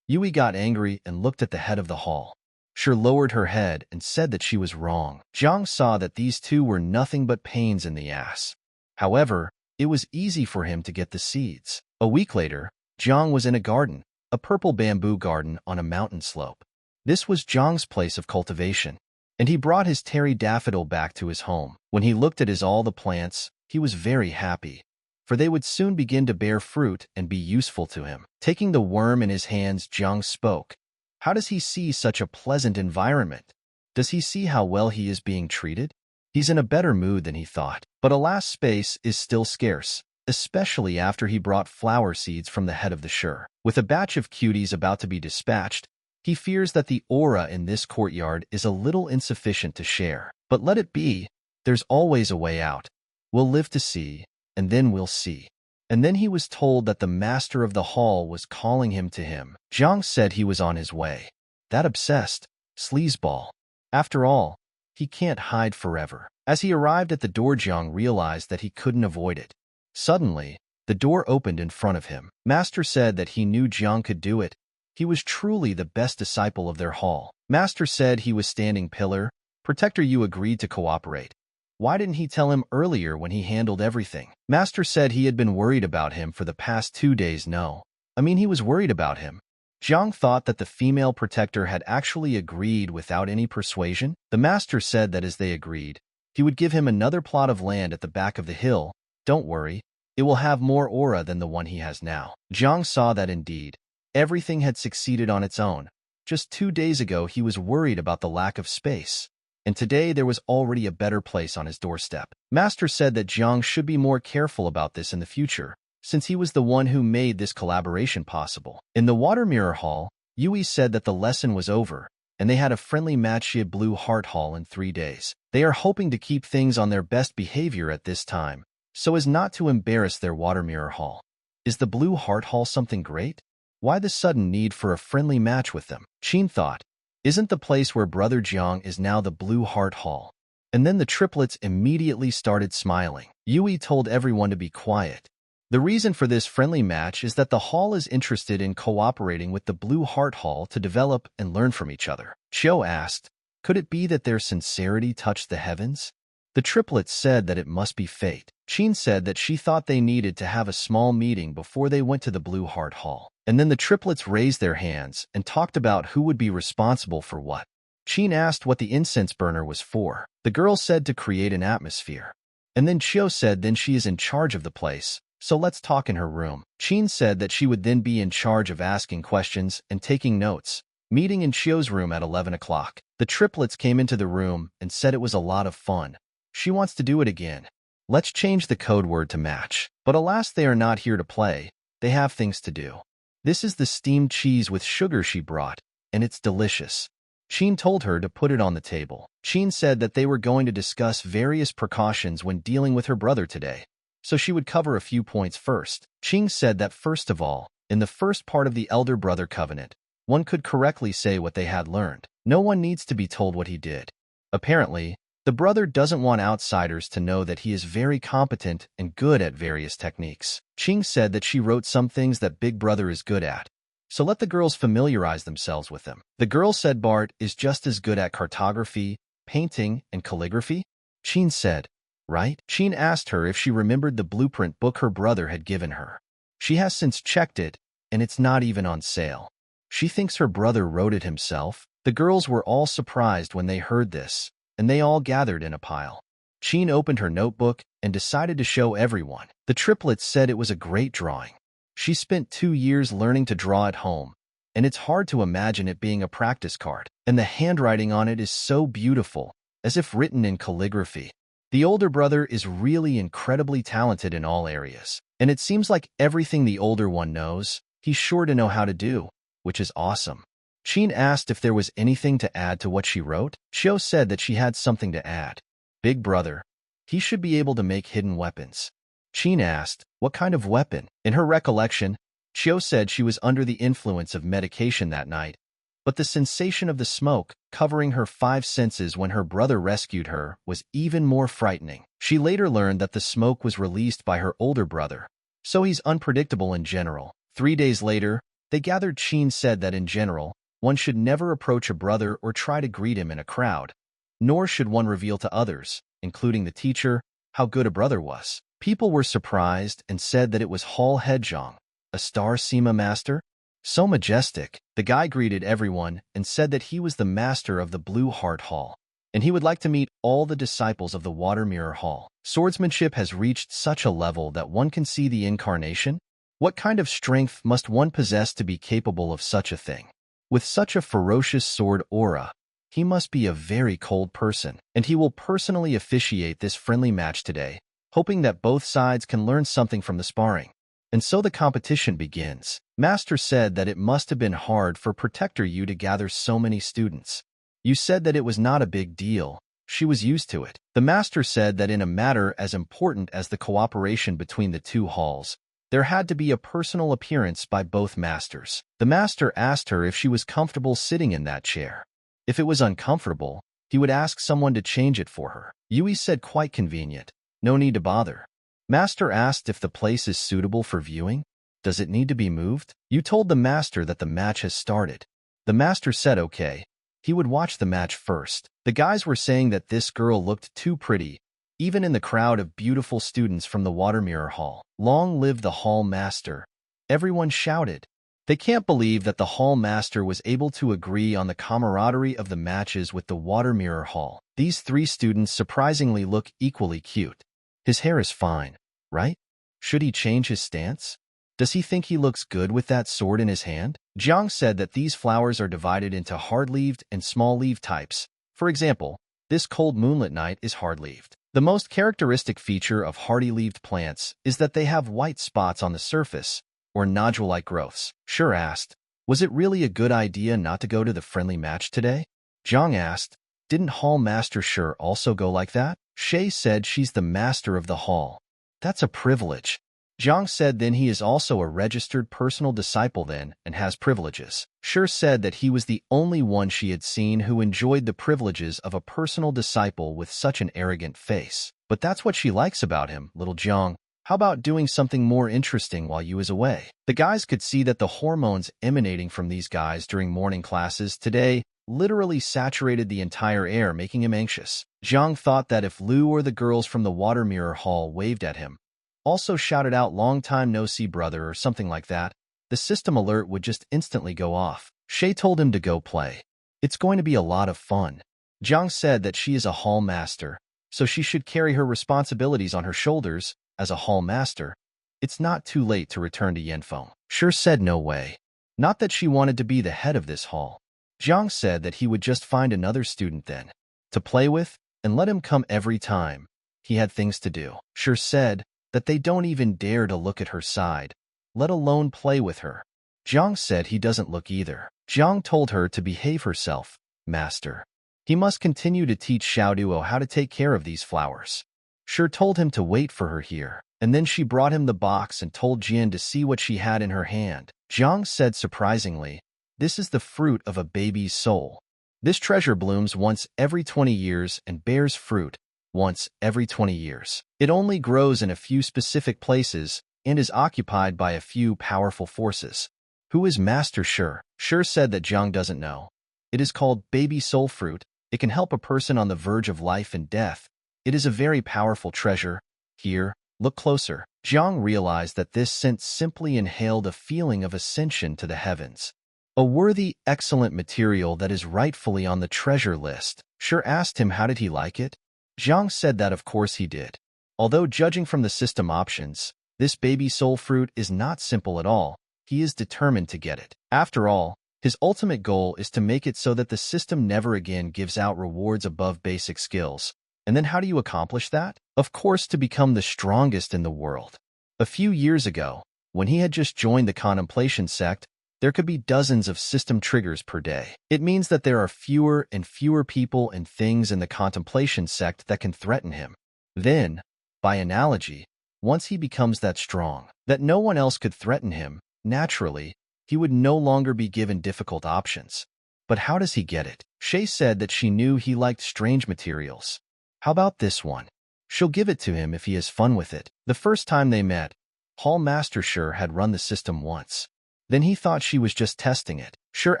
Yui got angry and looked at the head of the hall. Sure lowered her head and said that she was wrong. Jiang saw that these two were nothing but pains in the ass. However, it was easy for him to get the seeds. A week later, Jiang was in a garden, a purple bamboo garden on a mountain slope. This was Jiang's place of cultivation, and he brought his terry daffodil back to his home. When he looked at all the plants, he was very happy, for they would soon begin to bear fruit and be useful to him. Taking the worm in his hands, Jiang spoke. How does he see such a pleasant environment? Does he see how well he is being treated? He's in a better mood than he thought. But alas, space is still scarce, especially after he brought flower seeds from the head of the Sure. With a batch of cuties about to be dispatched, he fears that the aura in this courtyard is a little insufficient to share. But let it be. There's always a way out. We'll live to see, and then we'll see. And then he was told that the master of the hall was calling him to him. Jiang said he was on his way. That obsessed sleazeball. After all, he can't hide forever. As he arrived at the door, Jiang realized that he couldn't avoid it. Suddenly, the door opened in front of him. Master said that he knew Jiang could do it. He was truly the best disciple of their hall. Master said he was standing pillar. Protector Yu agreed to cooperate. Why didn't he tell him earlier when he handled everything? Master said he had been worried about him for the past 2 days. No, I mean he was worried about him. Jiang thought that the female protector had actually agreed without any persuasion. The master said that as they agreed, he would give him another plot of land at the back of the hill. Don't worry, it will have more aura than the one he has now. Jiang saw that indeed, everything had succeeded on its own. Just 2 days ago he was worried about the lack of space, and today there was already a better place on his doorstep. Master said that Jiang should be more careful about this in the future, since he was the one who made this collaboration possible. In the Water Mirror Hall, Yui said that the lesson was over, and they had a friendly match at Blue Heart Hall in 3 days. They are hoping to keep things on their best behavior at this time, so as not to embarrass their Water Mirror Hall. Is the Blue Heart Hall something great? Why the sudden need for a friendly match with them? Qin thought, isn't the place where Brother Jiang is now the Blue Heart Hall? And then the triplets immediately started smiling. Yui told everyone to be quiet. The reason for this friendly match is that the hall is interested in cooperating with the Blue Heart Hall to develop and learn from each other. Chiu asked, could it be that their sincerity touched the heavens? The triplets said that it must be fate. Qin said that she thought they needed to have a small meeting before they went to the Blue Heart Hall. And then the triplets raised their hands and talked about who would be responsible for what. Qin asked what the incense burner was for. The girl said to create an atmosphere. And then Chiu said then she is in charge of the place, so let's talk in her room. Qin said that she would then be in charge of asking questions and taking notes. Meeting in Chiu's room at 11 o'clock. The triplets came into the room and said it was a lot of fun. She wants to do it again. Let's change the code word to match. But alas, they are not here to play. They have things to do. This is the steamed cheese with sugar she brought, and it's delicious. Qin told her to put it on the table. Qin said that they were going to discuss various precautions when dealing with her brother today, so she would cover a few points first. Qin said that first of all, in the first part of the elder brother covenant, one could correctly say what they had learned. No one needs to be told what he did. Apparently, the brother doesn't want outsiders to know that he is very competent and good at various techniques. Qin said that she wrote some things that Big Brother is good at, so let the girls familiarize themselves with them. The girl said Bart is just as good at cartography, painting, and calligraphy. Qin said, right? Qin asked her if she remembered the blueprint book her brother had given her. She has since checked it, and it's not even on sale. She thinks her brother wrote it himself. The girls were all surprised when they heard this, and they all gathered in a pile. Qin opened her notebook and decided to show everyone. The triplets said it was a great drawing. She spent 2 years learning to draw at home, and it's hard to imagine it being a practice card. And the handwriting on it is so beautiful, as if written in calligraphy. The older brother is really incredibly talented in all areas, and it seems like everything the older one knows, he's sure to know how to do, which is awesome. Qin asked if there was anything to add to what she wrote. Chiu said that she had something to add. Big Brother, he should be able to make hidden weapons. Qin asked, what kind of weapon? In her recollection, Chiu said she was under the influence of medication that night, but the sensation of the smoke covering her 5 senses when her brother rescued her was even more frightening. She later learned that the smoke was released by her older brother, so he's unpredictable in general. 3 days later, they gathered. Qin said that in general, one should never approach a brother or try to greet him in a crowd, nor should one reveal to others, including the teacher, how good a brother was. People were surprised and said that it was Hall Headjong, a Star Sema master. So majestic. The guy greeted everyone and said that he was the master of the Blue Heart Hall, and he would like to meet all the disciples of the Water Mirror Hall. Swordsmanship has reached such a level that one can see the incarnation. What kind of strength must one possess to be capable of such a thing? With such a ferocious sword aura, he must be a very cold person, and he will personally officiate this friendly match today, hoping that both sides can learn something from the sparring. And so the competition begins. Master said that it must have been hard for Protector Yu to gather so many students. You said that it was not a big deal. She was used to it. The master said that in a matter as important as the cooperation between the two halls, there had to be a personal appearance by both masters. The master asked her if she was comfortable sitting in that chair. If it was uncomfortable, he would ask someone to change it for her. Yui said quite convenient. No need to bother. Master asked if the place is suitable for viewing. Does it need to be moved? You told the master that the match has started. The master said okay. He would watch the match first. The guys were saying that this girl looked too pretty, even in the crowd of beautiful students from the Water Mirror Hall. Long live the hall master. Everyone shouted. They can't believe that the hall master was able to agree on the camaraderie of the matches with the water mirror hall. These three students surprisingly look equally cute. His hair is fine, right? Should he change his stance? Does he think he looks good with that sword in his hand? Jiang said that these flowers are divided into hard-leaved and small-leaved types. For example, this cold moonlit night is hard-leaved. The most characteristic feature of hardy-leaved plants is that they have white spots on the surface, or nodule-like growths. Sure asked, was it really a good idea not to go to the friendly match today? Jiang asked, didn't Hall Master Sure also go like that? Shay said she's the master of the hall. That's a privilege. Jiang said then he is also a registered personal disciple then and has privileges. Sure said that he was the only one she had seen who enjoyed the privileges of a personal disciple with such an arrogant face. But that's what she likes about him, little Jiang. How about doing something more interesting while you is away? The guys could see that the hormones emanating from these guys during morning classes today literally saturated the entire air, making him anxious. Jiang thought that if Lu or the girls from the water mirror hall waved at him, also shouted out long time no see brother or something like that, the system alert would just instantly go off. Shay told him to go play. It's going to be a lot of fun. Jiang said that she is a hall master, so she should carry her responsibilities on her shoulders as a hall master. It's not too late to return to Yanfeng. Sure said no way. Not that she wanted to be the head of this hall. Jiang said that he would just find another student then, to play with, and let him come every time. He had things to do. Sure said that they don't even dare to look at her side, let alone play with her. Jiang said he doesn't look either. Jiang told her to behave herself, master. He must continue to teach Xiaoduo how to take care of these flowers. Sure told him to wait for her here, and then she brought him the box and told Jian to see what she had in her hand. Jiang said surprisingly, this is the fruit of a baby's soul. This treasure blooms once every 20 years and bears fruit once every 20 years. It only grows in a few specific places and is occupied by a few powerful forces. Who is Master Sure? Sure said that Jiang doesn't know. It is called baby soul fruit. It can help a person on the verge of life and death. It is a very powerful treasure. Here, look closer. Jiang realized that this scent simply inhaled a feeling of ascension to the heavens. A worthy, excellent material that is rightfully on the treasure list. Sure asked him how did he like it? Jiang said that of course he did. Although judging from the system options, this baby soul fruit is not simple at all, he is determined to get it. After all, his ultimate goal is to make it so that the system never again gives out rewards above basic skills. And then how do you accomplish that? Of course, to become the strongest in the world. A few years ago, when he had just joined the contemplation sect, there could be dozens of system triggers per day. It means that there are fewer and fewer people and things in the contemplation sect that can threaten him. Then, by analogy, once he becomes that strong, that no one else could threaten him, naturally, he would no longer be given difficult options. But how does he get it? Shay said that she knew he liked strange materials. How about this one? She'll give it to him if he has fun with it. The first time they met, Hall Master Sure had run the system once. Then he thought she was just testing it. Sure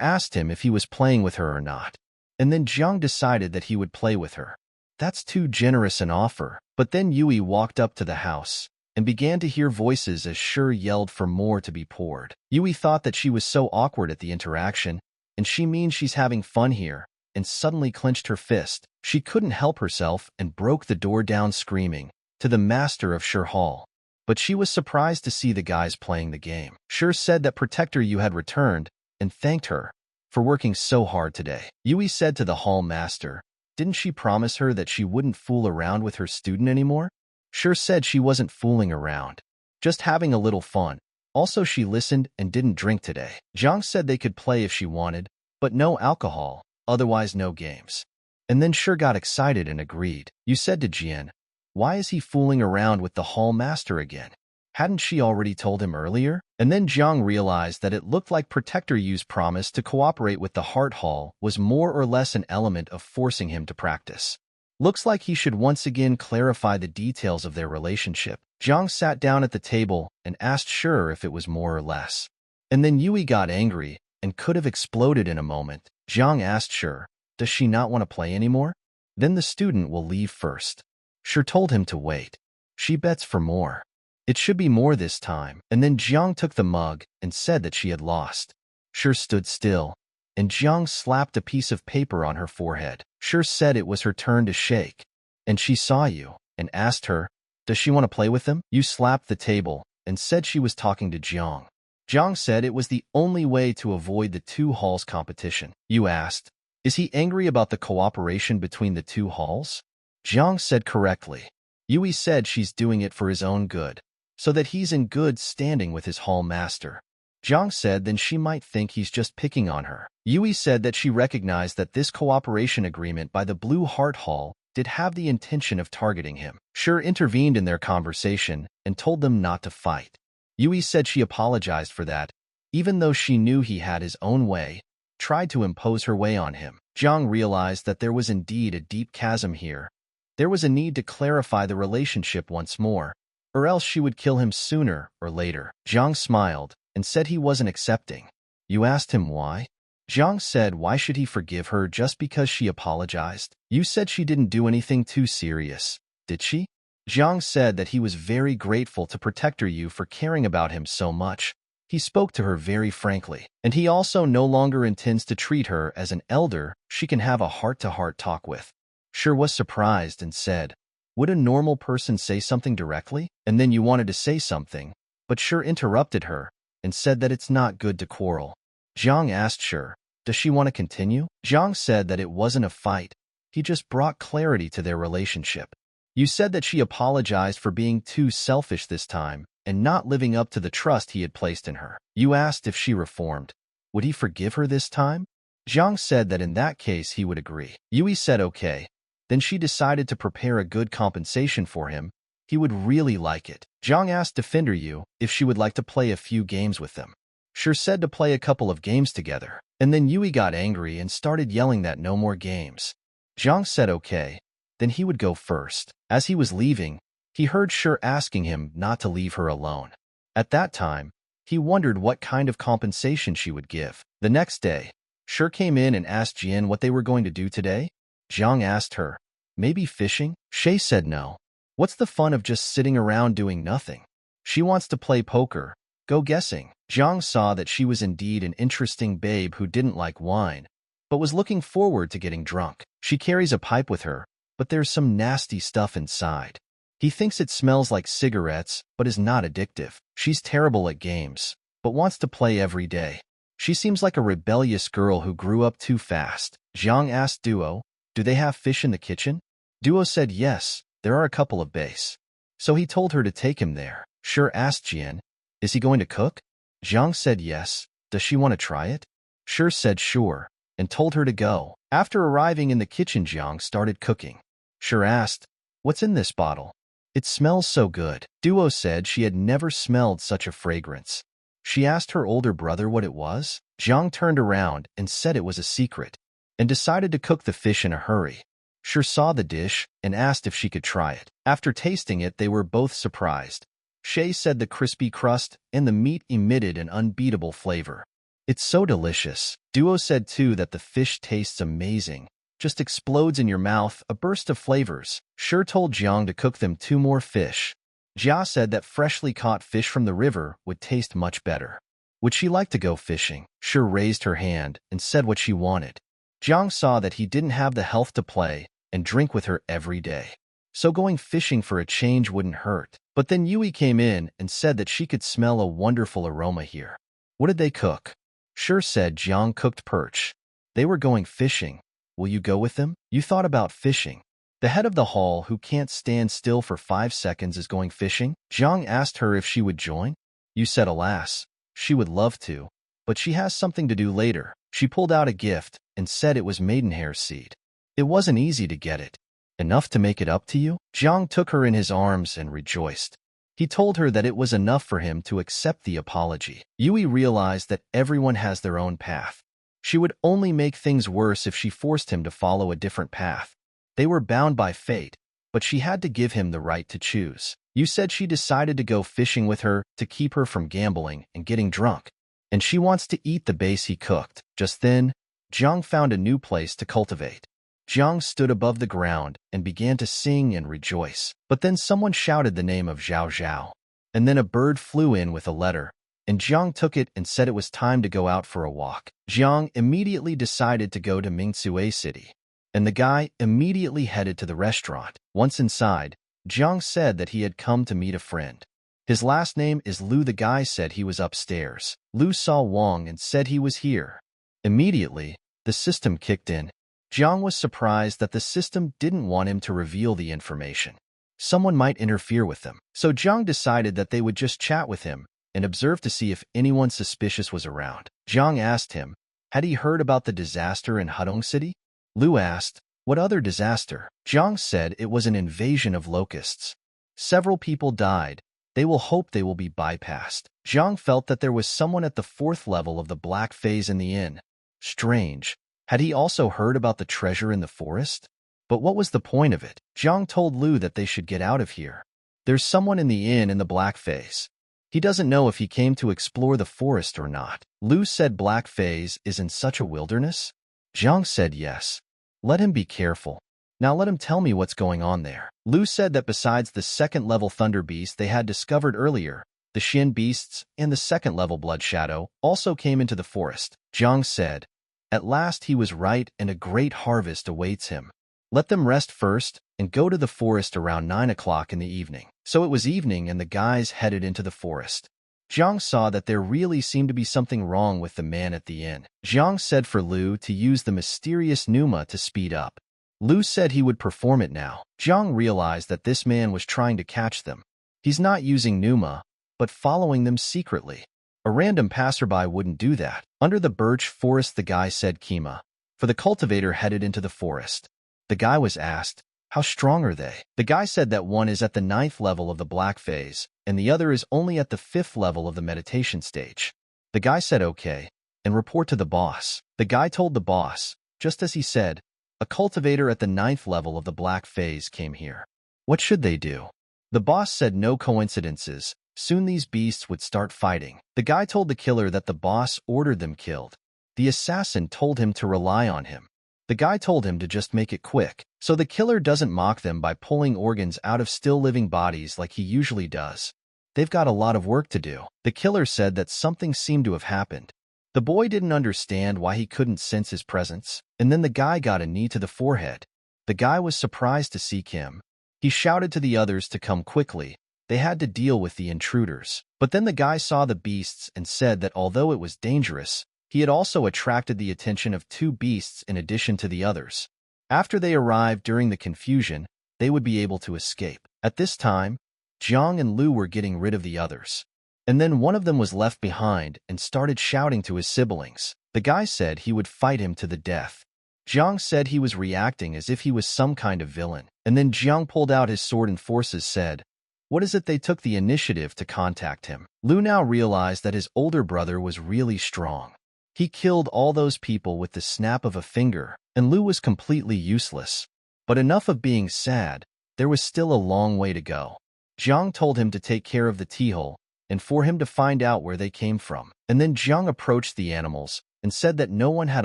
asked him if he was playing with her or not. And then Jiang decided that he would play with her. That's too generous an offer. But then Yui walked up to the house and began to hear voices as Sure yelled for more to be poured. Yui thought that she was so awkward at the interaction, and she means she's having fun here, and suddenly clenched her fist. She couldn't help herself and broke the door down screaming, to the master of Sure Hall. But she was surprised to see the guys playing the game. Sure said that Protector Yu had returned and thanked her for working so hard today. Yui said to the hall master, didn't she promise her that she wouldn't fool around with her student anymore? Sure said she wasn't fooling around, just having a little fun. Also, she listened and didn't drink today. Jiang said they could play if she wanted, but no alcohol, otherwise no games. And then Sure got excited and agreed. You said to Jian, why is he fooling around with the hall master again? Hadn't she already told him earlier? And then Jiang realized that it looked like Protector Yu's promise to cooperate with the Heart Hall was more or less an element of forcing him to practice. Looks like he should once again clarify the details of their relationship. Jiang sat down at the table and asked Sure if it was more or less. And then Yui got angry and could have exploded in a moment. Jiang asked Sure, does she not want to play anymore? Then the student will leave first. Sure told him to wait. She bets for more. It should be more this time. And then Jiang took the mug and said that she had lost. Shi stood still, and Jiang slapped a piece of paper on her forehead. Shi said it was her turn to shake, and she saw you, and asked her, does she want to play with them? You slapped the table and said she was talking to Jiang. Jiang said it was the only way to avoid the two halls competition. You asked, is he angry about the cooperation between the two halls? Jiang said correctly. Yui said she's doing it for his own good, so that he's in good standing with his hall master. Jiang said then she might think he's just picking on her. Yui said that she recognized that this cooperation agreement by the Blue Heart Hall did have the intention of targeting him. Shi intervened in their conversation and told them not to fight. Yui said she apologized for that, even though she knew he had his own way, tried to impose her way on him. Jiang realized that there was indeed a deep chasm here. There was a need to clarify the relationship once more, or else she would kill him sooner or later. Jiang smiled and said he wasn't accepting. You asked him why? Jiang said why should he forgive her just because she apologized? You said she didn't do anything too serious, did she? Jiang said that he was very grateful to protector Yu for caring about him so much. He spoke to her very frankly, and he also no longer intends to treat her as an elder she can have a heart-to-heart talk with. Shi was surprised and said, would a normal person say something directly? And then you wanted to say something, but Shi interrupted her and said that it's not good to quarrel. Jiang asked Shi, does she want to continue? Jiang said that it wasn't a fight. He just brought clarity to their relationship. You said that she apologized for being too selfish this time and not living up to the trust he had placed in her. You asked if she reformed. Would he forgive her this time? Jiang said that in that case he would agree. Yui said okay. Then she decided to prepare a good compensation for him. He would really like it. Jiang asked Defender Yu if she would like to play a few games with them. Shi said to play a couple of games together, and then Yui got angry and started yelling that no more games. Jiang said okay. Then he would go first. As he was leaving, he heard Shi asking him not to leave her alone. At that time, he wondered what kind of compensation she would give. The next day, Shi came in and asked Jian what they were going to do today. Jiang asked her, maybe fishing? Shi said no. What's the fun of just sitting around doing nothing? She wants to play poker, go guessing. Jiang saw that she was indeed an interesting babe who didn't like wine, but was looking forward to getting drunk. She carries a pipe with her, but there's some nasty stuff inside. He thinks it smells like cigarettes, but is not addictive. She's terrible at games, but wants to play every day. She seems like a rebellious girl who grew up too fast. Jiang asked Duo, do they have fish in the kitchen? Duo said yes, there are a couple of bass. So he told her to take him there. Shi asked Jian, is he going to cook? Jiang said yes. Does she want to try it? Shi said sure, and told her to go. After arriving in the kitchen, Jiang started cooking. Shi asked, what's in this bottle? It smells so good. Duo said she had never smelled such a fragrance. She asked her older brother what it was. Jiang turned around and said it was a secret, and decided to cook the fish in a hurry. Shi saw the dish and asked if she could try it. After tasting it, they were both surprised. Shi said the crispy crust and the meat emitted an unbeatable flavor. It's so delicious. Duo said too that the fish tastes amazing. Just explodes in your mouth, a burst of flavors. Shi told Jiang to cook them 2 more fish. Jia said that freshly caught fish from the river would taste much better. Would she like to go fishing? Shi raised her hand and said what she wanted. Jiang saw that he didn't have the health to play and drink with her every day, so going fishing for a change wouldn't hurt. But then Yui came in and said that she could smell a wonderful aroma here. What did they cook? Shi said Jiang cooked perch. They were going fishing. Will you go with them? You thought about fishing. The head of the hall who can't stand still for 5 seconds is going fishing? Jiang asked her if she would join. You said alas, she would love to, but she has something to do later. She pulled out a gift and said it was maidenhair seed. It wasn't easy to get it. Enough to make it up to you? Jiang took her in his arms and rejoiced. He told her that it was enough for him to accept the apology. Yui realized that everyone has their own path. She would only make things worse if she forced him to follow a different path. They were bound by fate, but she had to give him the right to choose. You said she decided to go fishing with her to keep her from gambling and getting drunk, and she wants to eat the base he cooked. Just then, Jiang found a new place to cultivate. Jiang stood above the ground and began to sing and rejoice. But then someone shouted the name of Zhao Zhao. and then a bird flew in with a letter, and Jiang took it and said it was time to go out for a walk. Jiang immediately decided to go to Mingsue City, and the guy immediately headed to the restaurant. Once inside, Jiang said that he had come to meet a friend. His last name is Lu. The guy said he was upstairs. Lu saw Wang and said he was here. Immediately, the system kicked in. Jiang was surprised that the system didn't want him to reveal the information. Someone might interfere with them. So Jiang decided that they would just chat with him and observe to see if anyone suspicious was around. Jiang asked him, had he heard about the disaster in Hudong City? Lu asked, what other disaster? Jiang said it was an invasion of locusts. Several people died. They will hope they will be bypassed. Jiang felt that there was someone at the 4th level of the black phase in the inn. Strange. Had he also heard about the treasure in the forest? But what was the point of it? Jiang told Lu that they should get out of here. There's someone in the inn in the black phase. He doesn't know if he came to explore the forest or not. Lu said black phase is in such a wilderness? Jiang said yes. Let him be careful. Now let him tell me what's going on there. Lu said that besides the 2nd level thunder beast they had discovered earlier, the Shin beasts and the 2nd level blood shadow also came into the forest. Jiang said, at last he was right and a great harvest awaits him. Let them rest first and go to the forest around 9 o'clock in the evening. So it was evening and the guys headed into the forest. Jiang saw that there really seemed to be something wrong with the man at the inn. Jiang said for Lu to use the mysterious pneuma to speed up. Lu said he would perform it now. Jiang realized that this man was trying to catch them. He's not using pneuma, but following them secretly. A random passerby wouldn't do that. Under the birch forest, the guy said Kima. For the cultivator headed into the forest. The guy was asked, how strong are they? The guy said that one is at the 9th level of the black phase, and the other is only at the 5th level of the meditation stage. The guy said okay, and report to the boss. The guy told the boss, just as he said, a cultivator at the 9th level of the black phase came here. What should they do? The boss said no coincidences. Soon these beasts would start fighting. The guy told the killer that the boss ordered them killed. The assassin told him to rely on him. The guy told him to just make it quick, so the killer doesn't mock them by pulling organs out of still living bodies like he usually does. They've got a lot of work to do. The killer said that something seemed to have happened. The boy didn't understand why he couldn't sense his presence, and then the guy got a knee to the forehead. The guy was surprised to see Kim. He shouted to the others to come quickly. They had to deal with the intruders. But then the guy saw the beasts and said that although it was dangerous, he had also attracted the attention of 2 beasts in addition to the others. After they arrived during the confusion, they would be able to escape. At this time, Jiang and Lu were getting rid of the others. And then one of them was left behind and started shouting to his siblings. The guy said he would fight him to the death. Jiang said he was reacting as if he was some kind of villain. And then Jiang pulled out his sword and forces said, what is it they took the initiative to contact him? Lu now realized that his older brother was really strong. He killed all those people with the snap of a finger, and Lu was completely useless. But enough of being sad, there was still a long way to go. Jiang told him to take care of the teehole, and for him to find out where they came from. And then Jiang approached the animals and said that no one had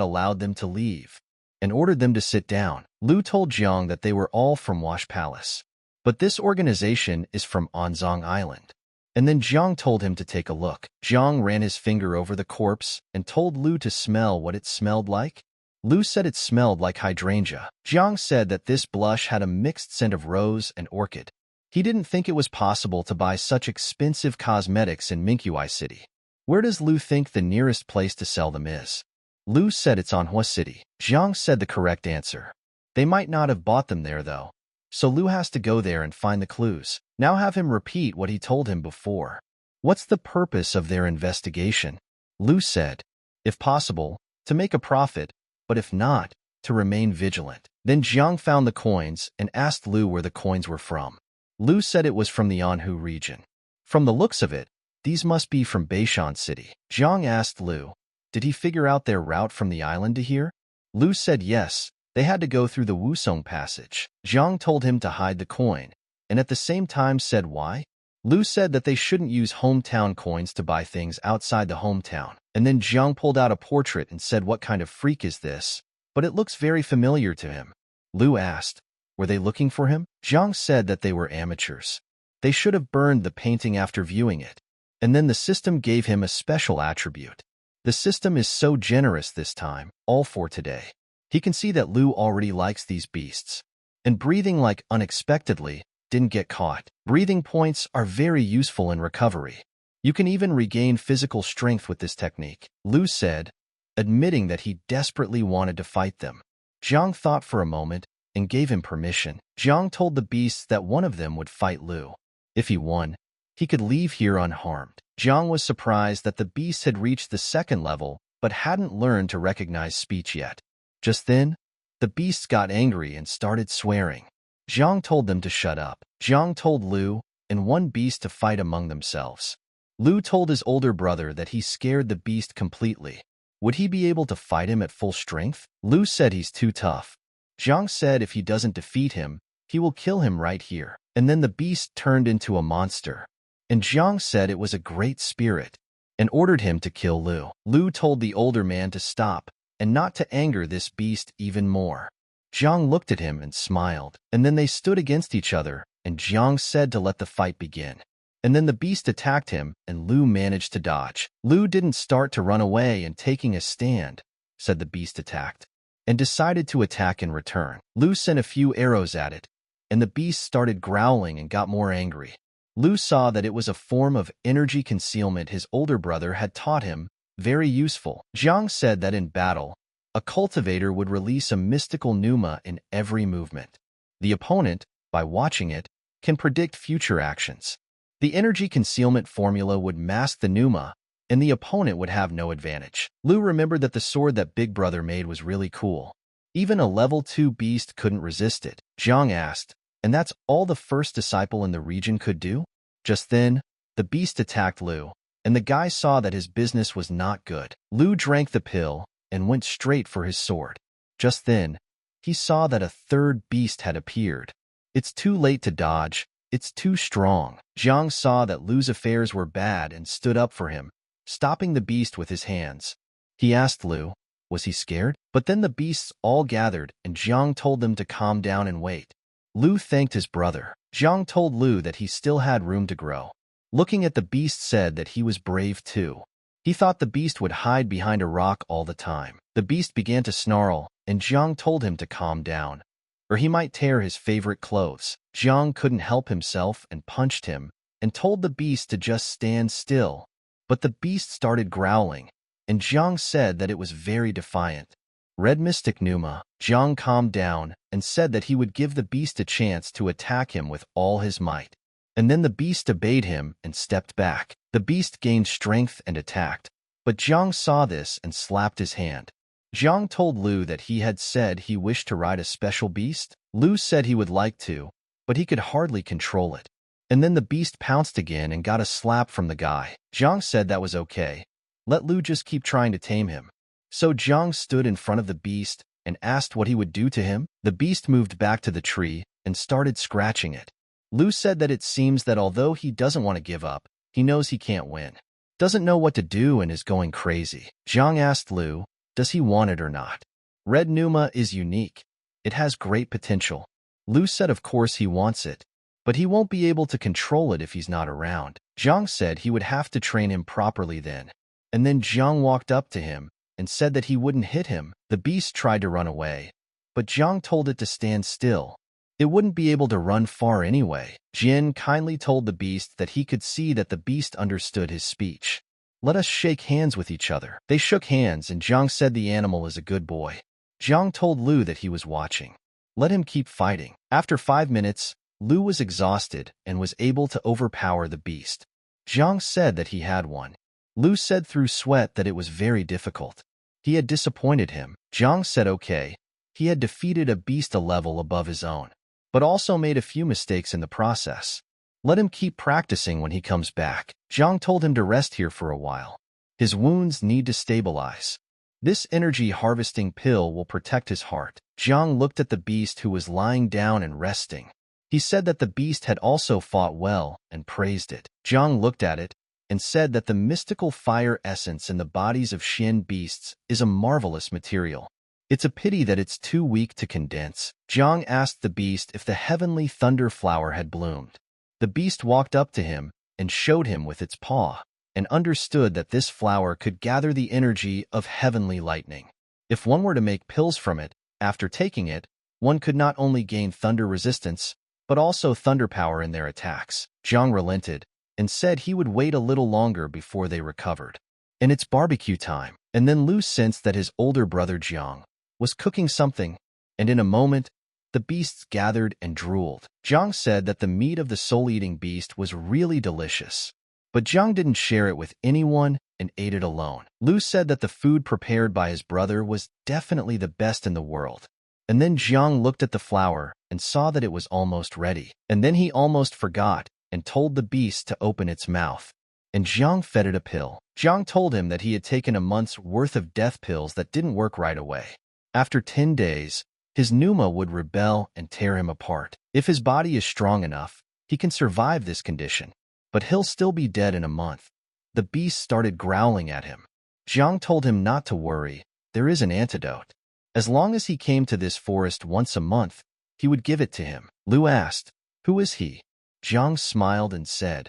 allowed them to leave, and ordered them to sit down. Lu told Jiang that they were all from Wash Palace. But this organization is from Anzong Island. And then Jiang told him to take a look. Jiang ran his finger over the corpse and told Lu to smell what it smelled like. Lu said it smelled like hydrangea. Jiang said that this blush had a mixed scent of rose and orchid. He didn't think it was possible to buy such expensive cosmetics in Mingsue City. Where does Lu think the nearest place to sell them is? Lu said it's Manhwa City. Jiang said the correct answer. They might not have bought them there, though. So Lu has to go there and find the clues. Now have him repeat what he told him before. What's the purpose of their investigation? Lu said, if possible, to make a profit, but if not, to remain vigilant. Then Jiang found the coins and asked Lu where the coins were from. Lu said it was from the Anhu region. From the looks of it, these must be from Beishan City. Jiang asked Lu, did he figure out their route from the island to here? Lu said yes. They had to go through the Wusong passage. Jiang told him to hide the coin, and at the same time said why. Lu said that they shouldn't use hometown coins to buy things outside the hometown. And then Jiang pulled out a portrait and said what kind of freak is this? But it looks very familiar to him. Lu asked, were they looking for him? Jiang said that they were amateurs. They should have burned the painting after viewing it. And then the system gave him a special attribute. The system is so generous this time, all for today. He can see that Lu already likes these beasts. And breathing like unexpectedly didn't get caught. Breathing points are very useful in recovery. You can even regain physical strength with this technique, Lu said, admitting that he desperately wanted to fight them. Jiang thought for a moment and gave him permission. Jiang told the beasts that one of them would fight Lu. If he won, he could leave here unharmed. Jiang was surprised that the beasts had reached the second level but hadn't learned to recognize speech yet. Just then, the beasts got angry and started swearing. Jiang told them to shut up. Jiang told Lu and one beast to fight among themselves. Lu told his older brother that he scared the beast completely. Would he be able to fight him at full strength? Lu said he's too tough. Jiang said if he doesn't defeat him, he will kill him right here. And then the beast turned into a monster. And Jiang said it was a great spirit and ordered him to kill Lu. Lu told the older man to stop and not to anger this beast even more. Jiang looked at him and smiled. And then they stood against each other, and Jiang said to let the fight begin. And then the beast attacked him, and Lu managed to dodge. Lu didn't start to run away and taking a stand, said the beast attacked, and decided to attack in return. Lu sent a few arrows at it, and the beast started growling and got more angry. Lu saw that it was a form of energy concealment his older brother had taught him, very useful. Jiang said that in battle, a cultivator would release a mystical pneuma in every movement. The opponent, by watching it, can predict future actions. The energy concealment formula would mask the pneuma, and the opponent would have no advantage. Lu remembered that the sword that Big Brother made was really cool. Even a level 2 beast couldn't resist it. Jiang asked, and that's all the first disciple in the region could do? Just then, the beast attacked Lu, and the guy saw that his business was not good. Lu drank the pill and went straight for his sword. Just then, he saw that a third beast had appeared. It's too late to dodge. It's too strong. Jiang saw that Lu's affairs were bad and stood up for him, stopping the beast with his hands. He asked Lu, was he scared? But then the beasts all gathered, and Jiang told them to calm down and wait. Lu thanked his brother. Jiang told Lu that he still had room to grow. Looking at the beast said that he was brave too. He thought the beast would hide behind a rock all the time. The beast began to snarl, and Jiang told him to calm down, or he might tear his favorite clothes. Jiang couldn't help himself and punched him, and told the beast to just stand still. But the beast started growling, and Jiang said that it was very defiant. Red Mystic Pneuma. Jiang calmed down and said that he would give the beast a chance to attack him with all his might. And then the beast obeyed him and stepped back. The beast gained strength and attacked, but Jiang saw this and slapped his hand. Jiang told Lu that he had said he wished to ride a special beast. Lu said he would like to, but he could hardly control it. And then the beast pounced again and got a slap from the guy. Jiang said that was okay. Let Lu just keep trying to tame him. So Jiang stood in front of the beast and asked what he would do to him. The beast moved back to the tree and started scratching it. Lu said that it seems that although he doesn't want to give up, he knows he can't win. Doesn't know what to do and is going crazy. Jiang asked Lu, does he want it or not? Red Pneuma is unique. It has great potential. Lu said of course he wants it, but he won't be able to control it if he's not around. Jiang said he would have to train him properly then. And then Jiang walked up to him and said that he wouldn't hit him. The beast tried to run away, but Jiang told it to stand still. It wouldn't be able to run far anyway. Jin kindly told the beast that he could see that the beast understood his speech. Let us shake hands with each other. They shook hands and Jiang said the animal is a good boy. Jiang told Lu that he was watching. Let him keep fighting. After 5 minutes, Lu was exhausted and was able to overpower the beast. Jiang said that he had won. Lu said through sweat that it was very difficult. He had disappointed him. Jiang said okay. He had defeated a beast a level above his own, but also made a few mistakes in the process. Let him keep practicing when he comes back. Jiang told him to rest here for a while. His wounds need to stabilize. This energy harvesting pill will protect his heart. Jiang looked at the beast who was lying down and resting. He said that the beast had also fought well and praised it. Jiang looked at it and said that the mystical fire essence in the bodies of Shin beasts is a marvelous material. It's a pity that it's too weak to condense. Jiang asked the beast if the heavenly thunder flower had bloomed. The beast walked up to him and showed him with its paw, and understood that this flower could gather the energy of heavenly lightning. If one were to make pills from it, after taking it, one could not only gain thunder resistance, but also thunder power in their attacks. Jiang relented and said he would wait a little longer before they recovered. And it's barbecue time. And then Lu sensed that his older brother Jiang was cooking something, and in a moment, the beasts gathered and drooled. Jiang said that the meat of the soul-eating beast was really delicious, but Jiang didn't share it with anyone and ate it alone. Lu said that the food prepared by his brother was definitely the best in the world. And then Jiang looked at the flower and saw that it was almost ready. And then he almost forgot and told the beast to open its mouth. And Jiang fed it a pill. Jiang told him that he had taken a month's worth of death pills that didn't work right away. After 10 days, his pneuma would rebel and tear him apart. If his body is strong enough, he can survive this condition, but he'll still be dead in a month. The beast started growling at him. Jiang told him not to worry, there is an antidote. As long as he came to this forest once a month, he would give it to him. Lu asked, "Who is he?" Jiang smiled and said,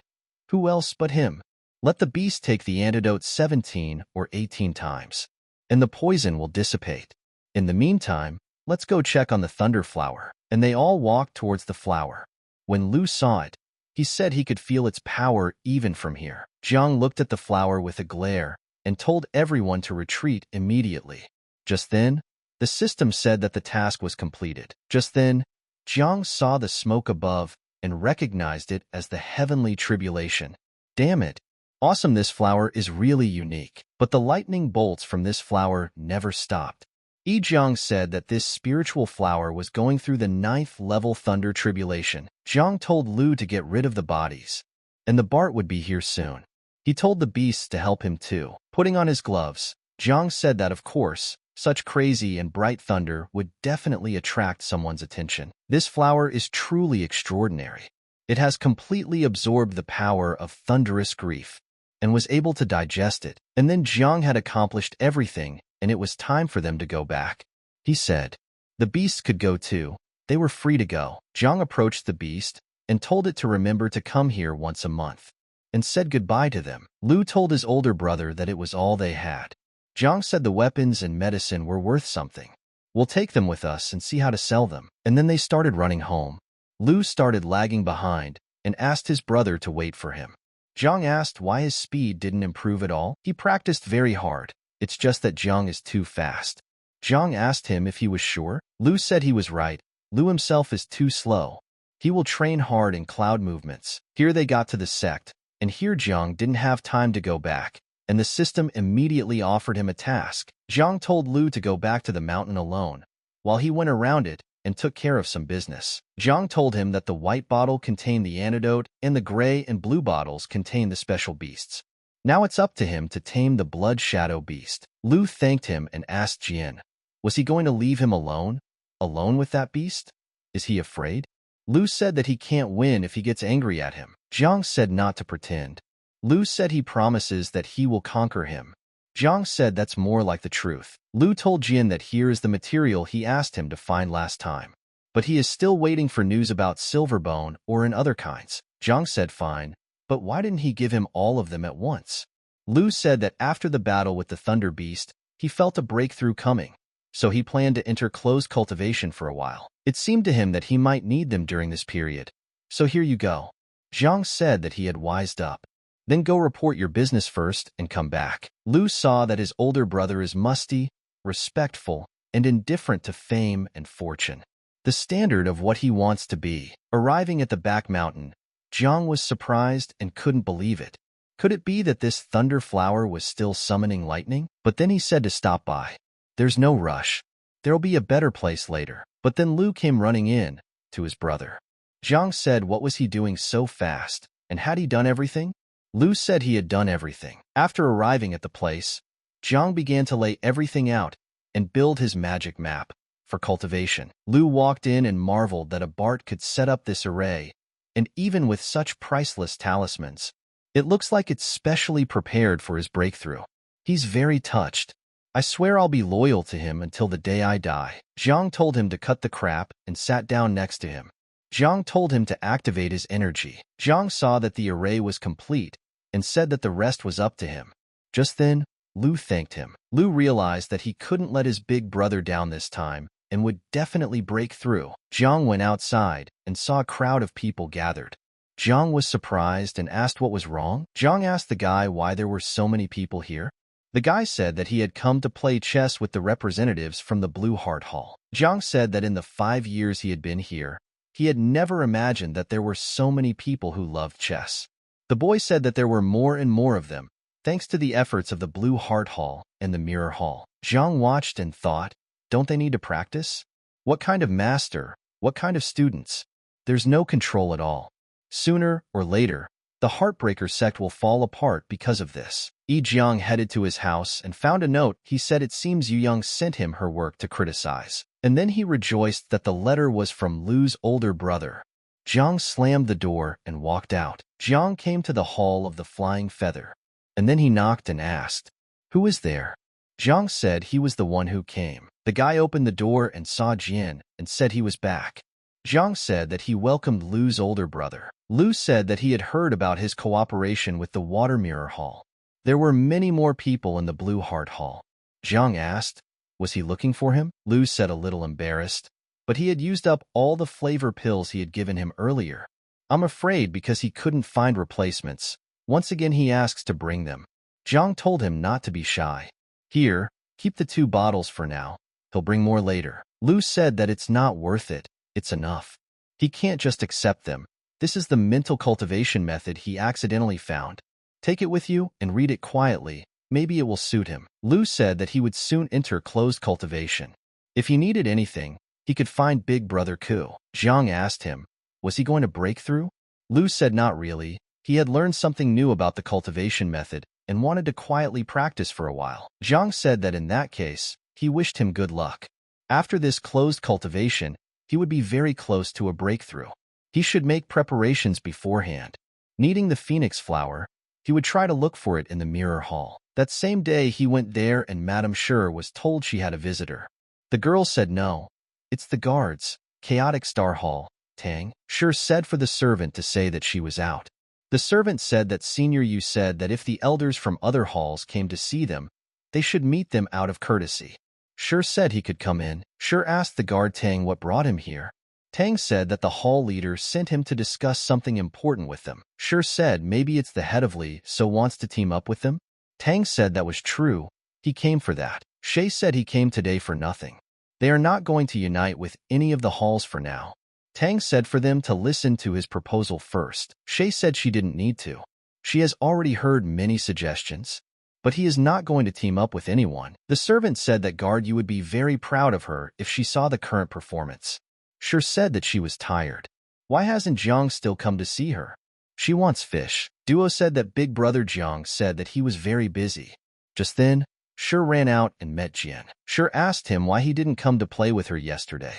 "Who else but him? Let the beast take the antidote 17 or 18 times, and the poison will dissipate. In the meantime, let's go check on the thunder flower." And they all walked towards the flower. When Lu saw it, he said he could feel its power even from here. Jiang looked at the flower with a glare and told everyone to retreat immediately. Just then, the system said that the task was completed. Just then, Jiang saw the smoke above and recognized it as the heavenly tribulation. Damn it! Awesome, this flower is really unique. But the lightning bolts from this flower never stopped. Jiang said that this spiritual flower was going through the 9th level thunder tribulation. Jiang told Lu to get rid of the bodies, and the Bart would be here soon. He told the beasts to help him too. Putting on his gloves, Jiang said that of course, such crazy and bright thunder would definitely attract someone's attention. This flower is truly extraordinary. It has completely absorbed the power of thunderous grief and was able to digest it. And then Jiang had accomplished everything, and it was time for them to go back. He said, the beasts could go too. They were free to go. Jiang approached the beast and told it to remember to come here once a month, and said goodbye to them. Lu told his older brother that it was all they had. Jiang said the weapons and medicine were worth something. We'll take them with us and see how to sell them. And then they started running home. Lu started lagging behind and asked his brother to wait for him. Jiang asked why his speed didn't improve at all. He practiced very hard. It's just that Jiang is too fast. Jiang asked him if he was sure. Lu said he was right. Lu himself is too slow. He will train hard in cloud movements. Here they got to the sect, and here Jiang didn't have time to go back, and the system immediately offered him a task. Jiang told Lu to go back to the mountain alone, while he went around it and took care of some business. Jiang told him that the white bottle contained the antidote and the gray and blue bottles contained the special beasts. Now it's up to him to tame the blood shadow beast. Lu thanked him and asked Jian, was he going to leave him alone? Alone with that beast? Is he afraid? Lu said that he can't win if he gets angry at him. Jiang said not to pretend. Lu said he promises that he will conquer him. Jiang said that's more like the truth. Lu told Jian that here is the material he asked him to find last time, but he is still waiting for news about Silverbone or in other kinds. Jiang said fine, but why didn't he give him all of them at once? Lu said that after the battle with the Thunder Beast, he felt a breakthrough coming, so he planned to enter closed cultivation for a while. It seemed to him that he might need them during this period. So here you go. Jiang said that he had wised up. Then go report your business first and come back. Lu saw that his older brother is musty, respectful, and indifferent to fame and fortune, the standard of what he wants to be. Arriving at the back mountain, Jiang was surprised and couldn't believe it. Could it be that this thunder flower was still summoning lightning? But then he said to stop by. There's no rush. There'll be a better place later. But then Lu came running in to his brother. Jiang said what was he doing so fast, and had he done everything? Lu said he had done everything. After arriving at the place, Jiang began to lay everything out and build his magic map for cultivation. Lu walked in and marveled that a Bart could set up this array, and even with such priceless talismans, it looks like it's specially prepared for his breakthrough. He's very touched. I swear I'll be loyal to him until the day I die. Jiang told him to cut the crap and sat down next to him. Jiang told him to activate his energy. Jiang saw that the array was complete and said that the rest was up to him. Just then, Lu thanked him. Lu realized that he couldn't let his big brother down this time and would definitely break through. Jiang went outside and saw a crowd of people gathered. Jiang was surprised and asked what was wrong. Jiang asked the guy why there were so many people here. The guy said that he had come to play chess with the representatives from the Blue Heart Hall. Jiang said that in the 5 years he had been here, he had never imagined that there were so many people who loved chess. The boy said that there were more and more of them, thanks to the efforts of the Blue Heart Hall and the Mirror Hall. Jiang watched and thought, don't they need to practice? What kind of master? What kind of students? There's no control at all. Sooner or later, the Heartbreaker sect will fall apart because of this. Jiang headed to his house and found a note. He said it seems Yu Young sent him her work to criticize. And then he rejoiced that the letter was from Lu's older brother. Jiang slammed the door and walked out. Jiang came to the Hall of the Flying Feather. And then he knocked and asked, "Who is there?" Jiang said he was the one who came. The guy opened the door and saw Jian and said he was back. Jiang said that he welcomed Lu's older brother. Lu said that he had heard about his cooperation with the Water Mirror Hall. There were many more people in the Blue Heart Hall. Jiang asked, was he looking for him? Lu said a little embarrassed, but he had used up all the flavor pills he had given him earlier. I'm afraid because he couldn't find replacements. Once again he asks to bring them. Jiang told him not to be shy. Here, keep the 2 bottles for now. He'll bring more later. Lu said that it's not worth it. It's enough. He can't just accept them. This is the mental cultivation method he accidentally found. Take it with you and read it quietly. Maybe it will suit him. Lu said that he would soon enter closed cultivation. If he needed anything, he could find Big Brother Ku. Jiang asked him, was he going to break through? Lu said not really. He had learned something new about the cultivation method and wanted to quietly practice for a while. Jiang said that in that case, he wished him good luck. After this closed cultivation, he would be very close to a breakthrough. He should make preparations beforehand. Needing the phoenix flower, he would try to look for it in the Mirror Hall. That same day he went there and Madame Sure was told she had a visitor. The girl said no. It's the guards. Chaotic Star Hall. Tang. Sure said for the servant to say that she was out. The servant said that Senior Yu said that if the elders from other halls came to see them, they should meet them out of courtesy. Sure said he could come in. Sure asked the guard Tang what brought him here. Tang said that the hall leader sent him to discuss something important with them. Sure said maybe it's the head of Li, so wants to team up with them. Tang said that was true. He came for that. Shay said he came today for nothing. They are not going to unite with any of the halls for now. Tang said for them to listen to his proposal first. Shay said she didn't need to. She has already heard many suggestions. But he is not going to team up with anyone. The servant said that Guard Yu would be very proud of her if she saw the current performance. Sure said that she was tired. Why hasn't Jiang still come to see her? She wants fish. Duo said that Big Brother Jiang said that he was very busy. Just then, Sure ran out and met Jian. Sure asked him why he didn't come to play with her yesterday.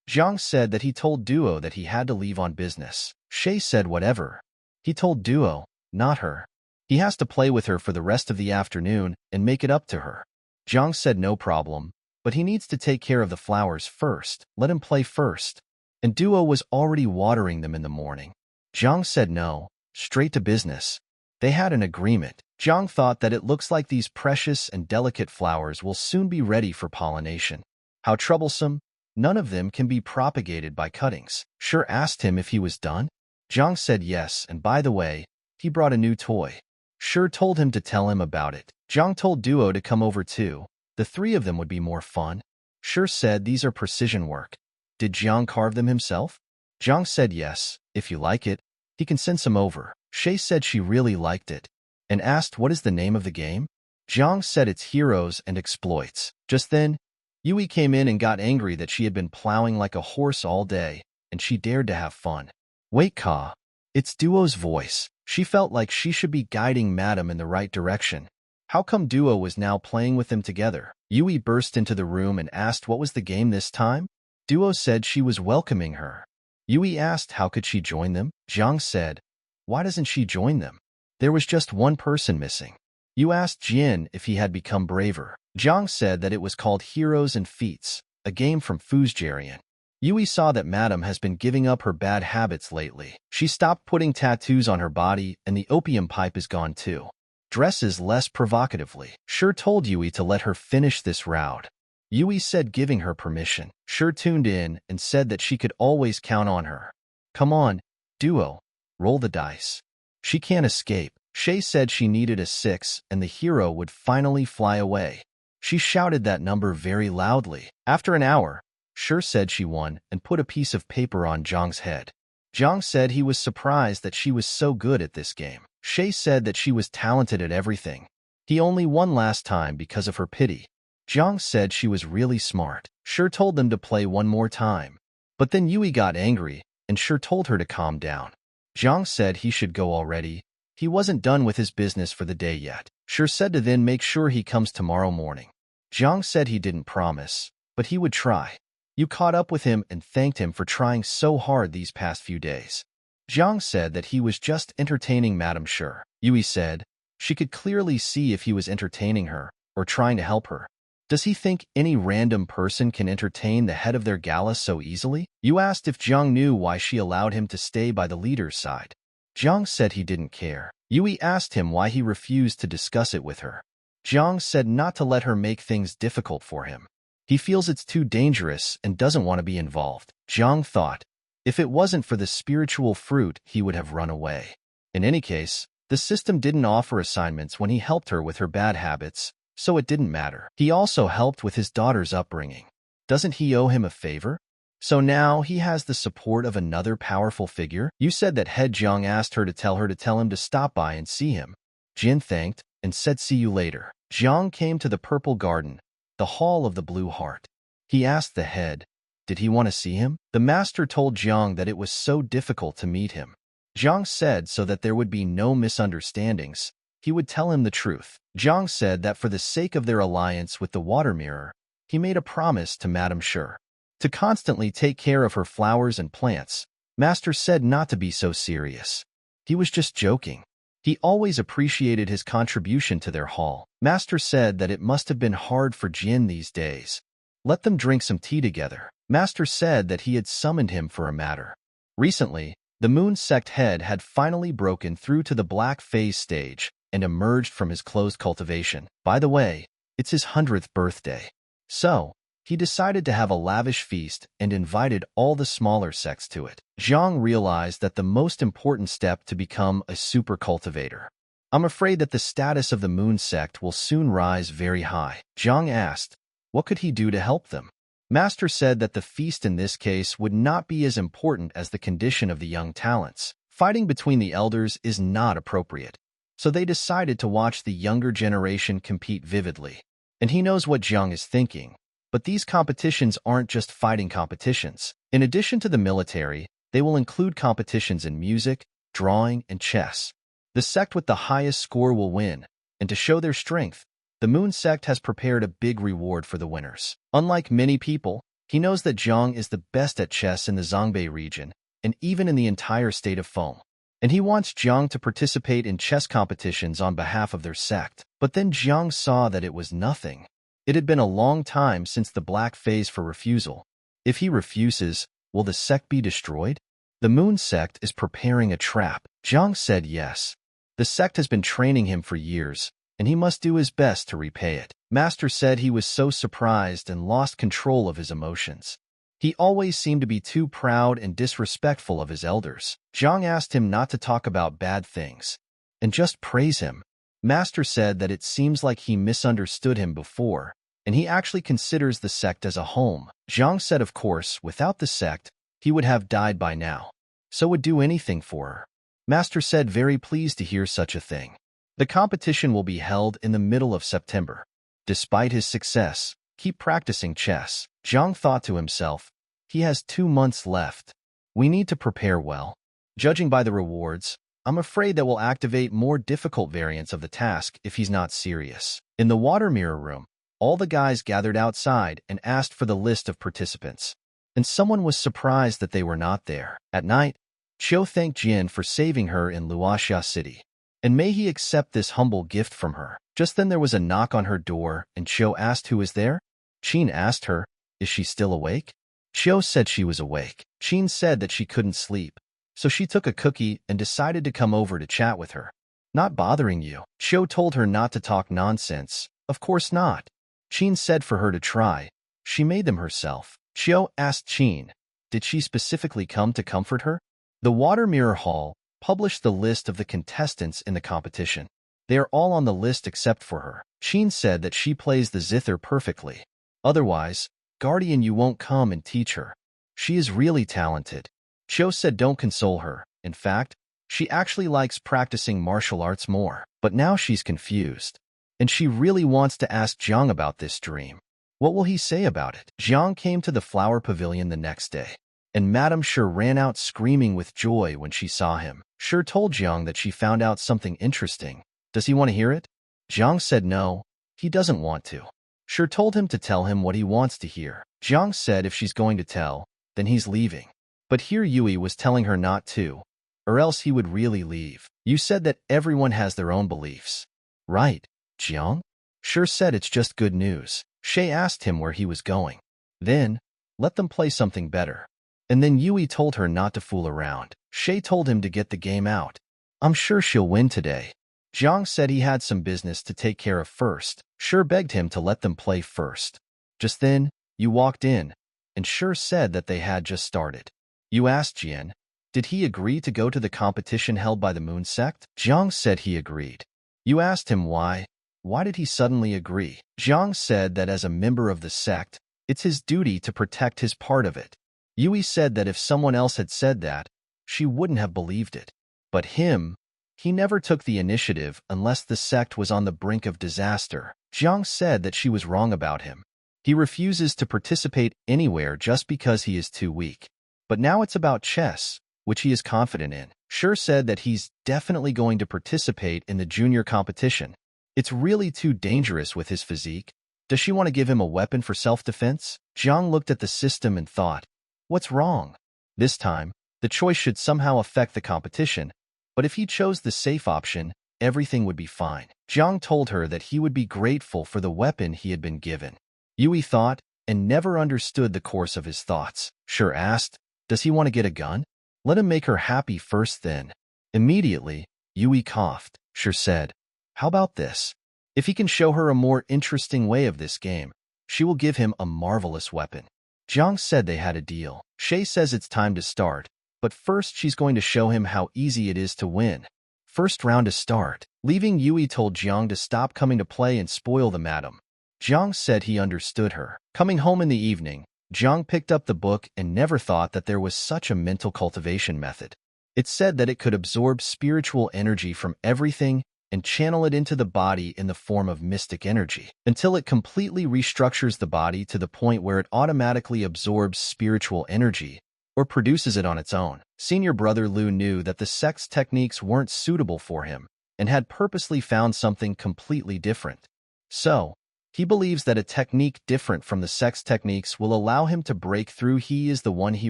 Jiang said that he told Duo that he had to leave on business. Shay said whatever. He told Duo, not her. He has to play with her for the rest of the afternoon and make it up to her. Jiang said no problem, but he needs to take care of the flowers first. Let him play first. And Duo was already watering them in the morning. Jiang said no, straight to business. They had an agreement. Jiang thought that it looks like these precious and delicate flowers will soon be ready for pollination. How troublesome. None of them can be propagated by cuttings. Sure asked him if he was done. Jiang said yes, and by the way, he brought a new toy. Sure told him to tell him about it. Jiang told Duo to come over too. The 3 of them would be more fun. Sure said these are precision work. Did Jiang carve them himself? Jiang said yes, if you like it, he can send some over. Shay said she really liked it, and asked what is the name of the game? Jiang said it's Heroes and Exploits. Just then, Yui came in and got angry that she had been plowing like a horse all day, and she dared to have fun. Wait, Ka. It's Duo's voice. She felt like she should be guiding Madam in the right direction. How come Duo was now playing with them together? Yui burst into the room and asked what was the game this time? Duo said she was welcoming her. Yui asked how could she join them? Jiang said, why doesn't she join them? There was just one person missing. Yu asked Jin if he had become braver. Jiang said that it was called Heroes and Feats, a game from Fuzjarian. Yui saw that Madam has been giving up her bad habits lately. She stopped putting tattoos on her body, and the opium pipe is gone too. Dresses less provocatively. Sure told Yui to let her finish this route. Yui said, giving her permission. Sure tuned in and said that she could always count on her. Come on, duo. Roll the dice. She can't escape. Shay said she needed a 6 and the hero would finally fly away. She shouted that number very loudly. After an hour, Sure said she won and put a piece of paper on Zhang's head. Zhang said he was surprised that she was so good at this game. Shay said that she was talented at everything. He only won last time because of her pity. Zhang said she was really smart. Sure told them to play one more time. But then Yui got angry, and Sure told her to calm down. Zhang said he should go already. He wasn't done with his business for the day yet. Sure said to then make sure he comes tomorrow morning. Zhang said he didn't promise, but he would try. You caught up with him and thanked him for trying so hard these past few days. Zhang said that he was just entertaining Madame Sure. Yui said she could clearly see if he was entertaining her or trying to help her. Does he think any random person can entertain the head of their gala so easily? You asked if Zhang knew why she allowed him to stay by the leader's side. Zhang said he didn't care. Yui asked him why he refused to discuss it with her. Zhang said not to let her make things difficult for him. He feels it's too dangerous and doesn't want to be involved. Zhang thought, if it wasn't for the spiritual fruit, he would have run away. In any case, the system didn't offer assignments when he helped her with her bad habits, so it didn't matter. He also helped with his daughter's upbringing. Doesn't he owe him a favor? So now he has the support of another powerful figure? You said that Head Zhang asked her to tell him to stop by and see him. Jin thanked and said see you later. Zhang came to the Purple Garden, the Hall of the Blue Heart. He asked the head, did he want to see him? The master told Zhang that it was so difficult to meet him. Zhang said so that there would be no misunderstandings, he would tell him the truth. Zhang said that for the sake of their alliance with the Water Mirror, he made a promise to Madame Sure to constantly take care of her flowers and plants. Master said not to be so serious. He was just joking. He always appreciated his contribution to their hall. Master said that it must have been hard for Jin these days. Let them drink some tea together. Master said that he had summoned him for a matter. Recently, the Moon Sect head had finally broken through to the Black Phase stage and emerged from his closed cultivation. By the way, it's his 100th birthday. So, he decided to have a lavish feast and invited all the smaller sects to it. Zhang realized that the most important step to become a super cultivator. I'm afraid that the status of the Moon Sect will soon rise very high. Zhang asked, what could he do to help them? Master said that the feast in this case would not be as important as the condition of the young talents. Fighting between the elders is not appropriate. So they decided to watch the younger generation compete vividly. And he knows what Zhang is thinking. But these competitions aren't just fighting competitions. In addition to the military, they will include competitions in music, drawing, and chess. The sect with the highest score will win, and to show their strength, the Moon Sect has prepared a big reward for the winners. Unlike many people, he knows that Zhang is the best at chess in the Zongbei region, and even in the entire state of Foam. And he wants Zhang to participate in chess competitions on behalf of their sect. But then Zhang saw that it was nothing. It had been a long time since the Black Phase for refusal. If he refuses, will the sect be destroyed? The Moon Sect is preparing a trap. Zhang said yes. The sect has been training him for years, and he must do his best to repay it. Master said he was so surprised and lost control of his emotions. He always seemed to be too proud and disrespectful of his elders. Zhang asked him not to talk about bad things, and just praise him. Master said that it seems like he misunderstood him before, and he actually considers the sect as a home. Zhang said of course, without the sect, he would have died by now, so would do anything for her. Master said very pleased to hear such a thing. The competition will be held in the middle of September. Despite his success, keep practicing chess. Zhang thought to himself, he has 2 months left. We need to prepare well. Judging by the rewards, I'm afraid that we'll activate more difficult variants of the task if he's not serious. In the Water Mirror room, all the guys gathered outside and asked for the list of participants. And someone was surprised that they were not there. At night, Chiu thanked Jin for saving her in Luoxia City. And may he accept this humble gift from her. Just then there was a knock on her door, and Chiu asked who is there. Qin asked her, is she still awake? Chiu said she was awake. Qin said that she couldn't sleep, so she took a cookie and decided to come over to chat with her. Not bothering you. Chiu told her not to talk nonsense. Of course not. Qin said for her to try. She made them herself. Chiu asked Qin, did she specifically come to comfort her? The Water Mirror Hall published the list of the contestants in the competition. They are all on the list except for her. Qin said that she plays the zither perfectly. Otherwise, Guardian, you won't come and teach her. She is really talented. Chiu said don't console her. In fact, she actually likes practicing martial arts more. But now she's confused. And she really wants to ask Jiang about this dream. What will he say about it? Jiang came to the flower pavilion the next day, and Madame Shi ran out screaming with joy when she saw him. Shi told Jiang that she found out something interesting. Does he want to hear it? Jiang said no, he doesn't want to. Shi told him to tell him what he wants to hear. Jiang said if she's going to tell, then he's leaving. But here Yui was telling her not to, or else he would really leave. You said that everyone has their own beliefs. Right, Jiang? Shi said it's just good news. Shay asked him where he was going. Then, let them play something better. And then Yui told her not to fool around. Shay told him to get the game out. I'm sure she'll win today. Jiang said he had some business to take care of first. Shi begged him to let them play first. Just then, Yu walked in, and Shi said that they had just started. Yu asked Jian, did he agree to go to the competition held by the Moon Sect? Jiang said he agreed. Yu asked him why. Why did he suddenly agree? Jiang said that as a member of the sect, it's his duty to protect his part of it. Yui said that if someone else had said that, she wouldn't have believed it. But he never took the initiative unless the sect was on the brink of disaster. Jiang said that she was wrong about him. He refuses to participate anywhere just because he is too weak. But now it's about chess, which he is confident in. Shi said that he's definitely going to participate in the junior competition. It's really too dangerous with his physique. Does she want to give him a weapon for self-defense? Jiang looked at the system and thought, what's wrong? This time, the choice should somehow affect the competition, but if he chose the safe option, everything would be fine. Jiang told her that he would be grateful for the weapon he had been given. Yui thought and never understood the course of his thoughts. Shi asked, does he want to get a gun? Let him make her happy first then. Immediately, Yui coughed. Shi said, how about this? If he can show her a more interesting way of this game, she will give him a marvelous weapon. Jiang said they had a deal. Shay says it's time to start, but first she's going to show him how easy it is to win. First round to start. Leaving Yui told Jiang to stop coming to play and spoil the madam. Jiang said he understood her. Coming home in the evening, Jiang picked up the book and never thought that there was such a mental cultivation method. It said that it could absorb spiritual energy from everything and channel it into the body in the form of mystic energy, until it completely restructures the body to the point where it automatically absorbs spiritual energy or produces it on its own. Senior brother Lu knew that the sect's techniques weren't suitable for him and had purposely found something completely different. So, he believes that a technique different from the sect's techniques will allow him to break through. He is the one he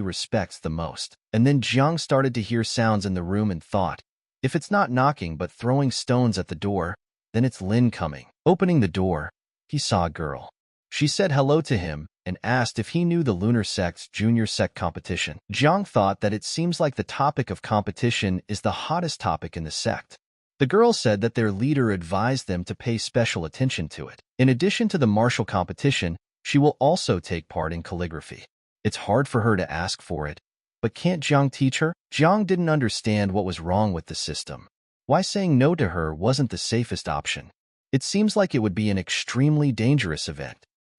respects the most. And then Jiang started to hear sounds in the room and thought, if it's not knocking but throwing stones at the door, then it's Lin coming. Opening the door, he saw a girl. She said hello to him and asked if he knew the Lunar Sect's junior sect competition. Jiang thought that it seems like the topic of competition is the hottest topic in the sect. The girl said that their leader advised them to pay special attention to it. In addition to the martial competition, she will also take part in calligraphy. It's hard for her to ask for it, but can't Jiang teach her? Jiang didn't understand what was wrong with the system. Why saying no to her wasn't the safest option? It seems like it would be an extremely dangerous event.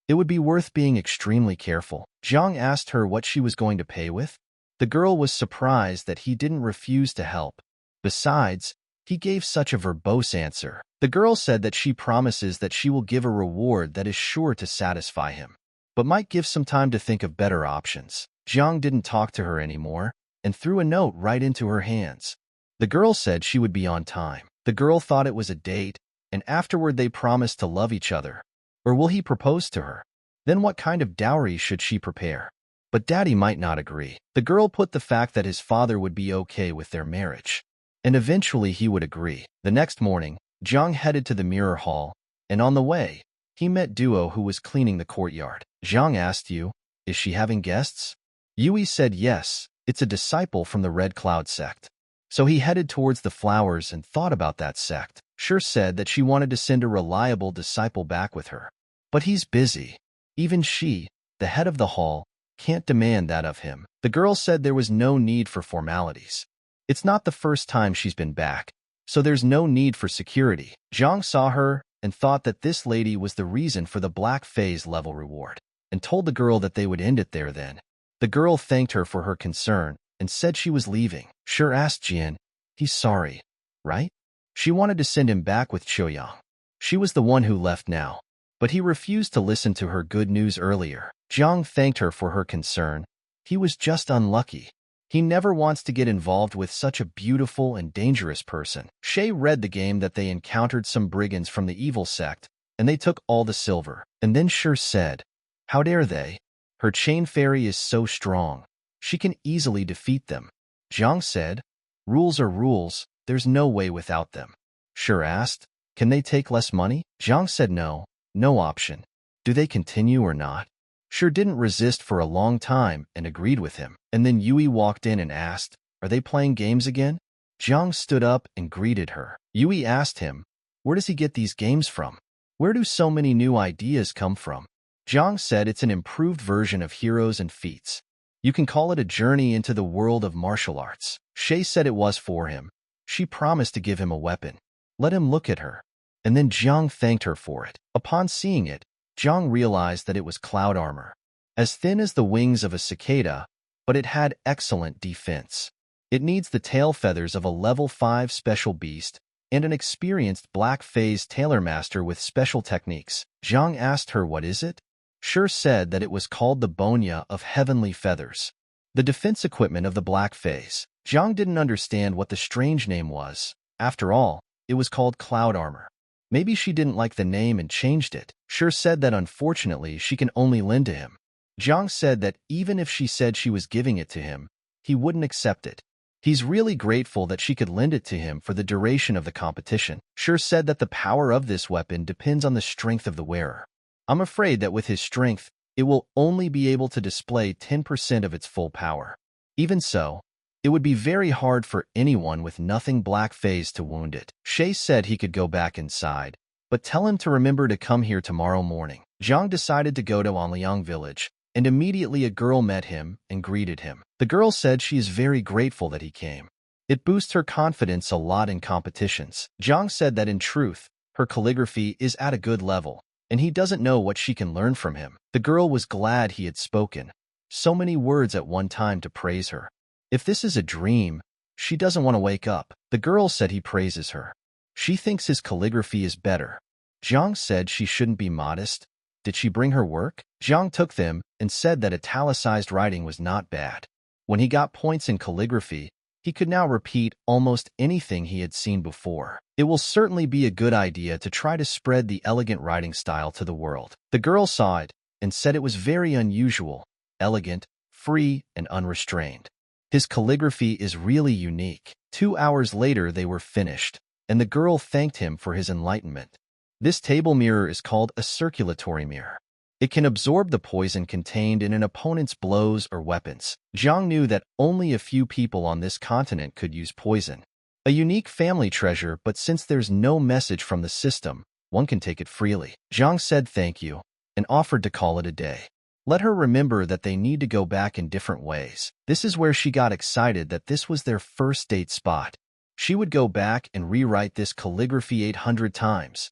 It would be worth being extremely careful. Jiang asked her what she was going to pay with. The girl was surprised that he didn't refuse to help. Besides, he gave such a verbose answer. The girl said that she promises that she will give a reward that is sure to satisfy him, but might give some time to think of better options. Jiang didn't talk to her anymore and threw a note right into her hands. The girl said she would be on time. The girl thought it was a date, and afterward they promised to love each other. Or will he propose to her? Then what kind of dowry should she prepare? But Daddy might not agree. The girl put the fact that his father would be okay with their marriage, and eventually he would agree. The next morning, Jiang headed to the mirror hall, and on the way, he met Duo, who was cleaning the courtyard. Jiang asked Yu, is she having guests? Yui said yes, it's a disciple from the Red Cloud sect. So he headed towards the flowers and thought about that sect. Sure said that she wanted to send a reliable disciple back with her. But he's busy. Even she, the head of the hall, can't demand that of him. The girl said there was no need for formalities. It's not the first time she's been back, so there's no need for security. Zhang saw her and thought that this lady was the reason for the black phase level reward, and told the girl that they would end it there then. The girl thanked her for her concern and said she was leaving. Sure asked Jian, he's sorry, right? She wanted to send him back with Choyang. She was the one who left now, but he refused to listen to her good news earlier. Jiang thanked her for her concern. He was just unlucky. He never wants to get involved with such a beautiful and dangerous person. Shay read the game that they encountered some brigands from the evil sect, and they took all the silver. And then Sure said, how dare they? Her chain fairy is so strong. She can easily defeat them. Jiang said, rules are rules, there's no way without them. Sure asked, can they take less money? Jiang said no, no option. Do they continue or not? Sure didn't resist for a long time and agreed with him. And then Yui walked in and asked, are they playing games again? Jiang stood up and greeted her. Yui asked him, where does he get these games from? Where do so many new ideas come from? Jiang said it's an improved version of Heroes and Feats. You can call it a journey into the world of martial arts. Shay said it was for him. She promised to give him a weapon. Let him look at her. And then Jiang thanked her for it. Upon seeing it, Jiang realized that it was cloud armor, as thin as the wings of a cicada, but it had excellent defense. It needs the tail feathers of a level 5 special beast and an experienced black phase tailor master with special techniques. Jiang asked her what is it? Sure said that it was called the Bonya of Heavenly Feathers, the defense equipment of the black phase. Jiang didn't understand what the strange name was. After all, it was called cloud armor. Maybe she didn't like the name and changed it. Sure said that unfortunately she can only lend to him. Jiang said that even if she said she was giving it to him, he wouldn't accept it. He's really grateful that she could lend it to him for the duration of the competition. Sure said that the power of this weapon depends on the strength of the wearer. I'm afraid that with his strength, it will only be able to display 10% of its full power. Even so, it would be very hard for anyone with nothing black phase to wound it. Shay said he could go back inside, but tell him to remember to come here tomorrow morning. Jiang decided to go to Anliang village, and immediately a girl met him and greeted him. The girl said she is very grateful that he came. It boosts her confidence a lot in competitions. Jiang said that in truth, her calligraphy is at a good level, and he doesn't know what she can learn from him. The girl was glad he had spoken. So many words at one time to praise her. If this is a dream, she doesn't want to wake up. The girl said he praises her. She thinks his calligraphy is better. Jiang said she shouldn't be modest. Did she bring her work? Jiang took them and said that italicized writing was not bad. When he got points in calligraphy, he could now repeat almost anything he had seen before. It will certainly be a good idea to try to spread the elegant writing style to the world. The girl saw it and said it was very unusual, elegant, free, and unrestrained. His calligraphy is really unique. 2 hours later they were finished, and the girl thanked him for his enlightenment. This table mirror is called a circulatory mirror. It can absorb the poison contained in an opponent's blows or weapons. Jiang knew that only a few people on this continent could use poison. A unique family treasure, but since there's no message from the system, one can take it freely. Jiang said thank you and offered to call it a day. Let her remember that they need to go back in different ways. This is where she got excited that this was their first date spot. She would go back and rewrite this calligraphy 800 times.